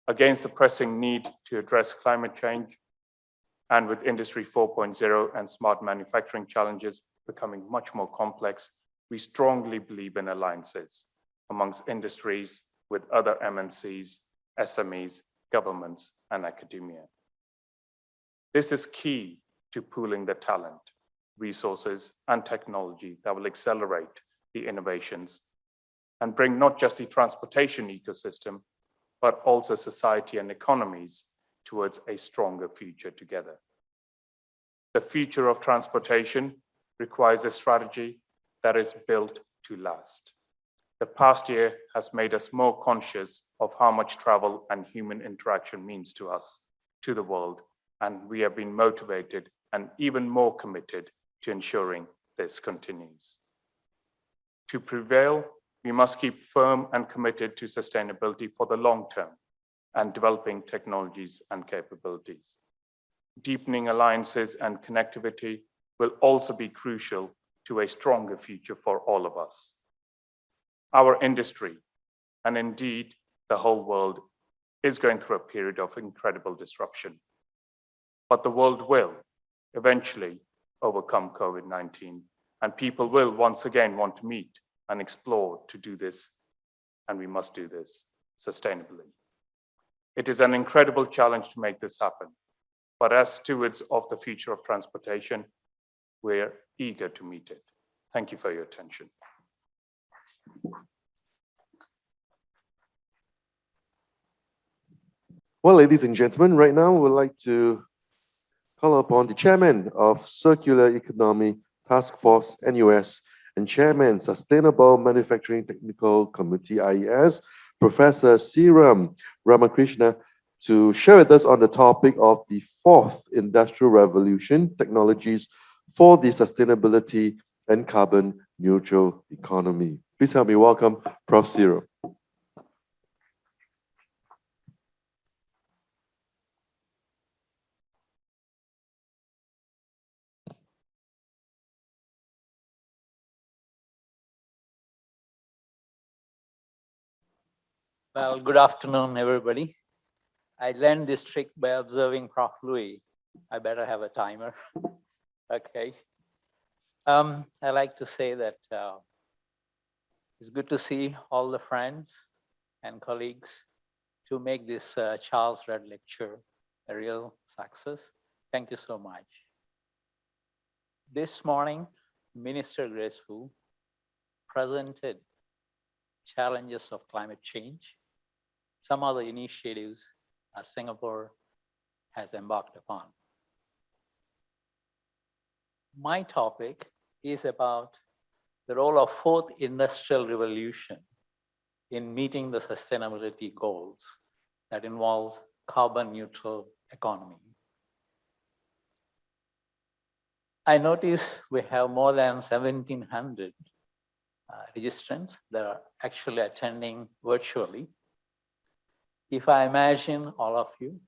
Against the pressing need to address climate change, and with Industry 4.0 and smart manufacturing challenges becoming much more complex, we strongly believe in alliances amongst industries with other MNCs, SMEs, governments, and academia. This is key to pooling the talent, resources, and technology that will accelerate the innovations and bring not just the transportation ecosystem, but also society and economies towards a stronger future together. The future of transportation requires a strategy that is built to last. The past year has made us more conscious of how much travel and human interaction means to us, to the world, and we have been motivated and even more committed to ensuring this continues. To prevail, we must keep firm and committed to sustainability for the long term and developing technologies and capabilities. Deepening alliances and connectivity will also be crucial to a stronger future for all of us. Our industry, and indeed the whole world, is going through a period of incredible disruption. But the world will eventually overcome COVID-19, and people will once again want to meet and explore to do this, and we must do this sustainably. It is an incredible challenge to make this happen, but as stewards of the future of transportation, we're eager to meet it. Thank you for your attention. Well, ladies and gentlemen, right now we'd like to call upon the Chairman of Circular Economy Task Force, NUS, and Chairman, Sustainable Manufacturing Technical Committee, IES, Professor Seeram Ramakrishna, to share with us on the topic of the fourth industrial revolution, technologies for the sustainability and carbon neutral economy. Please help me welcome Prof. Seeram. Well, good afternoon, everybody. I learned this trick by observing Prof. Louis. I better have a timer. Okay. I like to say that it's good to see all the friends and colleagues to make this Charles Red Lecture a real success. Thank you so much. This morning, Minister Grace Fu presented challenges of climate change, some other initiatives Singapore has embarked upon. My topic is about the role of fourth industrial revolution in meeting the sustainability goals that involves carbon neutral economy. I notice we have more than 1,700 registrants that are actually attending virtually. If I imagine all of you,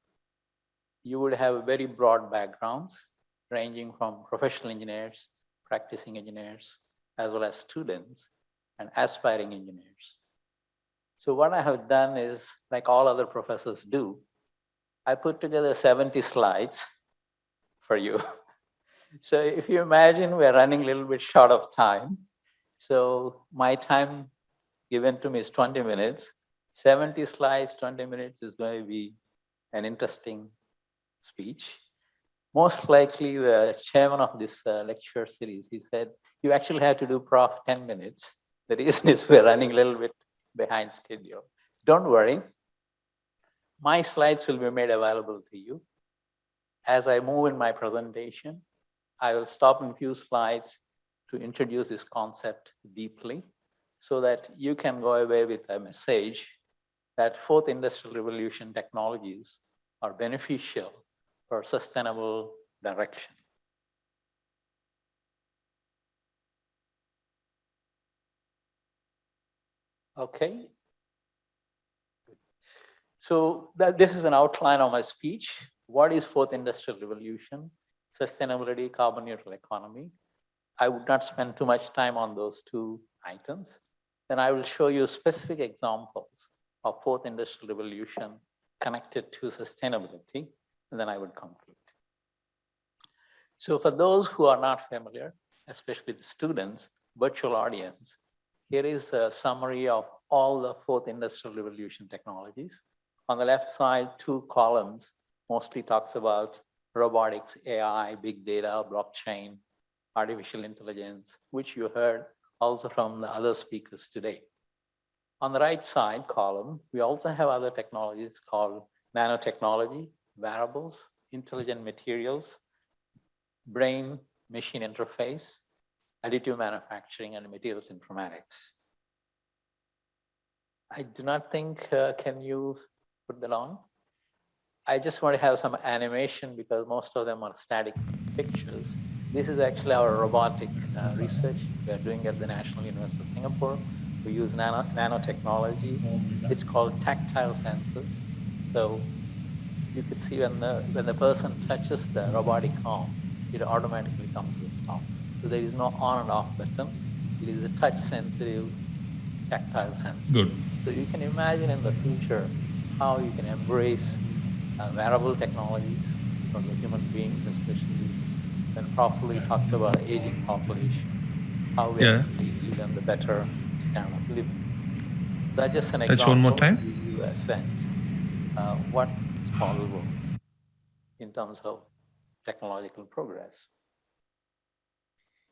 you would have very broad backgrounds ranging from professional engineers, practicing engineers, as well as students and aspiring engineers. So what I have done is, like all other professors do, I put together 70 slides for you. So if you imagine we're running a little bit short of time. So my time given to me is 20 minutes. 70 slides, 20 minutes is going to be an interesting speech. Most likely the chairman of this lecture series, he said, you actually have to do Prof 10 minutes. The reason is we're running a little bit behind schedule. Don't worry. My slides will be made available to you. As I move in my presentation, I will stop in a few slides to introduce this concept deeply so that you can go away with a message that fourth industrial revolution technologies are beneficial for sustainable direction. Okay. So this is an outline of my speech. What is fourth industrial revolution? Sustainability, carbon neutral economy. I would not spend too much time on those two items. Then I will show you specific examples of fourth industrial revolution connected to sustainability, and then I would conclude. So for those who are not familiar, especially the students, virtual audience, here is a summary of all the fourth industrial revolution technologies. On the left side, two columns mostly talks about robotics, AI, big data, blockchain, artificial intelligence, which you heard also from the other speakers today. On the right side column, we also have other technologies called nanotechnology, wearables, intelligent materials, brain-machine interface, additive manufacturing, and materials informatics. I do not think, can you put that on? I just want to have some animation because most of them are static pictures. This is actually our robotic research we are doing at the National University of Singapore. We use nanotechnology. It's called tactile sensors. So you could see when the person touches the robotic arm, it automatically comes to a stop. So there is no on and off button. It is a touch sensitive tactile sensor. Good. So you can imagine in the future how you can embrace wearable technologies for the human beings, especially when properly talked about aging population, how we actually give them the better standard of living. That's just an example. One more time. To give you a sense what is possible in terms of technological progress.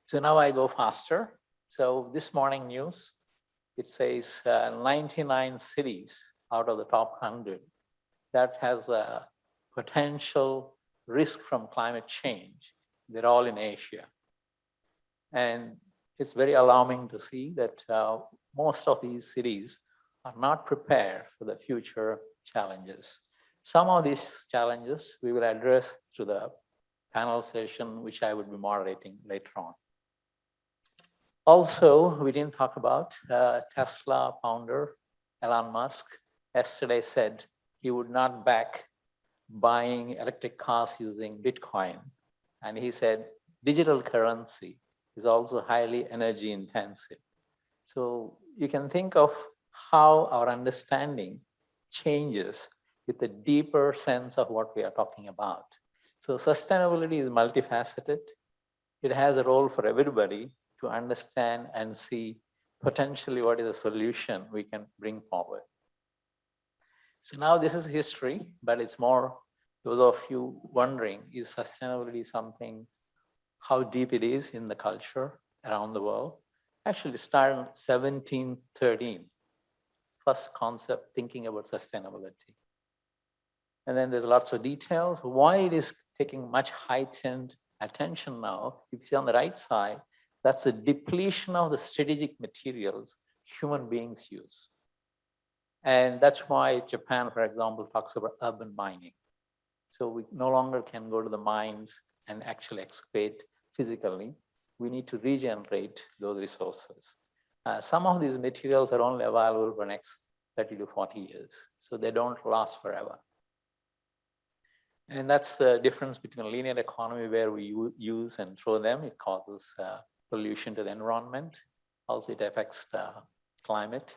So now I go faster. So this morning news, it says 99 cities out of the top 100 that has a potential risk from climate change. They're all in Asia. And it's very alarming to see that most of these cities are not prepared for the future challenges. Some of these challenges we will address through the panel session, which I would be moderating later on. Also, we didn't talk about Tesla founder, Elon Musk, yesterday said he would not back buying electric cars using Bitcoin. And he said digital currency is also highly energy intensive. So you can think of how our understanding changes with a deeper sense of what we are talking about. So sustainability is multifaceted. It has a role for everybody to understand and see potentially what is a solution we can bring forward. So now this is history, but it's more those of you wondering, is sustainability something, how deep it is in the culture around the world? Actually, it started in 1713, first concept thinking about sustainability. And then there's lots of details, why it is taking much heightened attention now. If you see on the right side, that's a depletion of the strategic materials human beings use. And that's why Japan, for example, talks about urban mining. So we no longer can go to the mines and actually excavate physically, we need to regenerate those resources. Some of these materials are only available for next 30 to 40 years, so they don't last forever. And that's the difference between a linear economy where we use and throw them. It causes pollution to the environment. Also, it affects the climate.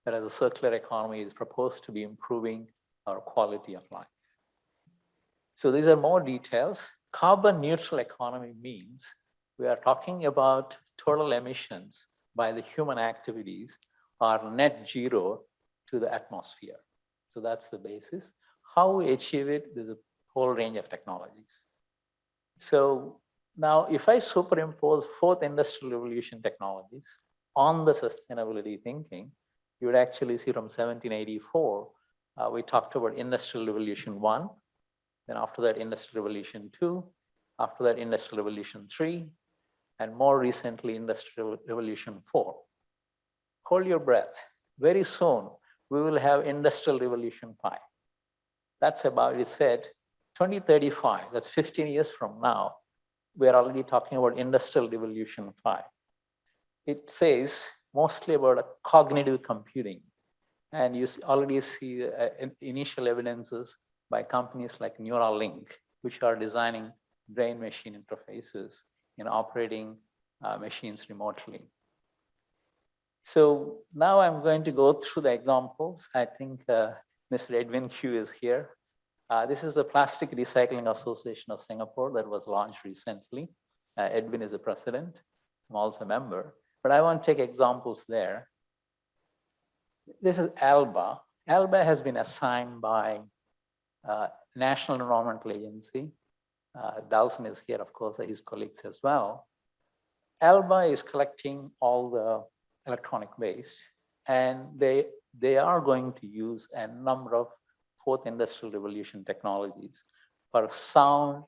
Whereas a circular economy is proposed to be improving our quality of life. So these are more details. Carbon neutral economy means we are talking about total emissions by the human activities are net zero to the atmosphere. So that's the basis. How we achieve it, there's a whole range of technologies. So now if I superimpose fourth industrial revolution technologies on the sustainability thinking, you would actually see from 1784, we talked about Industrial Revolution 1, then after that Industrial Revolution 2, after that Industrial Revolution 3, and more recently Industrial Revolution 4. Hold your breath. Very soon, we will have Industrial Revolution 5. That's about, it said, 2035, that's 15 years from now, we're already talking about Industrial Revolution 5. It says mostly about cognitive computing. And you already see initial evidences by companies like Neuralink, which are designing brain-machine interfaces in operating machines remotely. So now I'm going to go through the examples. I think Mr. Edwin Q is here. This is the Plastic Recycling Association of Singapore that was launched recently. Edwin is the president. I'm also a member. But I want to take examples there. This is ALBA. ALBA has been assigned by National Environmental Agency. Dawson is here, of course, his colleagues as well. ALBA is collecting all the electronic waste, and they are going to use a number of fourth industrial revolution technologies for sound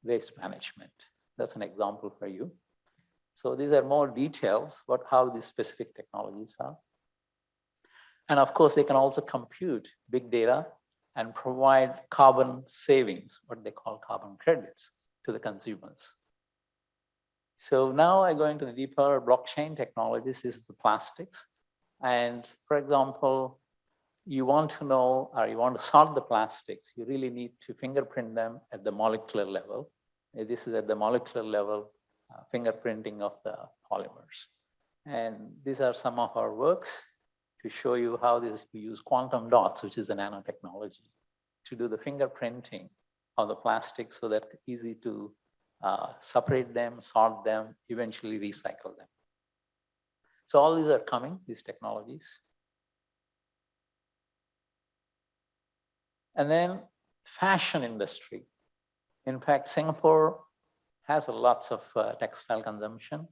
waste management. That's an example for you. So these are more details about how these specific technologies are. And of course, they can also compute big data and provide carbon savings, what they call carbon credits, to the consumers. So now I go into the deeper blockchain technologies. This is the plastics. And for example, you want to know, or you want to sort the plastics, you really need to fingerprint them at the molecular level. This is at the molecular level, fingerprinting of the polymers. And these are some of our works to show you how this, we use quantum dots, which is a nanotechnology, to do the fingerprinting of the plastics so that it's easy to separate them, sort them, eventually recycle them. So all these are coming, these technologies. And then fashion industry. In fact, Singapore has lots of textile consumption.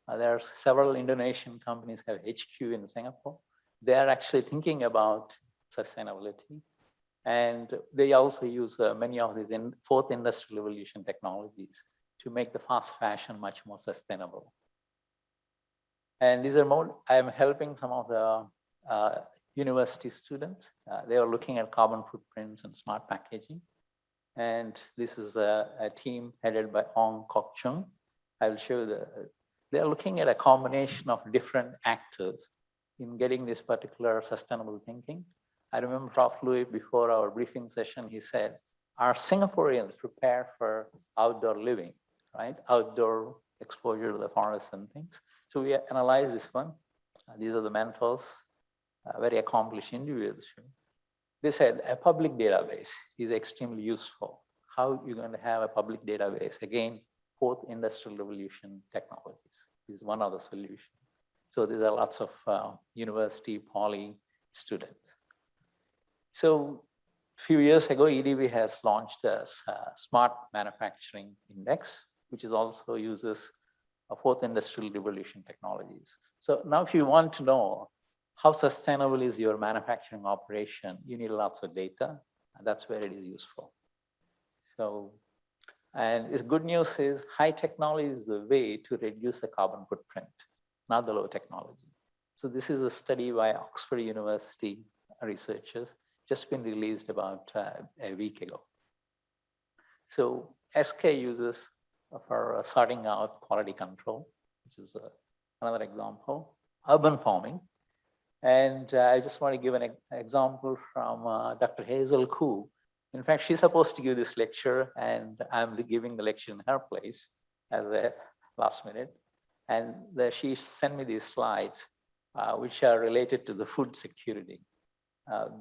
There are several Indonesian companies have HQ in Singapore. They are actually thinking about sustainability. And they also use many of these fourth industrial revolution technologies to make the fast fashion much more sustainable. And these are more, I'm helping some of the university students. They are looking at carbon footprints and smart packaging. And this is a team headed by Kwok Chung. I will show you they're looking at a combination of different actors in getting this particular sustainable thinking. I remember Prof. Louis, before our briefing session, he said, are Singaporeans prepared for outdoor living, right? Outdoor exposure to the forest and things. So we analyze this one. These are the mentors, very accomplished individuals. They said a public database is extremely useful. How are you going to have a public database? Again, fourth industrial revolution technologies is one of the solutions. So there are lots of university, poly students. So a few years ago, EDB has launched a smart manufacturing index, which is also uses a fourth industrial revolution technologies. So now if you want to know how sustainable is your manufacturing operation, you need lots of data, and that's where it is useful. So, and the good news is high technology is the way to reduce the carbon footprint, not the low technology. So this is a study by Oxford University researchers, just been released about a week ago. So SK uses for sorting out quality control, which is another example. Urban farming. And I just want to give an example from Dr. Hazel Koo. In fact, she's supposed to give this lecture, and I'm giving the lecture in her place at the last minute. And she sent me these slides, which are related to the food security.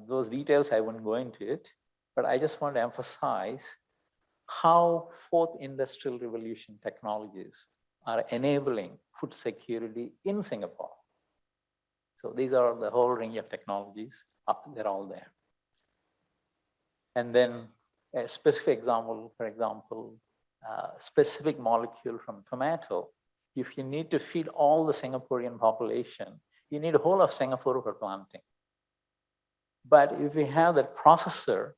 Those details, I won't go into it, but I just want to emphasize how fourth industrial revolution technologies are enabling food security in Singapore. So these are the whole range of technologies, they're all there. And then a specific example, for example, specific molecule from tomato. If you need to feed all the Singaporean population, you need a whole of Singapore for planting. But if we have that processor,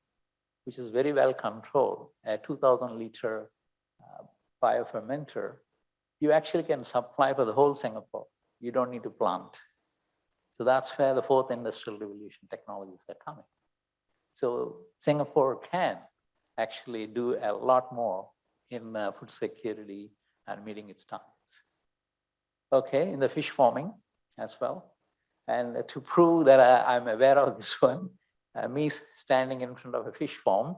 which is very well controlled, a 2,000 liter biofermenter, you actually can supply for the whole Singapore. You don't need to plant. So that's where the fourth industrial revolution technologies are coming. So Singapore can actually do a lot more in food security and meeting its targets. Okay, in the fish farming as well. And to prove that I'm aware of this one, me standing in front of a fish farm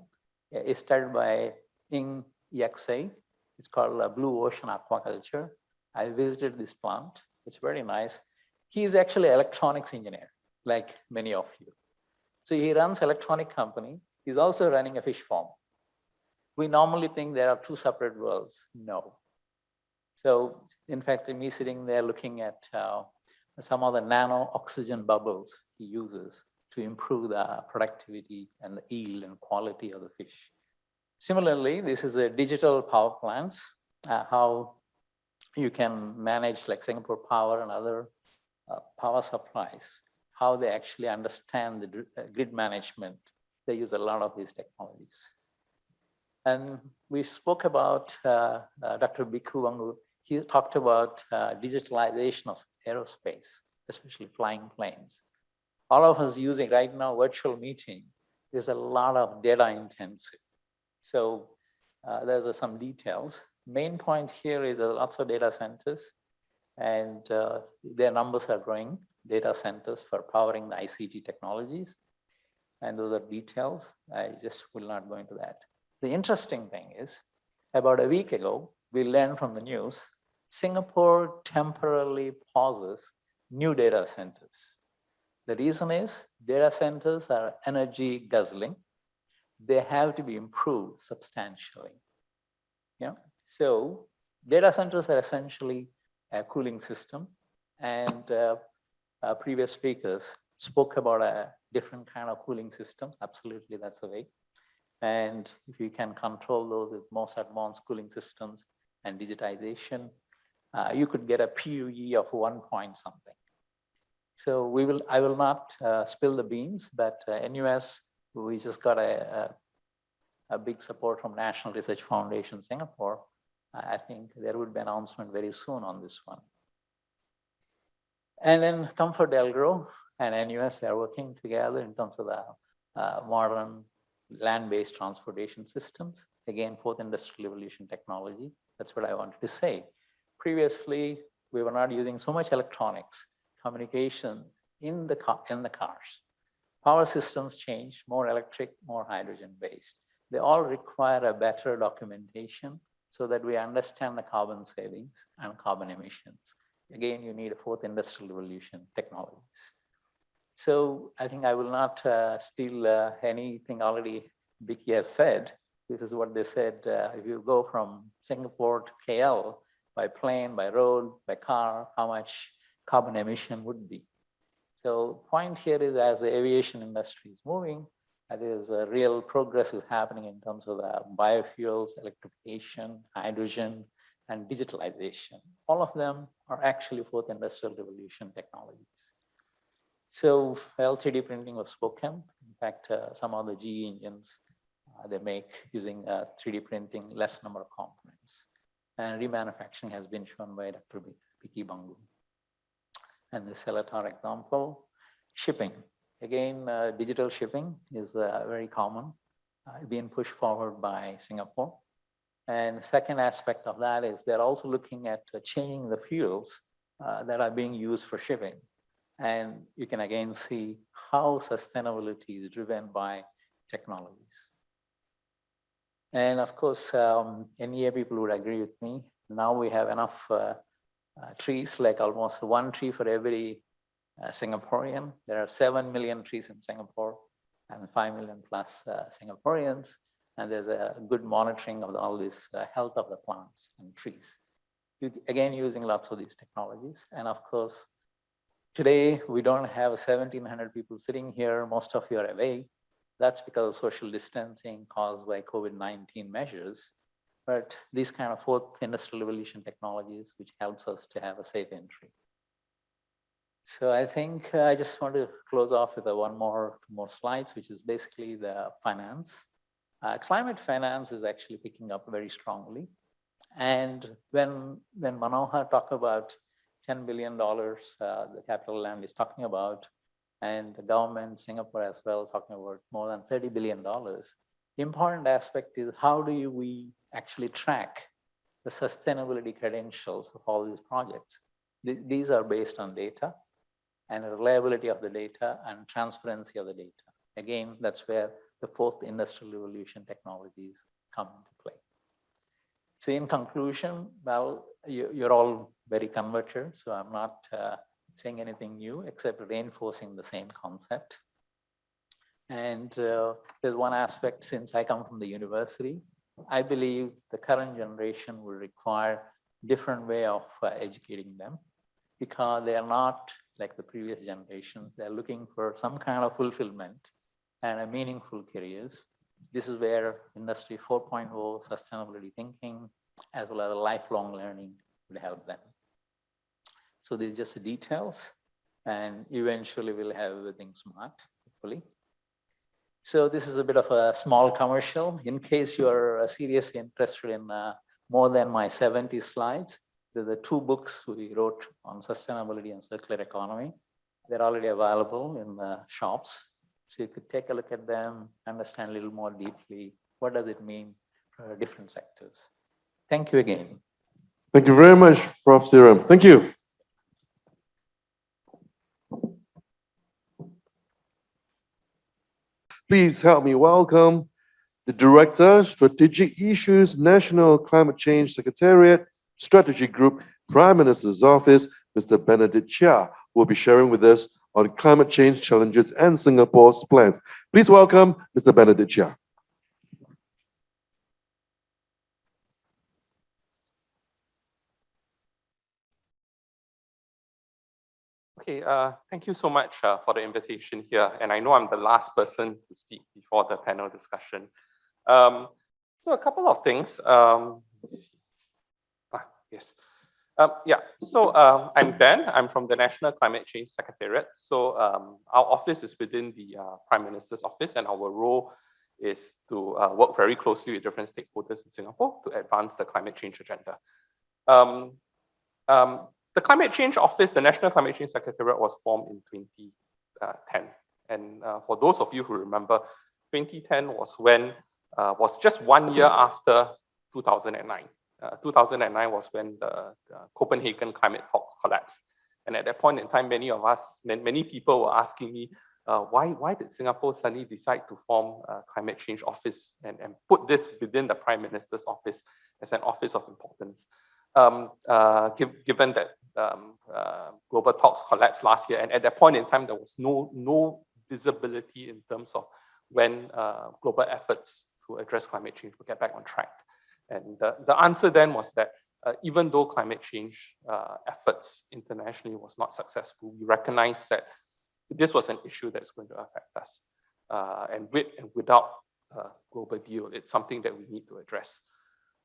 is started by Ing Yaksay. It's called Blue Ocean Aquaculture. I visited this plant. It's very nice. He's actually an electronics engineer, like many of you. So he runs electronic company. He's also running a fish farm. We normally think there are two separate worlds. No. So in fact, me sitting there looking at some of the nano oxygen bubbles he uses to improve the productivity and the yield and quality of the fish. Similarly, this is a digital power plants, how you can manage like Singapore Power and other power supplies, how they actually understand the grid management. They use a lot of these technologies. And we spoke about Dr. Bhangu. He talked about digitalization of aerospace, especially flying planes. All of us using right now virtual meeting, there's a lot of data intensive. So there's some details. Main point here is lots of data centers, and their numbers are growing, data centers for powering the ICT technologies. And those are details. I just will not go into that. The interesting thing is, about a week ago, we learned from the news, Singapore temporarily pauses new data centers. The reason is data centers are energy guzzling. They have to be improved substantially. Yeah. So data centers are essentially a cooling system, and previous speakers spoke about a different kind of cooling system. Absolutely, that's the way. And if you can control those with most advanced cooling systems and digitization, you could get a PUE of 1 point something. So I will not spill the beans, but NUS, we just got a big support from National Research Foundation Singapore. I think there would be an announcement very soon on this one. And then Comfort Delgro and NUS, they're working together in terms of the modern land-based transportation systems. Again, fourth industrial revolution technology. That's what I wanted to say. Previously, we were not using so much electronics, communications in the cars. Power systems change, more electric, more hydrogen-based. They all require a better documentation so that we understand the carbon savings and carbon emissions. Again, you need a fourth industrial revolution technologies. So I think I will not steal anything already Bicky has said. This is what they said. If you go from Singapore to KL by plane, by road, by car, how much carbon emission would be. So point here is as the aviation industry is moving, there is a real progress is happening in terms of biofuels, electrification, hydrogen, and digitalization. All of them are actually fourth industrial revolution technologies. So LCD printing was spoken. In fact, some of the GE engines, they make using 3D printing, less number of components. And remanufacturing has been shown by Dr. Bicky Bhangu. And the Celator example, shipping. Again, digital shipping is very common, being pushed forward by Singapore. And second aspect of that is they're also looking at changing the fuels that are being used for shipping. And you can again see how sustainability is driven by technologies. And of course, NEA people would agree with me. Now we have enough trees, like almost one tree for every Singaporean. There are 7 million trees in Singapore and 5 million plus Singaporeans. And there's a good monitoring of all this health of the plants and trees. Again, using lots of these technologies. And of course, today we don't have 1,700 people sitting here. Most of you are away. That's because of social distancing caused by COVID-19 measures. But these kind of fourth industrial revolution technologies, which helps us to have a safe entry. So I think I just want to close off with two more slides, which is basically the finance. Climate finance is actually picking up very strongly. And when Manohar talked about $10 billion, the capital land is talking about, and the government, Singapore as well, talking about more than $30 billion. The important aspect is how do we actually track the sustainability credentials of all these projects? These are based on data and reliability of the data and transparency of the data. Again, that's where the fourth industrial revolution technologies come into play. So in conclusion, well, you're all very converted, so I'm not saying anything new except reinforcing the same concept. And there's one aspect, since I come from the university, I believe the current generation will require different way of educating them, because they are not like the previous generation. They're looking for some kind of fulfillment and a meaningful careers. This is where Industry 4.0, sustainability thinking, as well as lifelong learning will help them. So these are just the details, and eventually we'll have everything smart, hopefully. So this is a bit of a small commercial. In case you're seriously interested in more than my 70 slides, there's the 2 books we wrote on sustainability and circular economy. They're already available in the shops. So you could take a look at them, understand a little more deeply, what does it mean for different sectors. Thank you again. Thank you very much, Prof. Seeram. Thank you. Please help me welcome the Director, Strategic Issues, National Climate Change Secretariat, Strategy Group, Prime Minister's Office, Mr. Benedict Chia, who will be sharing with us on climate change challenges and Singapore's plans. Please welcome Mr. Benedict Chia. Okay, thank you so much for the invitation here. And I know I'm the last person to speak before the panel discussion. So a couple of things. Yes. So I'm Ben. I'm from the National Climate Change Secretariat. So our office is within the Prime Minister's office, and our role is to work very closely with different stakeholders in Singapore to advance the climate change agenda. The Climate Change Office, the National Climate Change Secretariat, was formed in 2010. And for those of you who remember, 2010 was just 1 year after 2009. 2009 was when the Copenhagen climate talks collapsed. And at that point in time, many people were asking me, why did Singapore suddenly decide to form a climate change office and put this within the Prime Minister's office as an office of importance? Given that global talks collapsed last year, and at that point in time, there was no visibility in terms of when global efforts to address climate change will get back on track. And the answer then was that even though climate change efforts internationally was not successful, we recognized that this was an issue that's going to affect us. And with and without a global deal, it's something that we need to address.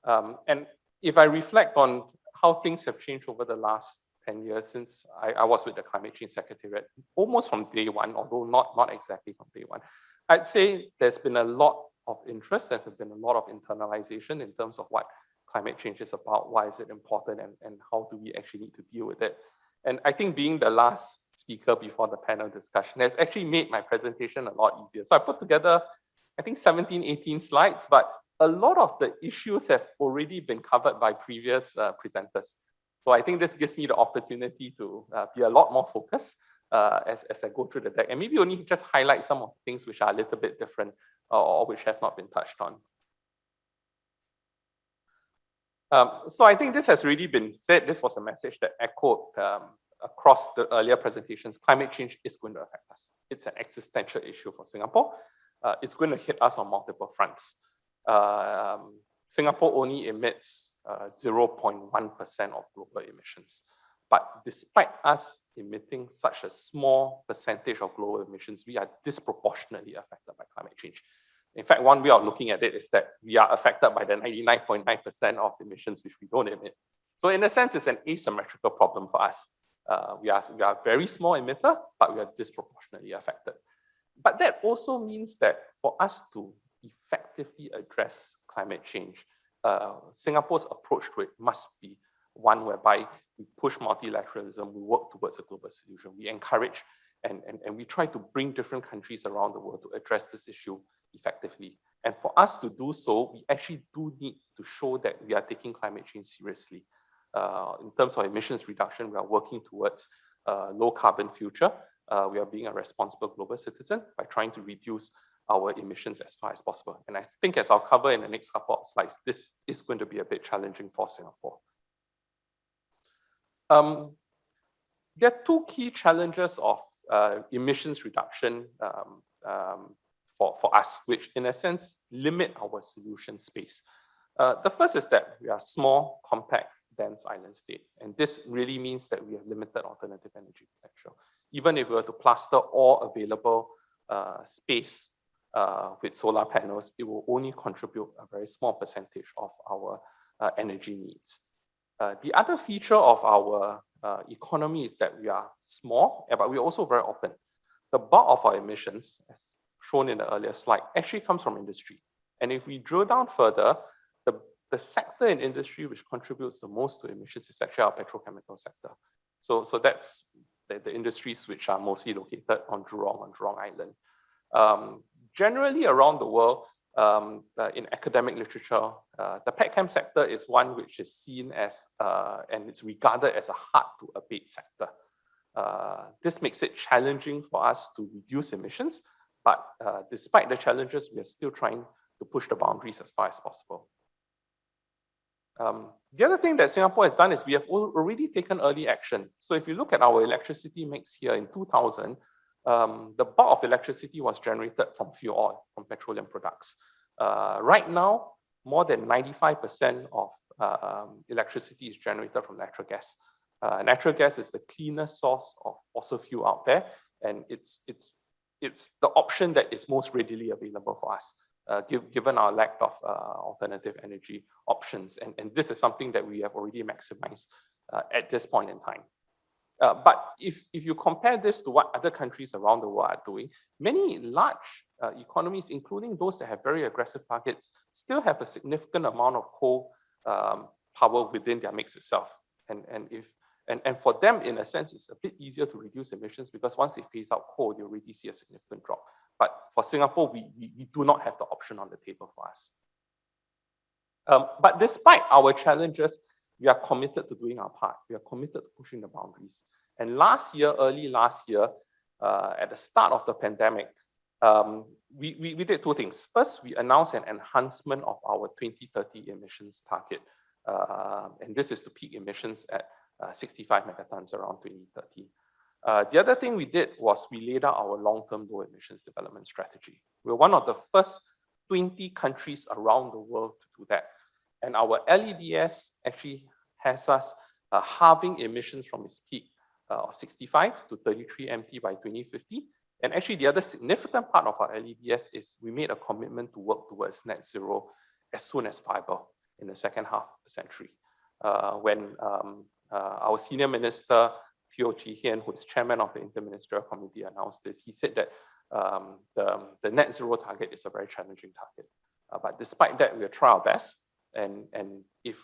And if I reflect on how things have changed over the last 10 years since I was with the Climate Change Secretariat, almost from day one, although not exactly from day one, I'd say there's been a lot of interest, there's been a lot of internalization in terms of what climate change is about, why is it important, and how do we actually need to deal with it. And I think being the last speaker before the panel discussion has actually made my presentation a lot easier. So I put together, I think 17, 18 slides, but a lot of the issues have already been covered by previous presenters. So I think this gives me the opportunity to be a lot more focused as I go through the deck, and maybe only just highlight some of the things which are a little bit different or which have not been touched on. So I think this has already been said. This was a message that echoed across the earlier presentations. Climate change is going to affect us. It's an existential issue for Singapore. It's going to hit us on multiple fronts. Singapore only emits 0.1% of global emissions. But despite us emitting such a small percentage of global emissions, we are disproportionately affected by climate change. In fact, one way of looking at it is that we are affected by the 99.9% of emissions which we don't emit. So in a sense, it's an asymmetrical problem for us. We are a very small emitter, but we are disproportionately affected. But that also means that for us to effectively address climate change, Singapore's approach to it must be one whereby we push multilateralism, we work towards a global solution, we encourage and we try to bring different countries around the world to address this issue effectively. And for us to do so, we actually do need to show that we are taking climate change seriously. In terms of emissions reduction, we are working towards a low carbon future. We are being a responsible global citizen by trying to reduce our emissions as far as possible. And I think, as I'll cover in the next couple of slides, this is going to be a bit challenging for Singapore. There are two key challenges of emissions reduction for us, which in a sense limit our solution space. The first is that we are small, compact, dense island state. And this really means that we have limited alternative energy potential. Even if we were to plaster all available space with solar panels, it will only contribute a very small percentage of our energy needs. The other feature of our economy is that we are small, but we're also very open. The bulk of our emissions, as shown in the earlier slide, actually comes from industry. And if we drill down further, the sector in industry which contributes the most to emissions is actually our petrochemical sector. So that's the industries which are mostly located on Jurong Island. Generally around the world, in academic literature, the petchem sector is one which is seen as, and it's regarded as a hard to abate sector. This makes it challenging for us to reduce emissions, but despite the challenges, we are still trying to push the boundaries as far as possible. The other thing that Singapore has done is we have already taken early action. So if you look at our electricity mix here in 2000, the bulk of electricity was generated from fuel oil, from petroleum products. Right now, more than 95% of electricity is generated from natural gas. Natural gas is the cleanest source of fossil fuel out there, and it's the option that is most readily available for us, given our lack of alternative energy options. And this is something that we have already maximized at this point in time. But if you compare this to what other countries around the world are doing, many large economies, including those that have very aggressive targets, still have a significant amount of coal power within their mix itself. And for them, in a sense, it's a bit easier to reduce emissions because once they phase out coal, you already see a significant drop. But for Singapore, we do not have the option on the table for us. But despite our challenges, we are committed to doing our part. We are committed to pushing the boundaries. And early last year, at the start of the pandemic, we did two things. First, we announced an enhancement of our 2030 emissions target. And this is to peak emissions at 65 megatons around 2030. The other thing we did was we laid out our long-term low emissions development strategy. We're one of the first 20 countries around the world to do that. And our LEDS actually has us halving emissions from its peak of 65 to 33 MT by 2050. And actually, the other significant part of our LEDS is we made a commitment to work towards net zero as soon as viable in the second half of the century. When our senior minister, Teo Chee Hean, who is chairman of the Interministerial Committee, announced this, he said that the net zero target is a very challenging target. But despite that, we'll try our best. And if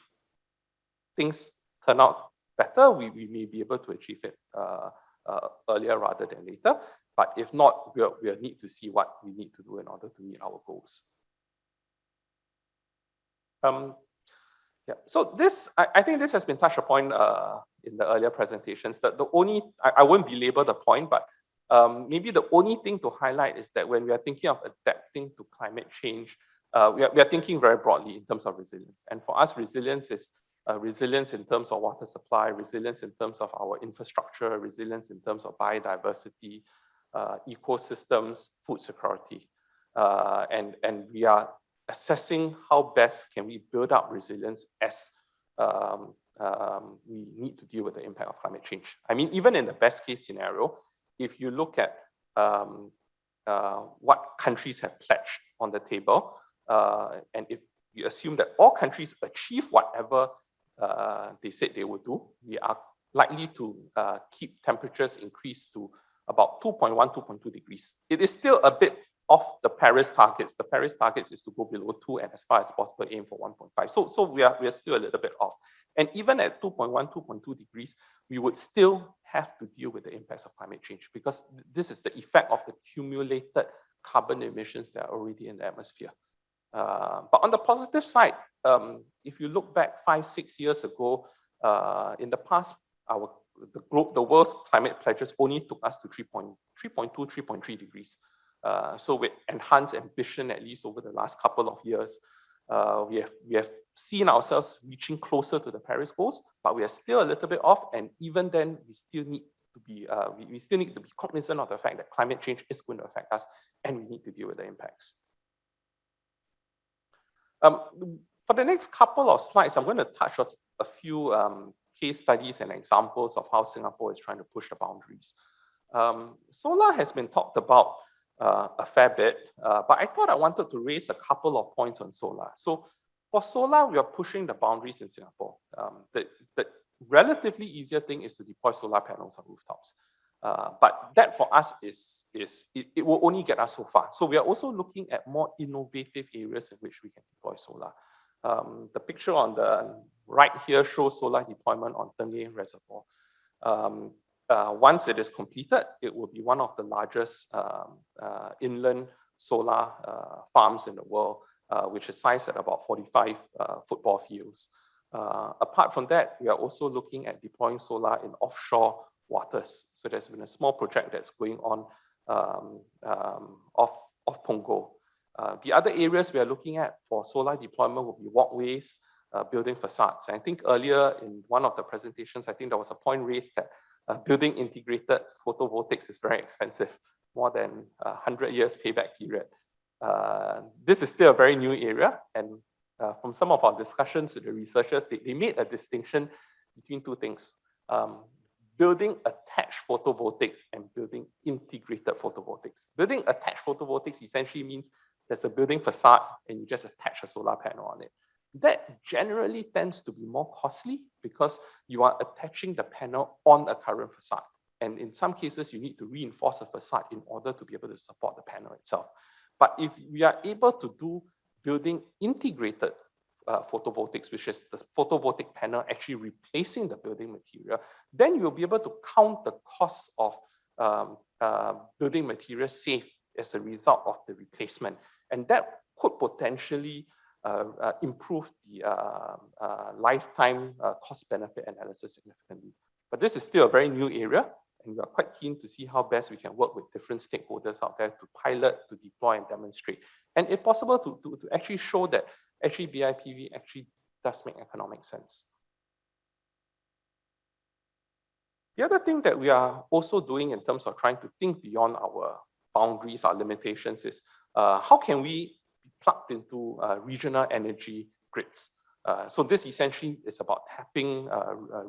things turn out better, we may be able to achieve it earlier rather than later. But if not, we'll need to see what we need to do in order to meet our goals. Yeah, so this, I think this has been touched upon in the earlier presentations. That the only, I won't belabor the point, but maybe the only thing to highlight is that when we are thinking of adapting to climate change, we are thinking very broadly in terms of resilience. And for us, resilience is resilience in terms of water supply, resilience in terms of our infrastructure, resilience in terms of biodiversity, ecosystems, food security. And we are assessing how best can we build up resilience as we need to deal with the impact of climate change. I mean, even in the best case scenario, if you look at what countries have pledged on the table, and if you assume that all countries achieve whatever they said they would do, we are likely to keep temperatures increased to about 2.1, 2.2 degrees. It is still a bit off the Paris targets. The Paris targets is to go below 2 and as far as possible aim for 1.5. So we are still a little bit off. And even at 2.1, 2.2 degrees, we would still have to deal with the impacts of climate change because this is the effect of the cumulated carbon emissions that are already in the atmosphere. But on the positive side, if you look back 5-6 years ago, in the past, the world's climate pledges only took us to 3.2, 3.3 degrees. So with enhanced ambition, at least over the last couple of years, we have seen ourselves reaching closer to the Paris goals, but we are still a little bit off. And even then, we still need to be cognizant of the fact that climate change is going to affect us, and we need to deal with the impacts. For the next couple of slides, I'm going to touch on a few case studies and examples of how Singapore is trying to push the boundaries. Solar has been talked about a fair bit, but I thought I wanted to raise a couple of points on solar. So for solar, we are pushing the boundaries in Singapore. The relatively easier thing is to deploy solar panels on rooftops. But that for us it will only get us so far. So we are also looking at more innovative areas in which we can deploy solar. The picture on the right here shows solar deployment on Tengeh Reservoir. Once it is completed, it will be one of the largest inland solar farms in the world, which is sized at about 45 football fields. Apart from that, we are also looking at deploying solar in offshore waters. So there's been a small project that's going on off Punggol. The other areas we are looking at for solar deployment will be walkways, building facades. And I think earlier in one of the presentations, I think there was a point raised that building integrated photovoltaics is very expensive, more than 100 years payback period. This is still a very new area, and from some of our discussions with the researchers, they made a distinction between two things. Building attached photovoltaics and building integrated photovoltaics. Building attached photovoltaics essentially means there's a building facade and you just attach a solar panel on it. That generally tends to be more costly because you are attaching the panel on a current facade. And in some cases, you need to reinforce a facade in order to be able to support the panel itself. But if we are able to do building integrated photovoltaics, which is the photovoltaic panel actually replacing the building material, then you will be able to count the cost of building material saved as a result of the replacement. And that could potentially improve the lifetime cost-benefit analysis significantly. But this is still a very new area, and we are quite keen to see how best we can work with different stakeholders out there to pilot, to deploy, and demonstrate. And if possible, to actually show that actually BIPV actually does make economic sense. The other thing that we are also doing in terms of trying to think beyond our boundaries, our limitations, is how can we be plugged into regional energy grids? So this essentially is about tapping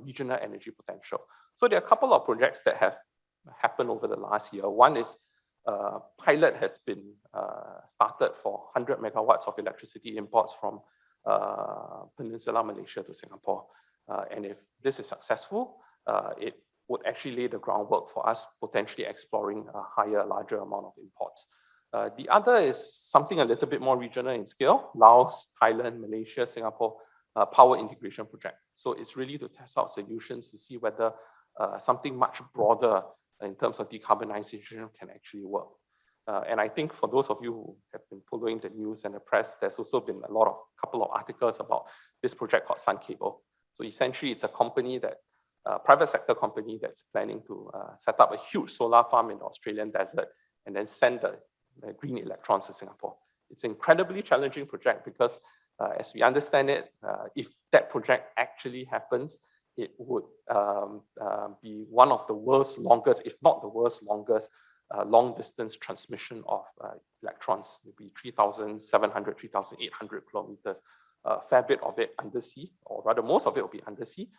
regional energy potential. So there are a couple of projects that have happened over the last year. One is pilot has been started for 100 megawatts of electricity imports from Peninsular Malaysia to Singapore. And if this is successful, it would actually lay the groundwork for us potentially exploring a higher, larger amount of imports. The other is something a little bit more regional in scale: Laos, Thailand, Malaysia, Singapore power integration project. So it's really to test out solutions to see whether something much broader in terms of decarbonization can actually work. And I think for those of you who have been following the news and the press, there's also been a couple of articles about this project called Sun Cable. So essentially, it's a company that, private sector company that's planning to set up a huge solar farm in the Australian desert and then send the green electrons to Singapore. It's an incredibly challenging project because as we understand it, if that project actually happens, it would be one of the world's longest, if not the world's longest, long distance transmission of electrons. It would be 3,700, 3,800 kilometers. A fair bit of it undersea, or rather most of it will be undersea.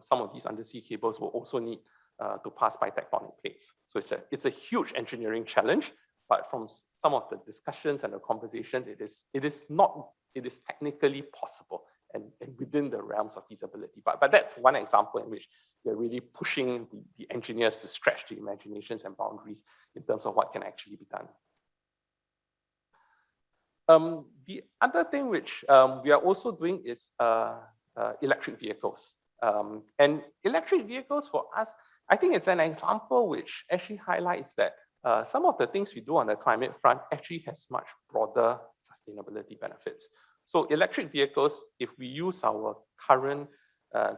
Some of these undersea cables will also need to pass by tectonic plates. So it's a huge engineering challenge, but from some of the discussions and the conversations, it is technically possible and within the realms of feasibility. But that's one example in which we're really pushing the engineers to stretch the imaginations and boundaries in terms of what can actually be done. The other thing which we are also doing is electric vehicles. And electric vehicles for us, I think it's an example which actually highlights that some of the things we do on the climate front actually has much broader sustainability benefits. So electric vehicles, if we use our current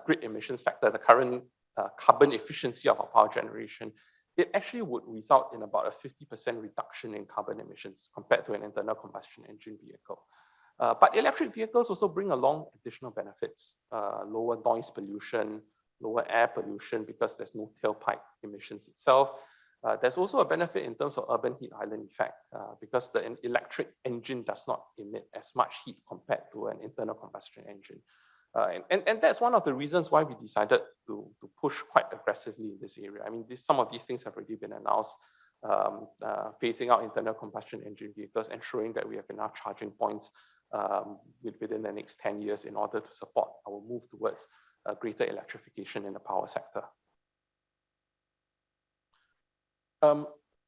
grid emissions factor, the current carbon efficiency of our power generation, it actually would result in about a 50% reduction in carbon emissions compared to an internal combustion engine vehicle. But electric vehicles also bring along additional benefits, lower noise pollution, lower air pollution because there's no tailpipe emissions itself. There's also a benefit in terms of urban heat island effect because the electric engine does not emit as much heat compared to an internal combustion engine. And that's one of the reasons why we decided to push quite aggressively in this area. I mean, some of these things have already been announced, phasing out internal combustion engine vehicles, ensuring that we have enough charging points within the next 10 years in order to support our move towards greater electrification in the power sector.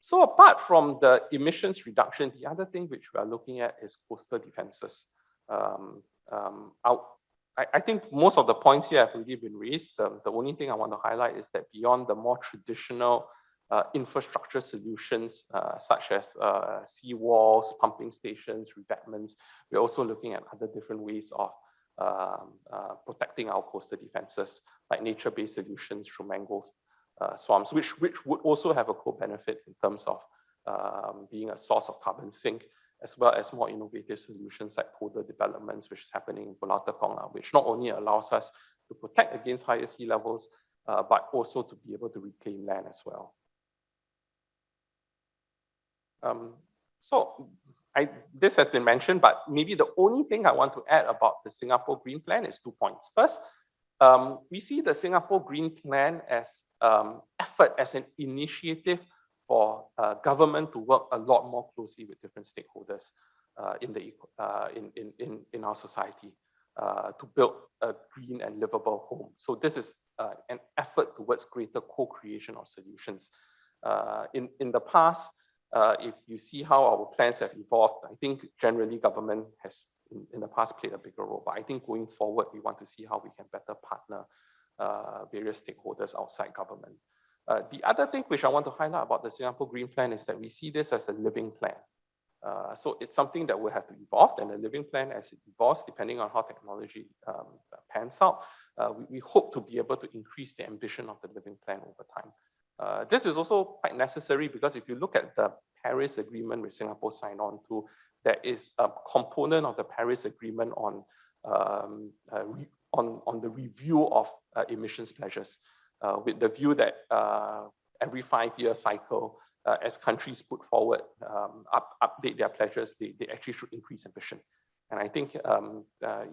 So apart from the emissions reduction, the other thing which we are looking at is coastal defenses. I think most of the points here have already been raised. The only thing I want to highlight is that beyond the more traditional infrastructure solutions, such as seawalls, pumping stations, revetments, we're also looking at other different ways of protecting our coastal defenses, like nature-based solutions through mangrove swamps, which would also have a co-benefit in terms of being a source of carbon sink, as well as more innovative solutions like polder developments, which is happening in Pulau Tekong now, which not only allows us to protect against higher sea levels, but also to be able to reclaim land as well. This has been mentioned, but maybe the only thing I want to add about the Singapore Green Plan is 2 points. First, we see the Singapore Green Plan as effort, as an initiative for government to work a lot more closely with different stakeholders in our society to build a green and livable home. So this is an effort towards greater co-creation of solutions. In the past, if you see how our plans have evolved, I think generally government has in the past played a bigger role. But I think going forward, we want to see how we can better partner various stakeholders outside government. The other thing which I want to highlight about the Singapore Green Plan is that we see this as a living plan. So it's something that will have to evolve, and a living plan as it evolves, depending on how technology pans out, we hope to be able to increase the ambition of the living plan over time. This is also quite necessary because if you look at the Paris Agreement which Singapore signed on to, there is a component of the Paris Agreement on the review of emissions pledges, with the view that every 5-year cycle, as countries put forward, update their pledges, they actually should increase ambition. And I think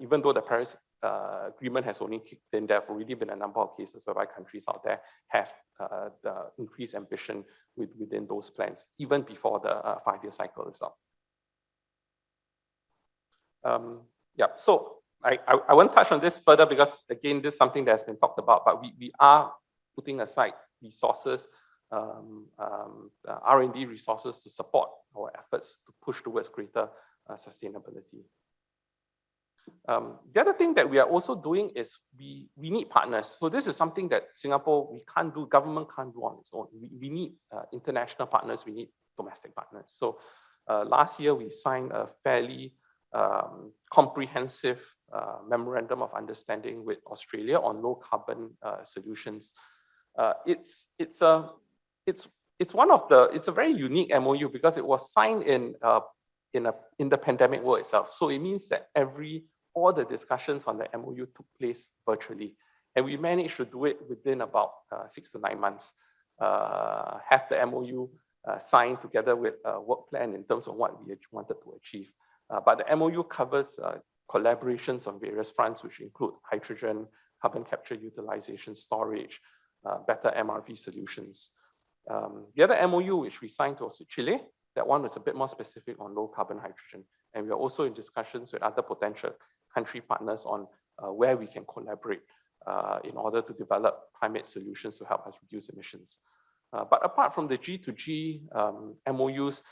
even though the Paris Agreement has only kicked in, there have already been a number of cases whereby countries out there have the increased ambition within those plans, even before the 5-year cycle is up. So I won't touch on this further because, again, this is something that has been talked about, but we are putting aside resources, R&D resources to support our efforts to push towards greater sustainability. The other thing that we are also doing is we need partners. So this is something that Singapore, we can't do, government can't do on its own. We need international partners, we need domestic partners. So Last year, we signed a fairly comprehensive memorandum of understanding with Australia on low carbon solutions. It's a very unique MOU because it was signed in the pandemic world itself. So it means that all the discussions on the MOU took place virtually, and we managed to do it within about 6 to 9 months. Have the MOU signed together with a work plan in terms of what we wanted to achieve. But the MOU covers collaborations on various fronts, which include hydrogen, carbon capture utilization, storage, better MRV solutions. The other MOU which we signed was with Chile. That one was a bit more specific on low carbon hydrogen. And we are also in discussions with other potential country partners on where we can collaborate in order to develop climate solutions to help us reduce emissions. But apart from the G2G MOUs,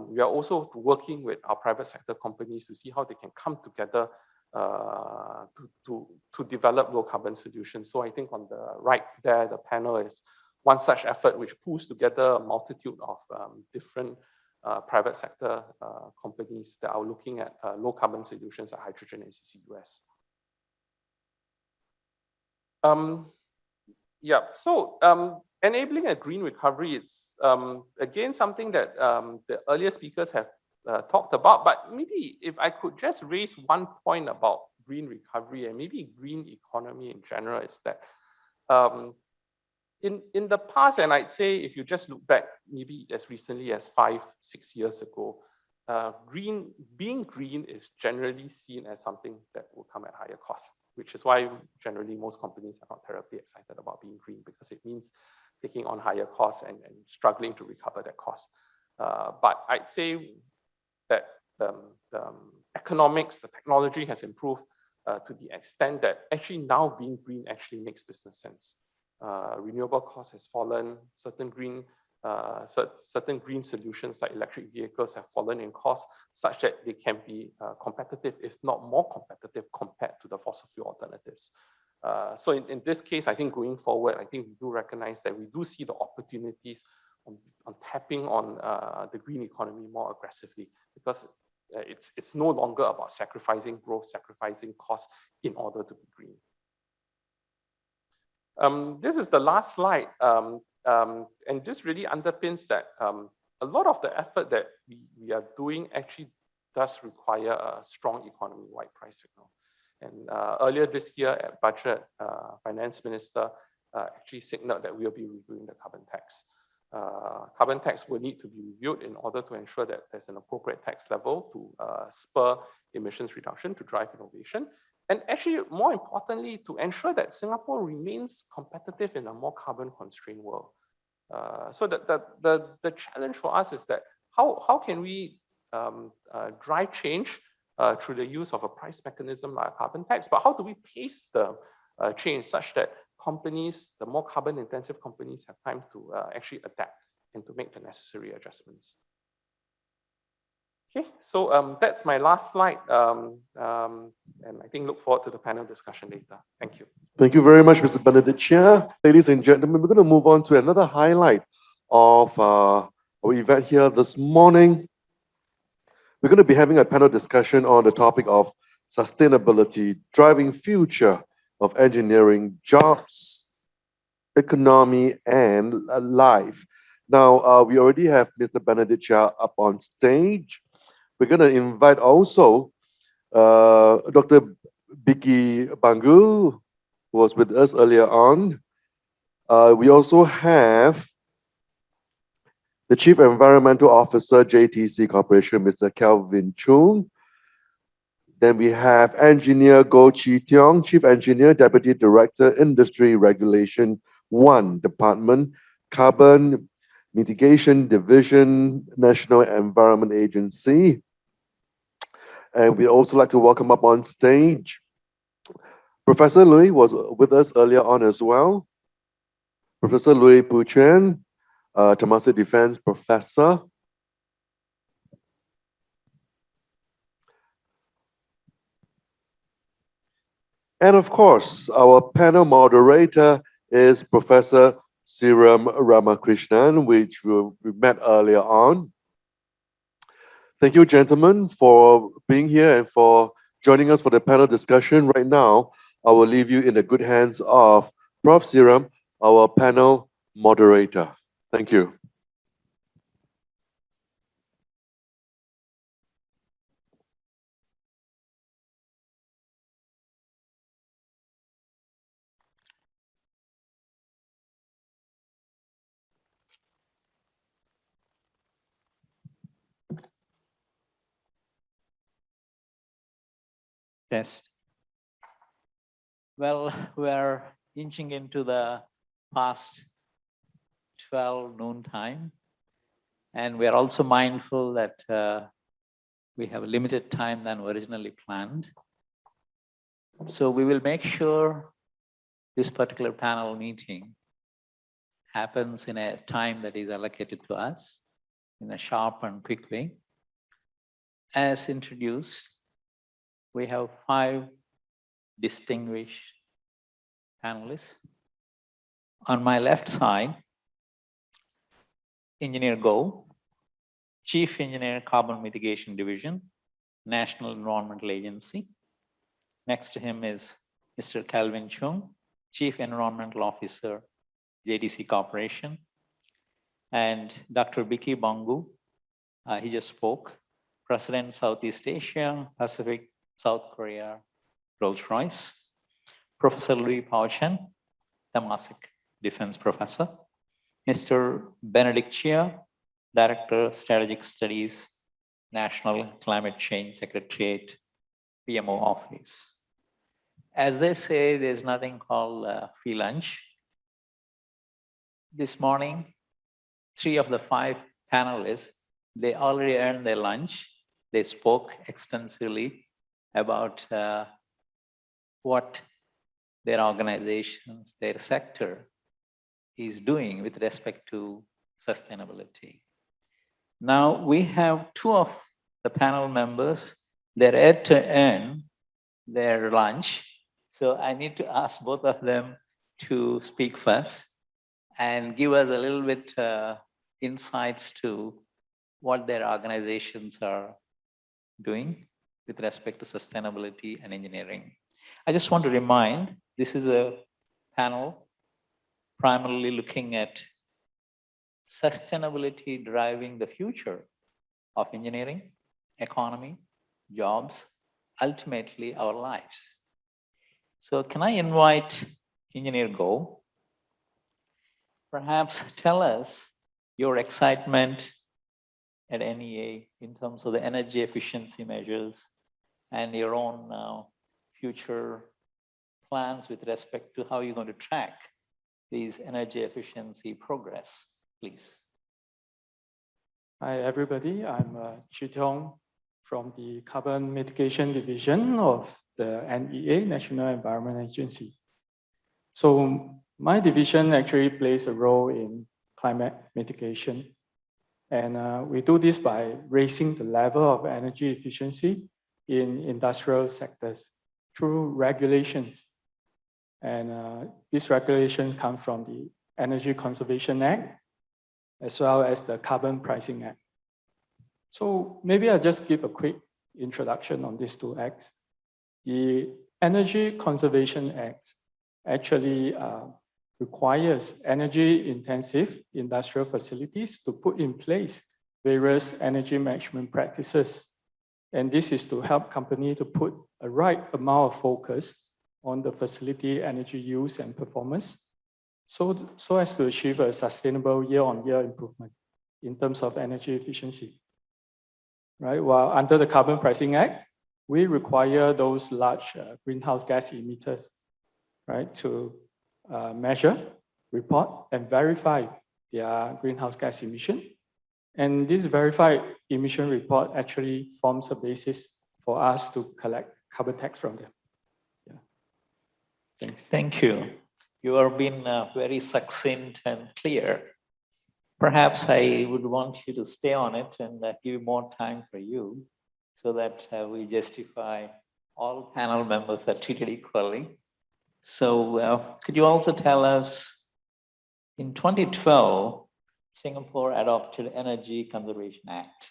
we are also working with our private sector companies to see how they can come together to develop low carbon solutions. So I think on the right there, the panel is one such effort which pulls together a multitude of different private sector companies that are looking at low carbon solutions like hydrogen and CCUS. Yeah, so enabling a green recovery, it's again something that the earlier speakers have talked about, but maybe if I could just raise one point about green recovery and maybe green economy in general, is that in the past, and I'd say if you just look back maybe as recently as 5, 6 years ago, being green is generally seen as something that will come at higher cost, which is why generally most companies are not terribly excited about being green, because it means taking on higher costs and struggling to recover that cost. But I'd say that the economics, the technology has improved to the extent that actually now being green actually makes business sense. Renewable cost has fallen, certain green solutions like electric vehicles have fallen in cost such that they can be competitive, if not more competitive, compared to the fossil fuel alternatives. So in this case, I think going forward, I think we do recognize that we do see the opportunities on tapping on the green economy more aggressively, because it's no longer about sacrificing growth, sacrificing costs in order to be green. This is the last slide, and this really underpins that a lot of the effort that we are doing actually does require a strong economy-wide price signal. And earlier this year at budget, Finance Minister actually signaled that we'll be reviewing the carbon tax. Carbon tax will need to be reviewed in order to ensure that there's an appropriate tax level to spur emissions reduction, to drive innovation. And actually, more importantly, to ensure that Singapore remains competitive in a more carbon-constrained world. So the challenge for us is that how can we drive change through the use of a price mechanism like a carbon tax, but how do we pace the change such that companies, the more carbon-intensive companies, have time to actually adapt and to make the necessary adjustments. Okay, so that's my last slide, and I think look forward to the panel discussion later. Thank you. Thank you very much, Mr. Benedict Chia. Ladies and gentlemen, we're going to move on to another highlight of our event here this morning. We're going to be having a panel discussion on the topic of sustainability, driving future of engineering, jobs, economy, and life. Now, we already have Mr. Benedict Chia up on stage. We're going to invite also Dr. Bicky Bhangu, who was with us earlier on. We also have the Chief Environmental Officer, JTC Corporation, Mr. Kelvin Chung. Then we have Engineer Goh Chi Tiong, Chief Engineer, Deputy Director, Industry Regulation 1 Department, Carbon Mitigation Division, National Environment Agency. And we'd also like to welcome up on stage Professor Louis was with us earlier on as well. Professor Louis Pu Chuan, Temasek Defense Professor. And of course, our panel moderator is Professor Seeram Ramakrishna, which we met earlier on. Thank you, gentlemen, for being here and for joining us for the panel discussion. Right now, I will leave you in the good hands of Prof. Seeram, our panel moderator. Thank you. Test. Well, we're inching into the past 12 noon time, and we're also mindful that we have a limited time than originally planned. So we will make sure this particular panel meeting happens in a time that is allocated to us in a sharp and quick way. As introduced, we have 5 distinguished panelists. On my left side, Engineer Go, Chief Engineer, Carbon Mitigation Division, National Environmental Agency. Next to him is Mr. Calvin Chong, Chief Environmental Officer, JDC Corporation, and Dr. Bicky Bhangu, he just spoke, President, Southeast Asia, Pacific, South Korea, Rolls-Royce. Professor Louis Chen, Temasek Defense Professor. Mr. Benedict Chia, Director, Strategic Studies, National Climate Change Secretariat, PMO Office. As they say, there's nothing called free lunch. This morning, 3 of the 5 panelists, they already earned their lunch. They spoke extensively about what their organizations, their sector is doing with respect to sustainability. Now we have 2 of the panel members, they're yet to earn their lunch. So I need to ask both of them to speak first and give us a little bit insights to what their organizations are doing with respect to sustainability and engineering. I just want to remind, this is a panel primarily looking at sustainability driving the future of engineering, economy, jobs, ultimately our lives. So can I invite Engineer Go? Perhaps tell us your excitement at NEA in terms of the energy efficiency measures and your own future plans with respect to how you're going to track these energy efficiency progress, please. Hi, everybody. I'm Chong from the Carbon Mitigation Division of the NEA, National Environment Agency. So my division actually plays a role in climate mitigation. And we do this by raising the level of energy efficiency in industrial sectors through regulations. And these regulations come from the Energy Conservation Act, as well as the Carbon Pricing Act. So maybe I'll just give a quick introduction on these 2 acts. The Energy Conservation Act actually requires energy-intensive industrial facilities to put in place various energy management practices. And this is to help companies to put a right amount of focus on the facility energy use and performance, so as to achieve a sustainable year-on-year improvement in terms of energy efficiency. Right? While under the Carbon Pricing Act, we require those large greenhouse gas emitters, right, to measure, report, and verify their greenhouse gas emission. And this verified emission report actually forms a basis for us to collect carbon tax from them. Yeah. Thanks. Thank you. You have been very succinct and clear. Perhaps I would want you to stay on it and give more time for you so that we justify all panel members are treated equally. So could you also tell us, in 2012, Singapore adopted Energy Conservation Act.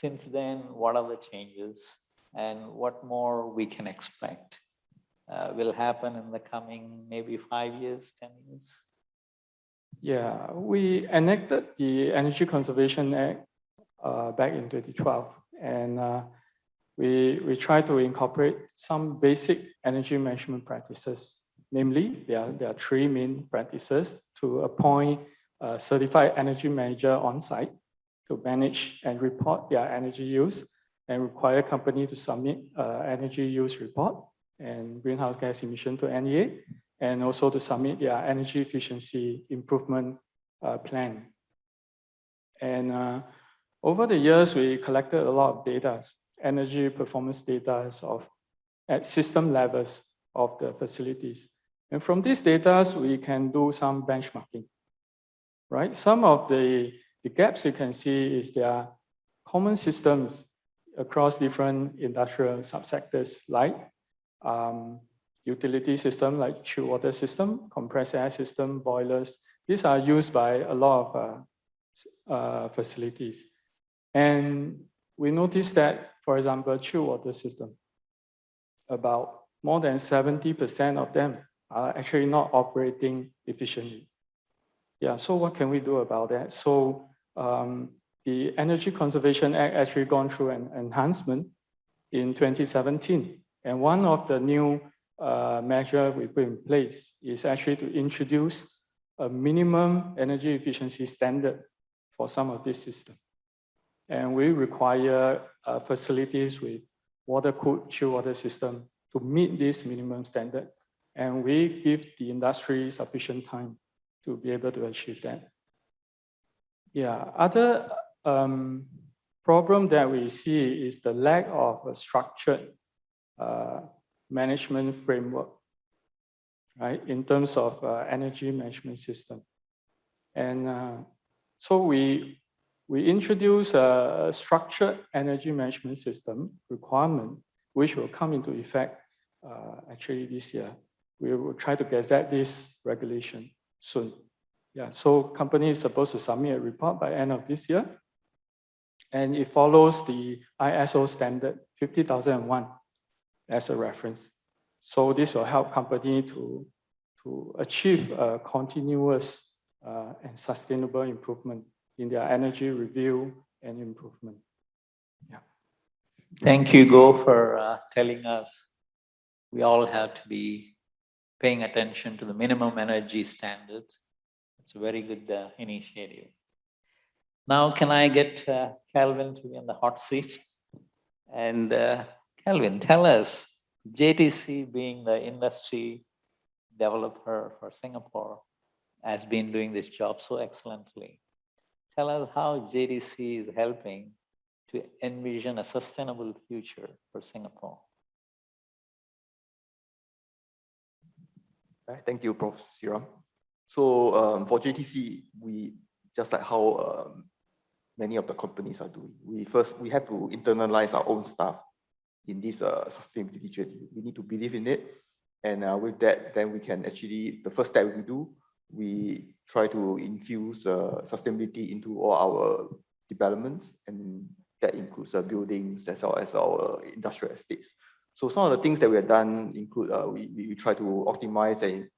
since then, what are the changes and what more we can expect will happen in the coming maybe 5 years, 10 years? Yeah, we enacted the Energy Conservation Act back in 2012, and we try to incorporate some basic energy management practices. Namely, there are 3 main practices: to appoint a certified energy manager on site to manage and report their energy use, and require company to submit energy use report and greenhouse gas emission to NEA, and also to submit their energy efficiency improvement plan. And over the years, we collected a lot of data, energy performance data at system levels of the facilities. And from these data, we can do some benchmarking, right? Some of the gaps you can see is there are common systems across different industrial subsectors, like utility system, like chilled water system, compressed air system, boilers. These are used by a lot of facilities. And we noticed that, for example, chilled water system, about more than 70% of them are actually not operating efficiently. Yeah, so what can we do about that? So the Energy Conservation Act actually gone through an enhancement in 2017. And one of the new measures we put in place is actually to introduce a minimum energy efficiency standard for some of these systems. And we require facilities with water-cooled chilled water system to meet this minimum standard. And we give the industry sufficient time to be able to achieve that. Yeah, other problem that we see is the lack of a structured management framework, right, in terms of energy management system. And so we introduce a structured energy management system requirement, which will come into effect actually this year. We will try to gazette this regulation soon. Yeah, so company is supposed to submit a report by end of this year. And it follows the ISO standard 50001 as a reference. So this will help company to achieve a continuous and sustainable improvement in their energy review and improvement. Yeah. Thank you, Go, for telling us we all have to be paying attention to the minimum energy standards. It's a very good initiative. Now, can I get Calvin to be on the hot seat? And Calvin, tell us, JTC being the industry developer for Singapore has been doing this job so excellently. Tell us how JTC is helping to envision a sustainable future for Singapore. Thank you, Prof. Seeram. So for JTC, we just like how many of the companies are doing. We have to internalize our own stuff in this sustainability journey. We need to believe in it, and with that, then we can actually, the first step we do, we try to infuse sustainability into all our developments, and that includes buildings as well as our industrial estates. So some of the things that we have done include we try to optimize and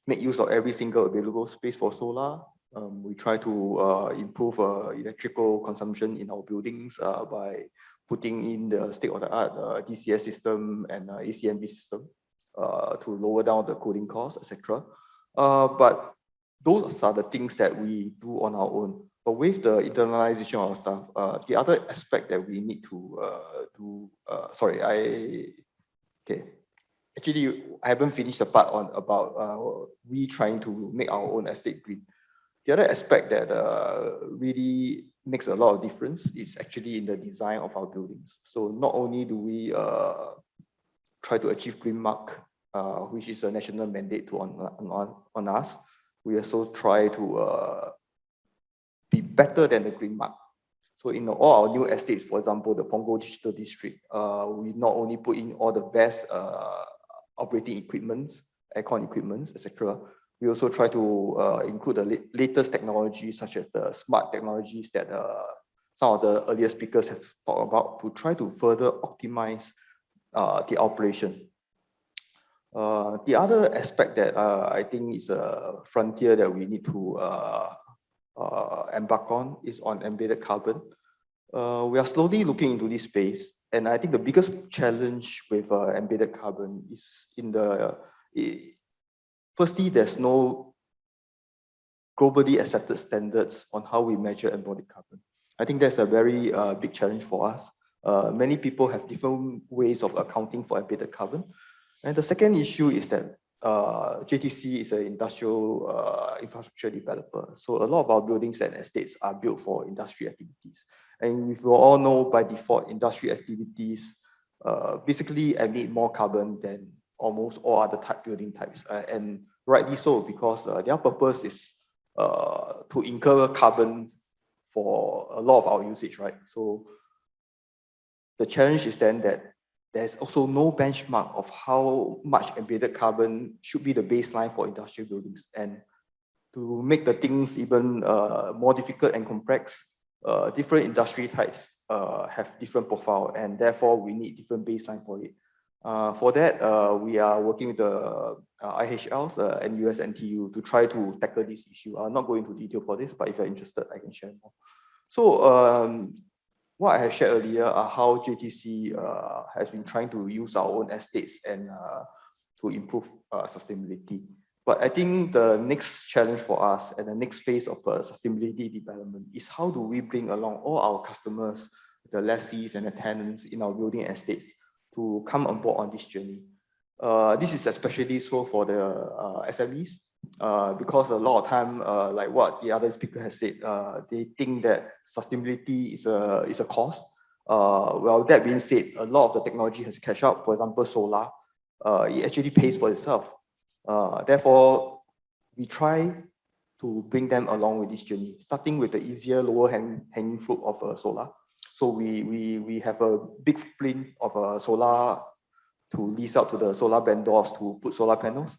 make use of every single available space for solar. We try to improve electrical consumption in our buildings by putting in the state-of-the-art DCS system and ACMB system to lower down the cooling costs, etc. But those are the things that we do on our own. But with the internalization of our stuff, the other aspect that we need to do, actually, I haven't finished the part on about we trying to make our own estate green. The other aspect that really makes a lot of difference is actually in the design of our buildings. So not only do we try to achieve Green Mark, which is a national mandate on us, we also try to be better than the Green Mark. So in all our new estates, for example, the Bhangu Digital District, we not only put in all the best operating equipments, aircon equipments, etc. We also try to include the latest technologies, such as the smart technologies that some of the earlier speakers have talked about, to try to further optimize the operation. The other aspect that I think is a frontier that we need to embark on is on embedded carbon. We are slowly looking into this space, and I think the biggest challenge with embedded carbon is in the firstly, there's no globally accepted standards on how we measure embodied carbon. I think that's a very big challenge for us. Many people have different ways of accounting for embedded carbon. And the second issue is that JTC is an industrial infrastructure developer. So a lot of our buildings and estates are built for industry activities. And we will all know by default, industry activities basically emit more carbon than almost all other building types. And rightly so, because their purpose is to incur carbon for a lot of our usage, right? So the challenge is then that there's also no benchmark of how much embedded carbon should be the baseline for industrial buildings. And to make the things even more difficult and complex, different industry types have different profile, and therefore we need different baseline for it. For that, we are working with the IHLs, NUS, NTU to try to tackle this issue. I'll not go into detail for this, but if you're interested, I can share more. So what I have shared earlier are how JTC has been trying to use our own estates and to improve sustainability. But I think the next challenge for us and the next phase of sustainability development is how do we bring along all our customers, the lessees and the tenants in our building estates to come on board on this journey. This is especially so for the SMEs, because a lot of time, like what the other speaker has said, they think that sustainability is a cost. Well, that being said, a lot of the technology has catch up. For example, solar, it actually pays for itself. Therefore, we try to bring them along with this journey, starting with the easier, lower hanging fruit of solar. So we have a big footprint of solar to lease out to the solar vendors to put solar panels.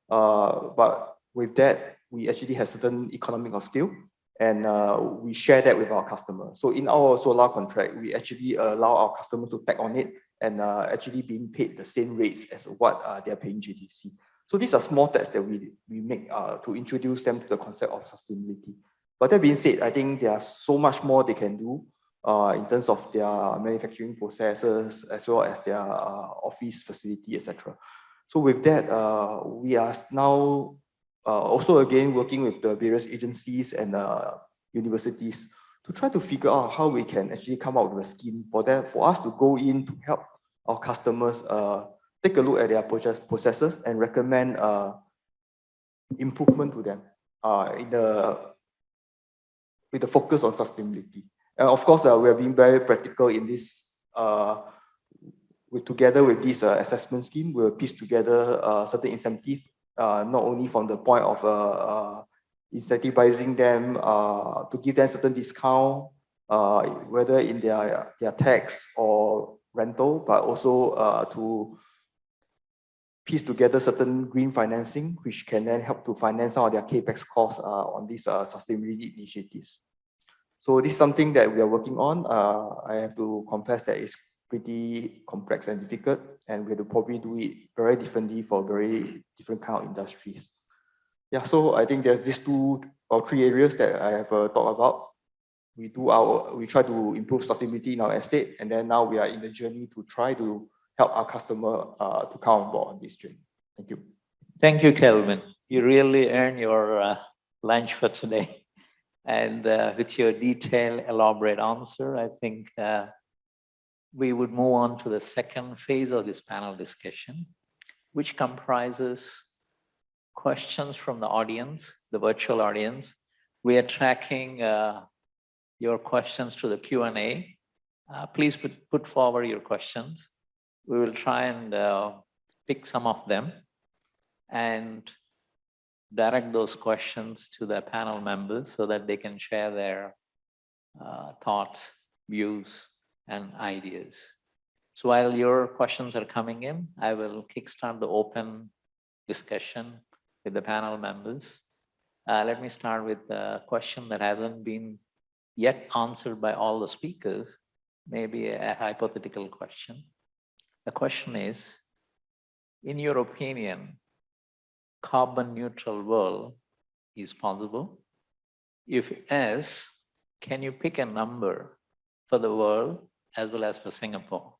But with that, we actually have certain economic of scale, and we share that with our customers. So in our solar contract, we actually allow our customers to tag on it and actually being paid the same rates as what they're paying JTC. So these are small tags that we make to introduce them to the concept of sustainability. But that being said, I think there's so much more they can do in terms of their manufacturing processes, as well as their office facility, etc. So with that, we are now also again working with the various agencies and universities to try to figure out how we can actually come up with a scheme for that, for us to go in to help our customers take a look at their processes and recommend improvement to them with the focus on sustainability. And of course, we have been very practical in this. Together with this assessment scheme, we'll piece together certain incentives, not only from the point of incentivizing them to give them certain discount, whether in their tax or rental, but also to piece together certain green financing, which can then help to finance some of their capex costs on these sustainability initiatives. So this is something that we are working on. I have to confess that it's pretty complex and difficult, and we have to probably do it very differently for very different kind of industries. Yeah, so I think there's these 2 or 3 areas that I have talked about. We try to improve sustainability in our estate, and then now we are in the journey to try to help our customer to come on board on this journey. Thank you. Thank you, Kelvin. You really earned your lunch for today. And with your detailed, elaborate answer, I think we would move on to the second phase of this panel discussion, which comprises questions from the audience, the virtual audience. We are tracking your questions to the Q&A. Please put forward your questions. We will try and pick some of them and direct those questions to the panel members so that they can share their thoughts, views, and ideas. So while your questions are coming in, I will kickstart the open discussion with the panel members. Let me start with a question that hasn't been yet answered by all the speakers, may be a hypothetical question. The question is, in your opinion, carbon neutral world is possible? If yes, can you pick a number for the world as well as for Singapore?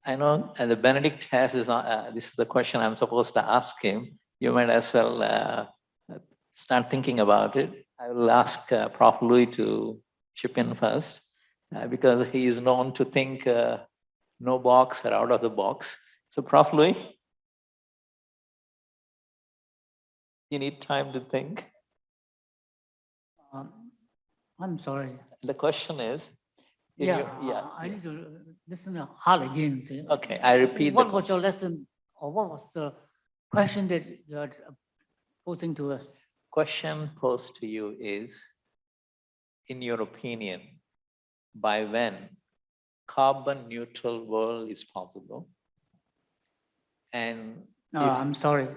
I know the Benedict has this is the question I'm supposed to ask him. You might as well start thinking about it. I will ask Prof. Louis to chip in first because he is known to think no box or out of the box. So Prof. Louis, you need time to think. I'm sorry. The question is, I need to listen hard again. See. Okay, I repeat. What was your lesson, or what was the question that you are posing to us? Question posed to you is, in your opinion, by when carbon neutral world is possible? And I'm sorry.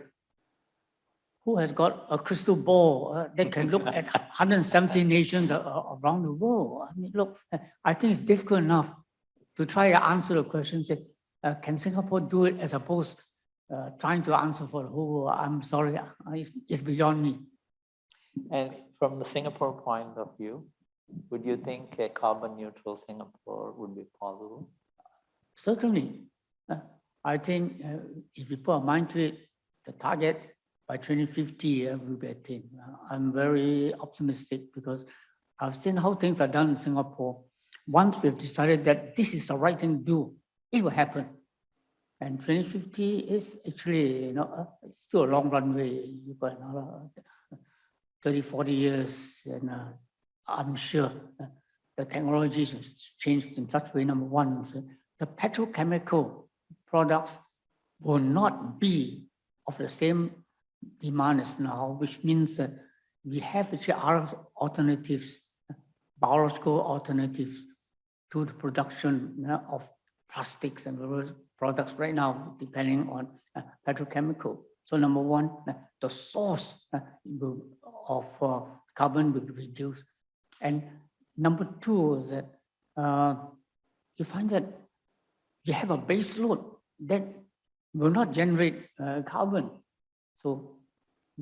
Who has got a crystal ball that can look at 170 nations around the world? I mean, look, I think it's difficult enough to try to answer the question, say, can Singapore do it, as opposed trying to answer for the whole world. I'm sorry, it's beyond me. And from the Singapore point of view, would you think a carbon neutral Singapore would be possible? Certainly. I think if we put our mind to it, the target by 2050 will be attained. I'm very optimistic because I've seen how things are done in Singapore. Once we've decided that this is the right thing to do, it will happen. And 2050 is actually, it's still a long runway. You've got another 30, 40 years, and I'm sure the technology has changed in such a way. Number one, so the petrochemical products will not be of the same demand as now, which means that we have actually other alternatives, biological alternatives to the production of plastics and various products right now, depending on petrochemical. So number one, the source of carbon will be reduced. And number two is that you find that you have a base load that will not generate carbon. So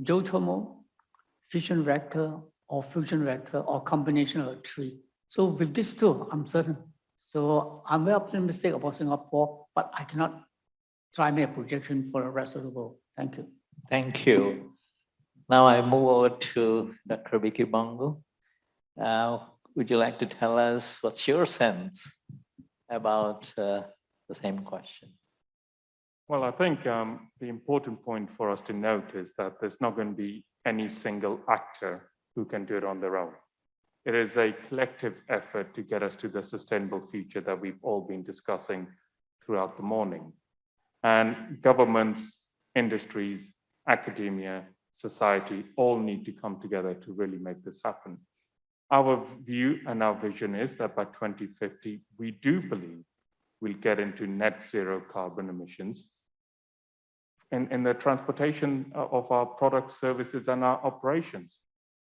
geothermal, fission reactor, or fusion reactor, or combination of the three. So with this too, I'm certain. So I'm very optimistic about Singapore, but I cannot try make a projection for the rest of the world. Thank you. Thank you. Now I move over to Dr. Bicky Bhangu. Would you like to tell us what's your sense about the same question? Well, I think the important point for us to note is that there's not going to be any single actor who can do it on their own. It is a collective effort to get us to the sustainable future that we've all been discussing throughout the morning. And governments, industries, academia, society all need to come together to really make this happen. Our view and our vision is that by 2050, we do believe we'll get into net zero carbon emissions in the transportation of our products, services, and our operations.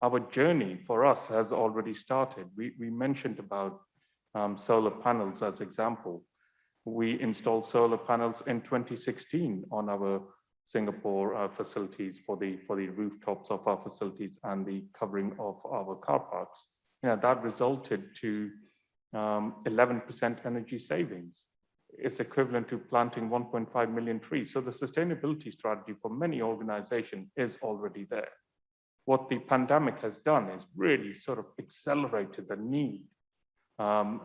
Our journey for us has already started. We mentioned about solar panels as example. We installed solar panels in 2016 on our Singapore facilities for the rooftops of our facilities and the covering of our car parks. That resulted to 11% energy savings. It's equivalent to planting 1.5 million trees. So the sustainability strategy for many organizations is already there. What the pandemic has done is really sort of accelerated the need and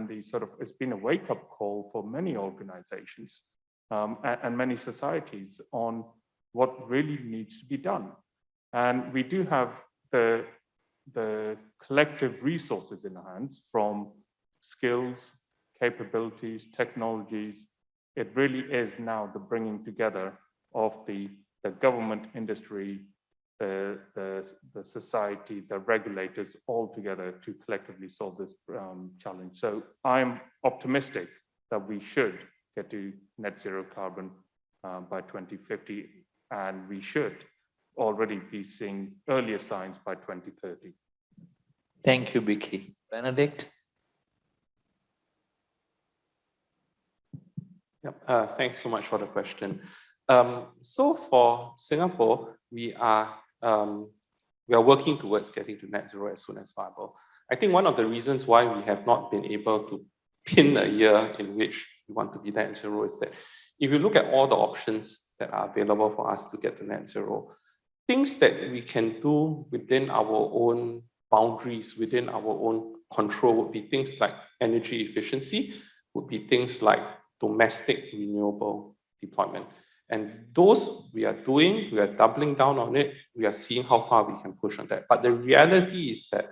the sort of, it's been a wake-up call for many organizations and many societies on what really needs to be done. And we do have the collective resources in our hands, from skills, capabilities, technologies. It really is now the bringing together of the government, industry, the society, the regulators all together to collectively solve this challenge. So I'm optimistic that we should get to net zero carbon by 2050, and we should already be seeing earlier signs by 2030. Thank you, Bicky. Benedict? Yep. Thanks so much for the question. So for Singapore, we are working towards getting to net zero as soon as viable. I think one of the reasons why we have not been able to pin a year in which we want to be net zero is that if you look at all the options that are available for us to get to net zero, things that we can do within our own boundaries, within our own control would be things like energy efficiency, would be things like domestic renewable deployment. And those we are doing, we are doubling down on it, we are seeing how far we can push on that. But the reality is that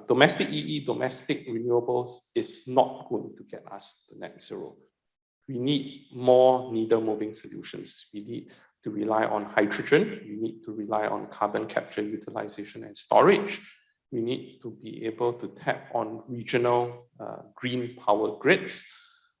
domestic EE, domestic renewables is not going to get us to net zero. We need more needle-moving solutions. We need to rely on hydrogen. We need to rely on carbon capture, utilization, and storage. We need to be able to tap on regional green power grids.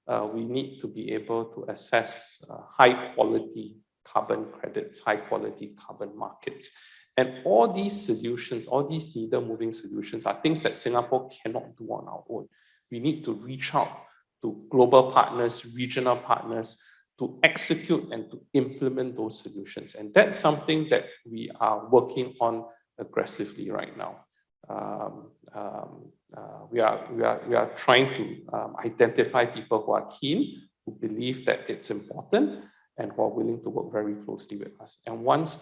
We need to be able to assess high-quality carbon credits, high-quality carbon markets. And all these solutions, all these needle-moving solutions are things that Singapore cannot do on our own. We need to reach out to global partners, regional partners, to execute and to implement those solutions. And that's something that we are working on aggressively right now. We are trying to identify people who are keen, who believe that it's important, and who are willing to work very closely with us. And once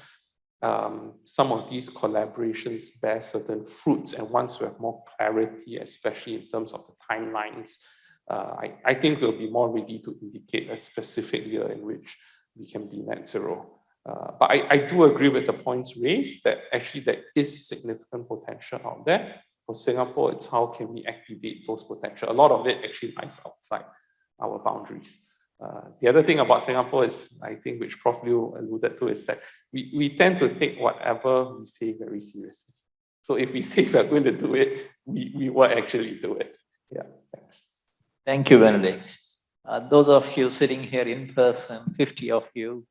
some of these collaborations bear certain fruits, and once we have more clarity, especially in terms of the timelines, I think we'll be more ready to indicate a specific year in which we can be net zero. But I do agree with the points raised that actually there is significant potential out there. For Singapore, it's how can we activate those potential. A lot of it actually lies outside our boundaries. The other thing about Singapore is, I think, which Prof. Liu alluded to, is that we tend to take whatever we say very seriously. So if we say we're going to do it, we will actually do it. Yeah, thanks. Thank you, Benedict. Those of you sitting here in person, 50 of you,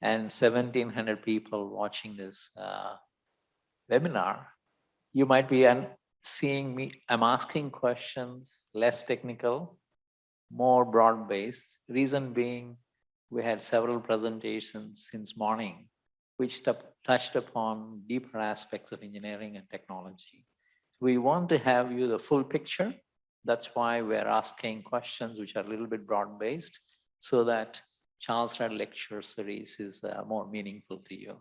and 1,700 people watching this webinar, you might be seeing me, I'm asking questions, less technical, more broad-based. Reason being, we had several presentations since morning, which touched upon deeper aspects of engineering and technology. We want to have you the full picture. That's why we're asking questions which are a little bit broad-based, so that Charles Read lecture series is more meaningful to you.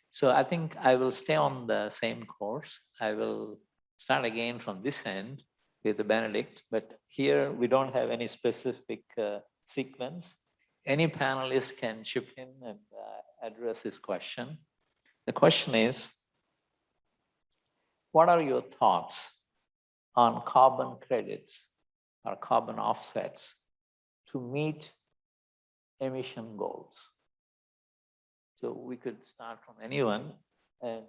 So I think I will stay on the same course. I will start again from this end with Benedict, but here we don't have any specific sequence. Any panelist can chip in and address this question. The question is, what are your thoughts on carbon credits or carbon offsets to meet emission goals? So we could start from anyone, and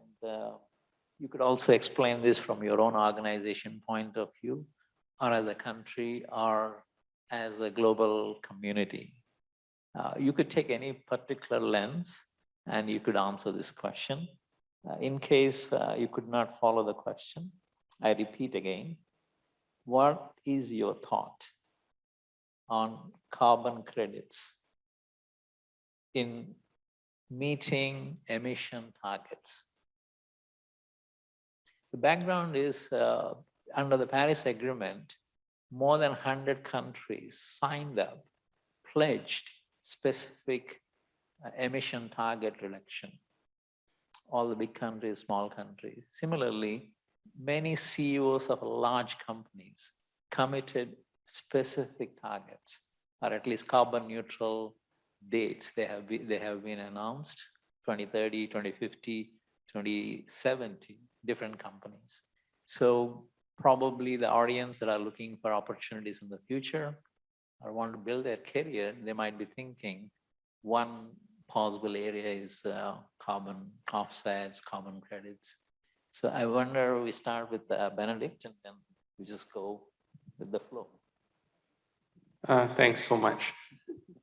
you could also explain this from your own organization point of view, or as a country, or as a global community. You could take any particular lens and you could answer this question. In case you could not follow the question, I repeat again, what is your thought on carbon credits in meeting emission targets? The background is under the Paris Agreement, more than 100 countries signed up, pledged specific emission target reduction. All the big countries, small countries. Similarly, many CEOs of large companies committed specific targets, or at least carbon neutral dates. They have been announced, 2030, 2050, 2070, different companies. So probably the audience that are looking for opportunities in the future or want to build their career, they might be thinking one possible area is carbon offsets, carbon credits. So I wonder, we start with Benedict and then we just go with the flow. Thanks so much.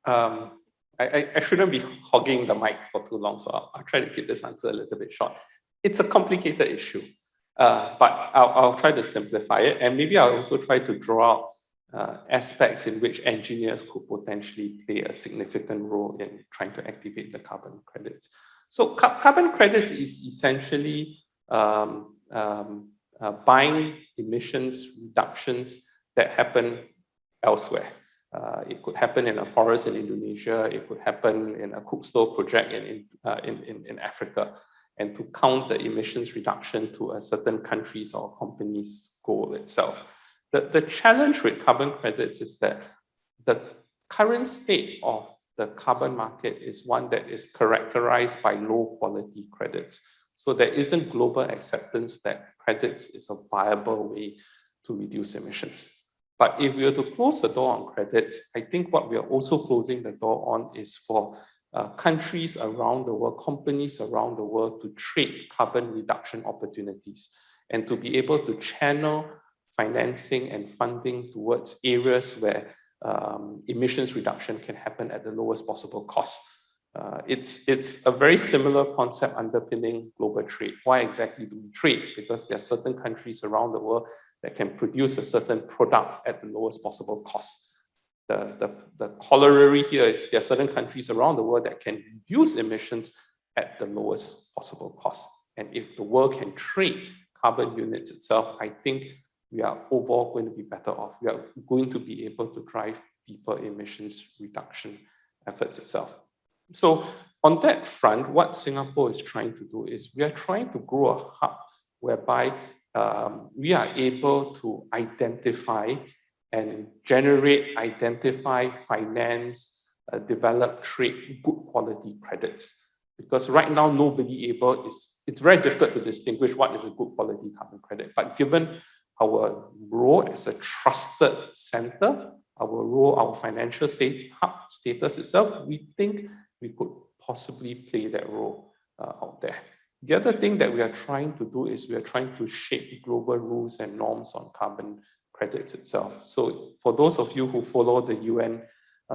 I shouldn't be hogging the mic for too long, so I'll try to keep this answer a little bit short. It's a complicated issue. But I'll try to simplify it, and maybe I'll also try to draw out aspects in which engineers could potentially play a significant role in trying to activate the carbon credits. So carbon credits is essentially buying emissions reductions that happen elsewhere. It could happen in a forest in Indonesia. It could happen in a cook stove project in Africa. And to count the emissions reduction to a certain country's or company's goal itself. The challenge with carbon credits is that the current state of the carbon market is one that is characterized by low quality credits. So there isn't global acceptance that credits is a viable way to reduce emissions. But if we were to close the door on credits, I think what we are also closing the door on is for countries around the world, companies around the world to trade carbon reduction opportunities and to be able to channel financing and funding towards areas where emissions reduction can happen at the lowest possible cost. It's a very similar concept underpinning global trade. Why exactly do we trade? Because there are certain countries around the world that can produce a certain product at the lowest possible cost. The corollary here is there are certain countries around the world that can reduce emissions at the lowest possible cost. And if the world can trade carbon units itself, I think we are overall going to be better off. We are going to be able to drive deeper emissions reduction efforts itself. So on that front, what Singapore is trying to do is we are trying to grow a hub whereby we are able to identify and identify, finance, develop, trade good quality credits. Because right now, it's very difficult to distinguish what is a good quality carbon credit. But given our role as a trusted center, our financial hub status itself, we think we could possibly play that role out there. The other thing that we are trying to do is we are trying to shape global rules and norms on carbon credits itself. So for those of you who follow the UN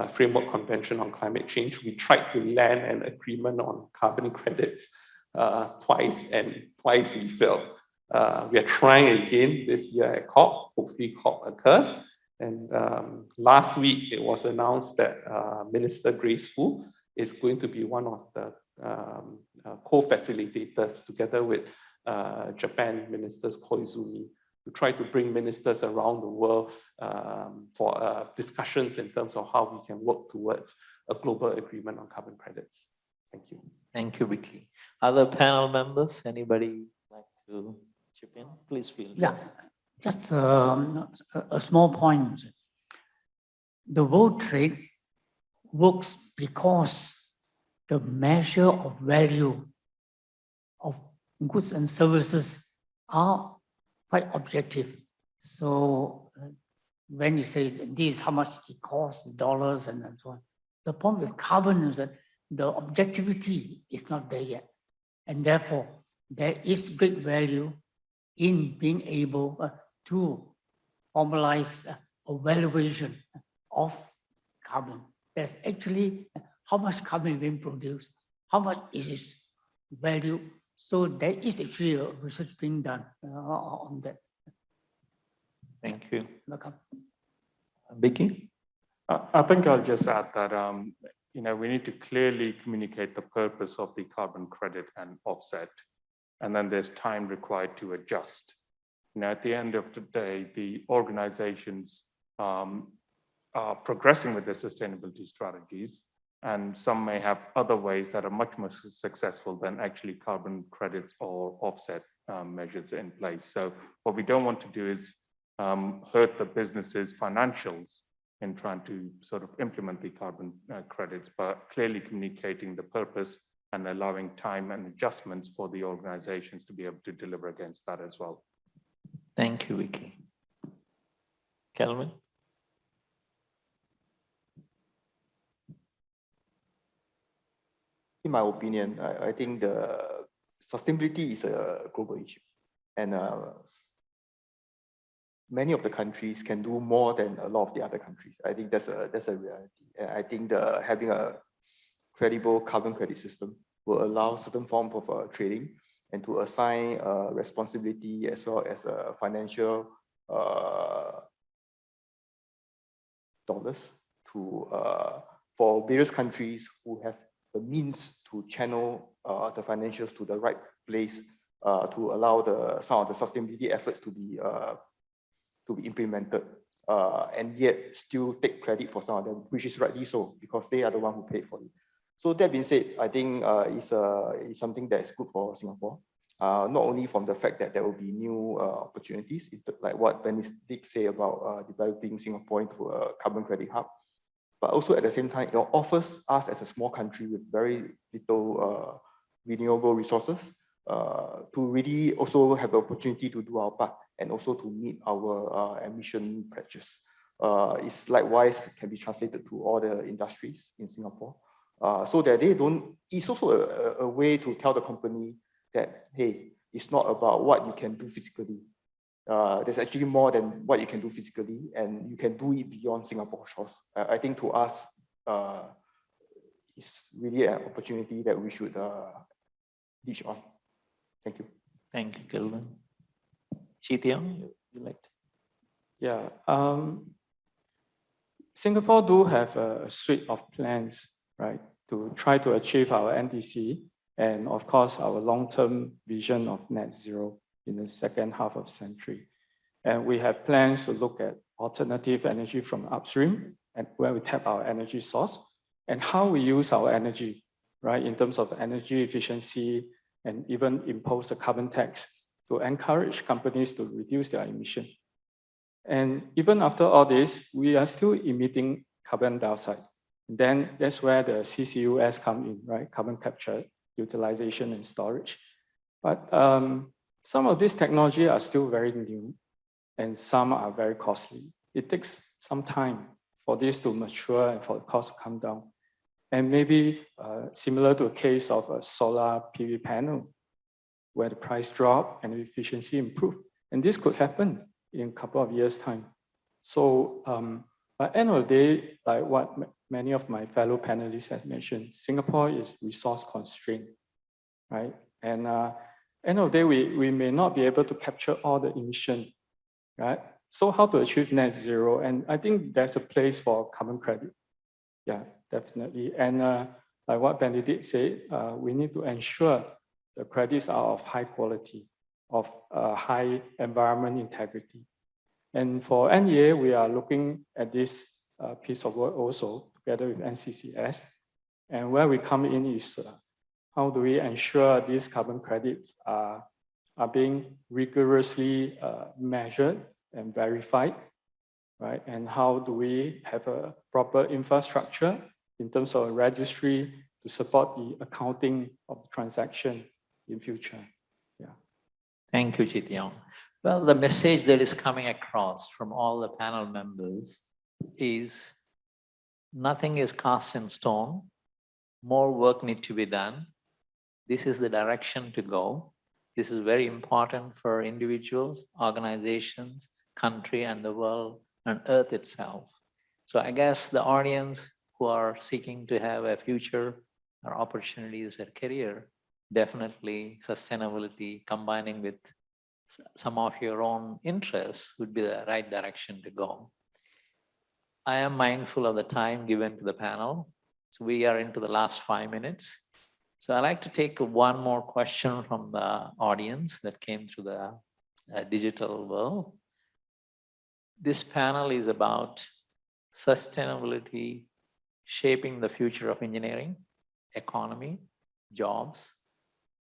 Framework Convention on Climate Change, we tried to land an agreement on carbon credits twice, and twice we failed. We are trying again this year at COP. Hopefully COP occurs. And last week it was announced that Minister Grace Fu is going to be one of the co-facilitators together with Japan Ministers Koizumi to try to bring ministers around the world for discussions in terms of how we can work towards a global agreement on carbon credits. Thank you. Thank you, Bicky. Other panel members, anybody like to chip in? Please feel. Yeah, just a small point. The world trade works because the measure of value of goods and services are quite objective. So when you say this is how much it costs, dollars and so on, the problem with carbon is that the objectivity is not there yet. And therefore, there is great value in being able to formalize a valuation of carbon. There's actually how much carbon is being produced, how much is its value. So there is actually a research being done on that. Thank you. Welcome. Bicky? I think I'll just add that we need to clearly communicate the purpose of the carbon credit and offset, and then there's time required to adjust. At the end of the day, the organizations are progressing with their sustainability strategies, and some may have other ways that are much more successful than actually carbon credits or offset measures in place. So what we don't want to do is hurt the business's financials in trying to sort of implement the carbon credits, but clearly communicating the purpose and allowing time and adjustments for the organizations to be able to deliver against that as well. Thank you, Vicky. Kelvin? In my opinion, I think the sustainability is a global issue, and many of the countries can do more than a lot of the other countries. I think that's a reality. And I think having a credible carbon credit system will allow certain form of trading and to assign responsibility as well as financial dollars to for various countries who have the means to channel the financials to the right place to allow some of the sustainability efforts to be implemented, and yet still take credit for some of them, which is rightly so, because they are the one who paid for it. So that being said, I think it's something that is good for Singapore, not only from the fact that there will be new opportunities, like what Benedict say about developing Singapore into a carbon credit hub, but also at the same time, it offers us as a small country with very little renewable resources to really also have the opportunity to do our part and also to meet our emission pledges. It's likewise can be translated to all the industries in Singapore, so that they don't, it's also a way to tell the company that, hey, it's not about what you can do physically. There's actually more than what you can do physically, and you can do it beyond Singapore shores. I think to us, it's really an opportunity that we should reach on. Thank you. Thank you, Kelvin. Chi Tiong, you like to? Yeah, Singapore do have a suite of plans, right, to try to achieve our NDC and of course our long-term vision of net zero in the second half of the century. And we have plans to look at alternative energy from upstream and where we tap our energy source and how we use our energy, right, in terms of energy efficiency, and even impose a carbon tax to encourage companies to reduce their emission. And even after all this, we are still emitting carbon dioxide. Then that's where the CCUS come in, right? Carbon capture, utilization, and storage. But some of these technologies are still very new, and some are very costly. It takes some time for this to mature and for the cost to come down. And maybe similar to a case of a solar PV panel, where the price drop and the efficiency improve. And this could happen in a couple of years' time. So by the end of the day, like what many of my fellow panelists have mentioned, Singapore is resource constrained, right? And end of the day, we may not be able to capture all the emission, right? So how to achieve net zero? And I think there's a place for carbon credit. Yeah, definitely. And like what Benedict said, we need to ensure the credits are of high quality, of high environment integrity. And for NEA, we are looking at this piece of work also together with NCCS. And where we come in is how do we ensure these carbon credits are being rigorously measured and verified, right? And how do we have a proper infrastructure in terms of a registry to support the accounting of the transaction in future? Yeah. Thank you, Chi Tiong. Well, the message that is coming across from all the panel members is nothing is cast in stone. More work needs to be done. This is the direction to go. This is very important for individuals, organizations, country, and the world and Earth itself. So I guess the audience who are seeking to have a future or opportunities or career, definitely sustainability combining with some of your own interests would be the right direction to go. I am mindful of the time given to the panel. So we are into the last 5 minutes. So I'd like to take one more question from the audience that came through the digital world. This panel is about sustainability shaping the future of engineering, economy, jobs,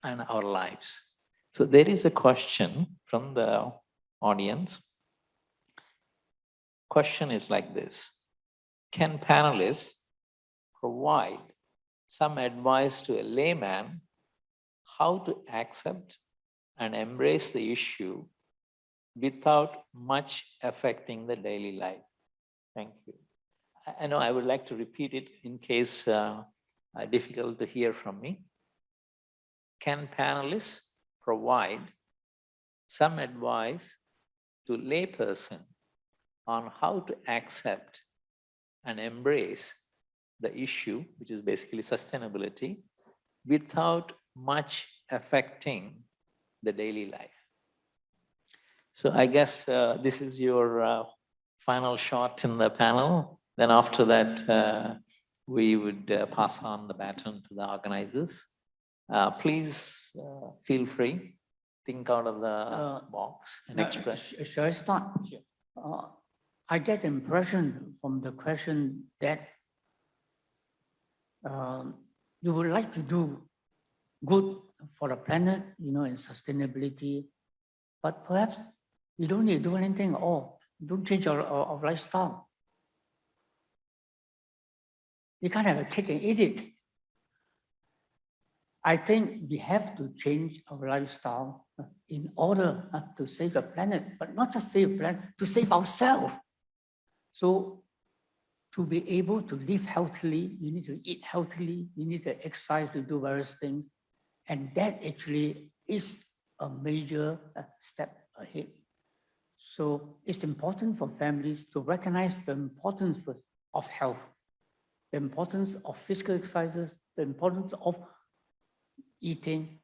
and our lives. So there is a question from the audience. Question is like this: can panelists provide some advice to a layman how to accept and embrace the issue without much affecting the daily life? Thank you. I know I would like to repeat it in case difficult to hear from me. Can panelists provide some advice to layperson on how to accept and embrace the issue, which is basically sustainability, without much affecting the daily life. So I guess this is your final shot in the panel. Then after that, we would pass on the baton to the organizers. Please feel free, think out of the box and express. Shall I start? I get the impression from the question that you would like to do good for the planet, you know, in sustainability, but perhaps you don't need to do anything at all. Don't change our lifestyle. You can't have a cake and eat it. I think we have to change our lifestyle in order to save the planet, but not just save the planet, to save ourselves. So to be able to live healthily, you need to eat healthily, you need to exercise to do various things. And that actually is a major step ahead. So it's important for families to recognize the importance of health, the importance of physical exercises, the importance of eating,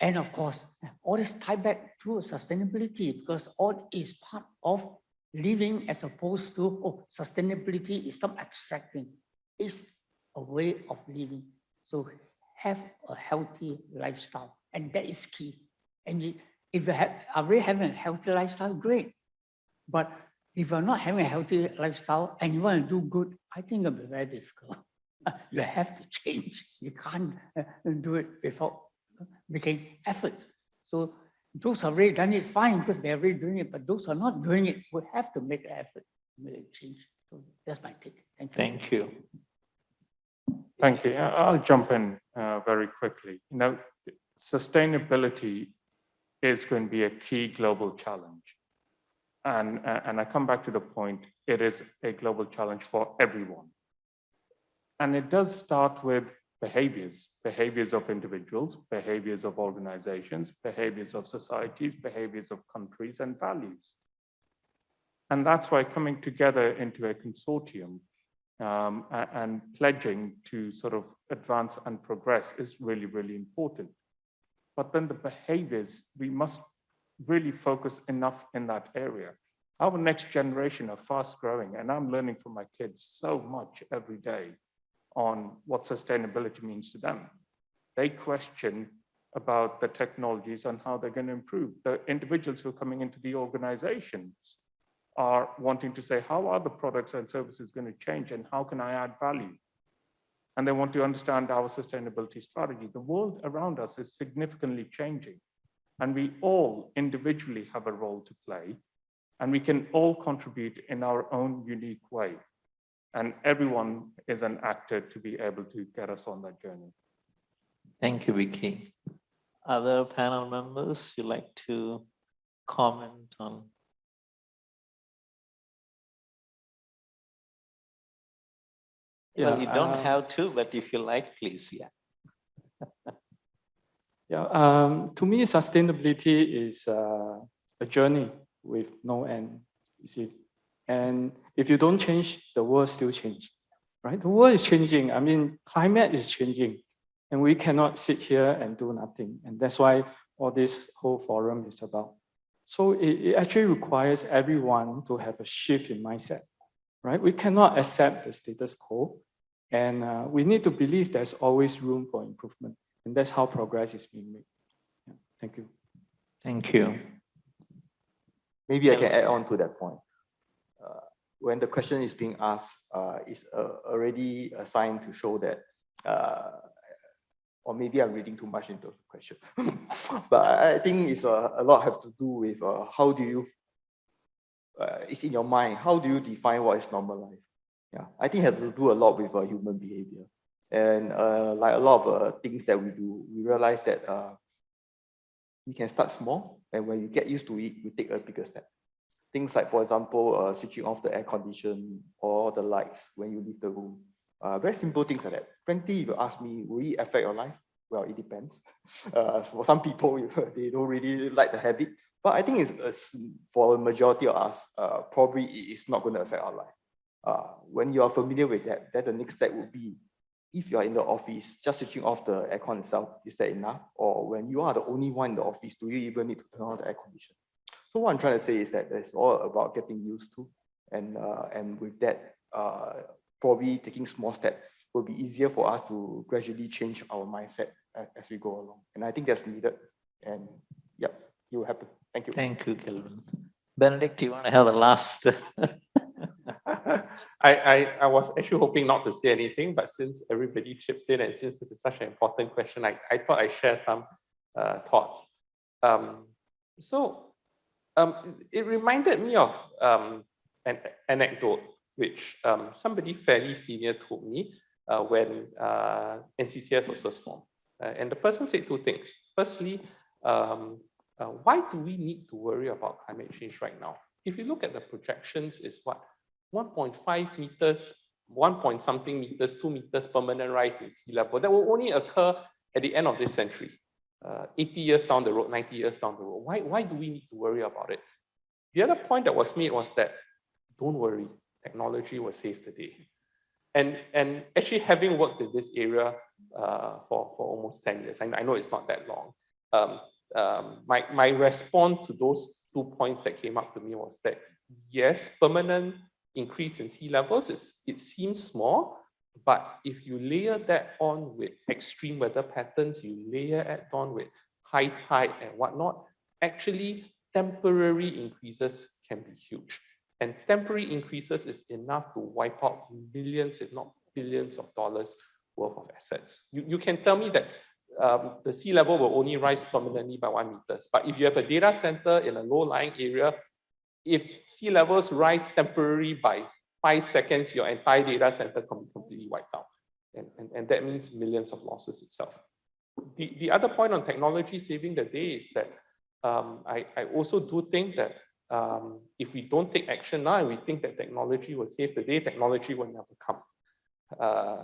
and of course, all this tie back to sustainability, because all is part of living as opposed to, oh, sustainability is some abstract thing. It's a way of living. So have a healthy lifestyle, and that is key. And if you are already having a healthy lifestyle, great. But if you're not having a healthy lifestyle and you want to do good, I think it'll be very difficult. You have to change. You can't do it without making efforts. So those who have already done it, fine, because they're already doing it. But those who are not doing it will have to make an effort to make a change. So that's my take. Thank you. Thank you. Thank you. I'll jump in very quickly. You know, sustainability is going to be a key global challenge. And I come back to the point, it is a global challenge for everyone. And it does start with behaviors of individuals, behaviors of organizations, behaviors of societies, behaviors of countries and values. And that's why coming together into a consortium and pledging to sort of advance and progress is really, really important. But then the behaviors, we must really focus enough in that area. Our next generation are fast growing, and I'm learning from my kids so much every day on what sustainability means to them. They question about the technologies and how they're going to improve. The individuals who are coming into the organizations are wanting to say, how are the products and services going to change, and how can I add value? And they want to understand our sustainability strategy. The world around us is significantly changing, and we all individually have a role to play, and we can all contribute in our own unique way. And everyone is an actor to be able to get us on that journey. Thank you, Bicky. Other panel members, you'd like to comment on? Yeah, well, you don't have to, but if you like, please, yeah. Yeah, to me, sustainability is a journey with no end, you see. And if you don't change, the world still change, right? The world is changing. I mean, climate is changing, and we cannot sit here and do nothing. And that's why all this whole forum is about. So it actually requires everyone to have a shift in mindset, right? We cannot accept the status quo, and we need to believe there's always room for improvement. And that's how progress is being made. Yeah, thank you. Thank you. Maybe I can add on to that point. When the question is being asked, it's already a sign to show that, or maybe I'm reading too much into the question. But I think it's a lot have to do with how do you, it's in your mind, how do you define what is normal life? Yeah, I think it has to do a lot with human behavior. And like a lot of things that we do, we realize that we can start small, and when you get used to it, we take a bigger step. Things like, for example, switching off the air condition or the lights when you leave the room. Very simple things like that. Frankly, if you ask me, will it affect your life? Well, it depends. For some people, they don't really like the habit. But I think it's for the majority of us, probably it is not going to affect our life. When you are familiar with that, then the next step would be if you are in the office, just switching off the aircon itself, is that enough? Or when you are the only one in the office, do you even need to turn on the air condition? So what I'm trying to say is that it's all about getting used to, and with that, probably taking small steps will be easier for us to gradually change our mindset as we go along. And I think that's needed. And yeah, it will happen. Thank you. Thank you, Kelvin. Benedict, do you want to have the last? I was actually hoping not to say anything, but since everybody chipped in and since this is such an important question, I thought I'd share some thoughts. It reminded me of an anecdote which somebody fairly senior told me when NCCS was first formed. And the person said two things. Firstly, why do we need to worry about climate change right now? If you look at the projections, is what? 1.5 meters, 1 point something meters, 2 meters permanent rise in sea level. That will only occur at the end of this century, 80 years down the road, 90 years down the road. Why do we need to worry about it? The other point that was made was that, don't worry, technology will save the day. And actually having worked in this area for almost 10 years, I know it's not that long, my response to those 2 points that came up to me was that, yes, permanent increase in sea levels, it seems small, but if you layer that on with extreme weather patterns, you layer it on with high tide and whatnot, actually temporary increases can be huge. And temporary increases is enough to wipe out millions, if not billions of dollars worth of assets. You can tell me that the sea level will only rise permanently by 1 meter. But if you have a data center in a low-lying area, if sea levels rise temporarily by 5 seconds, your entire data center can be completely wiped out. And that means millions of losses itself. The other point on technology saving the day is that I also do think that if we don't take action now and we think that technology will save the day, technology will never come.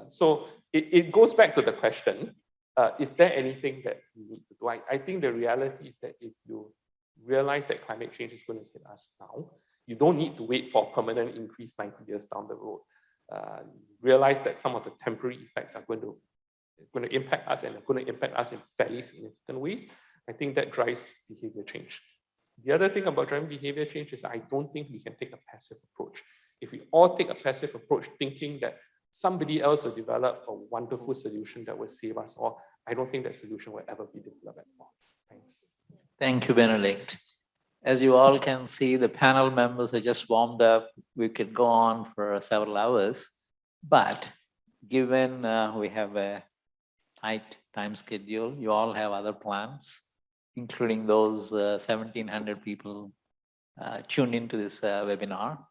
So it goes back to the question, is there anything that we need to do? I think the reality is that if you realize that climate change is going to hit us now, you don't need to wait for a permanent increase 90 years down the road. Realize that some of the temporary effects are going to impact us, and are going to impact us in fairly significant ways. I think that drives behavior change. The other thing about driving behavior change is I don't think we can take a passive approach. If we all take a passive approach thinking that somebody else will develop a wonderful solution that will save us all, I don't think that solution will ever be developed at all. Thanks. Thank you, Benedict. As you all can see, the panel members are just warmed up. We could go on for several hours, but given we have a tight time schedule, you all have other plans, including those 1,700 people tuned into this webinar.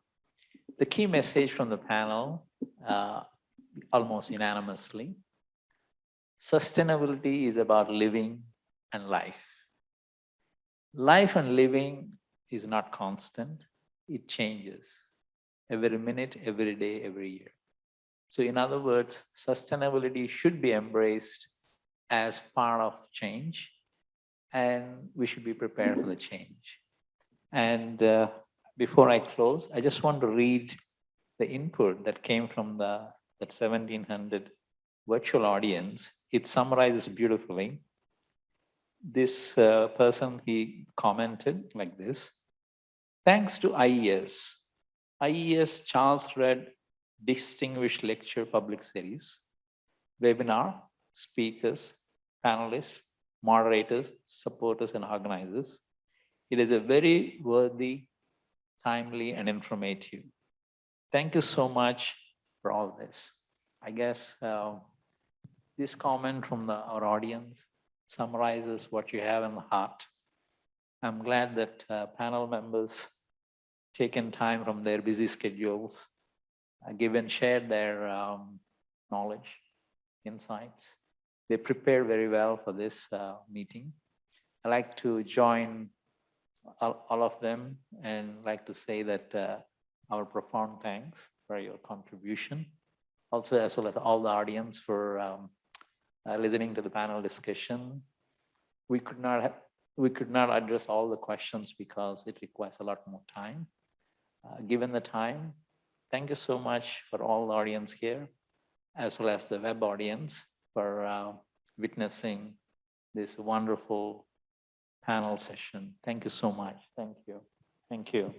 The key message from the panel, almost unanimously, sustainability is about living and life. Life and living is not constant. It changes every minute, every day, every year. So in other words, sustainability should be embraced as part of change, and we should be prepared for the change. And before I close, I just want to read the input that came from that 1,700 virtual audience. It summarizes beautifully. This person, he commented like this: thanks to IES Charles Red Distinguished Lecture Public Series, webinar, speakers, panelists, moderators, supporters, and organizers. It is a very worthy, timely, and informative. Thank you so much for all this. I guess this comment from our audience summarizes what you have in the heart. I'm glad that panel members taken time from their busy schedules, given, shared their knowledge, insights. They prepared very well for this meeting. I'd like to join all of them and like to say that our profound thanks for your contribution. Also, as well as all the audience for listening to the panel discussion. We could not address all the questions because it requires a lot more time. Given the time, thank you so much for all the audience here. as well as the web audience for witnessing this wonderful panel session. Thank you so much. Thank you. Thank you.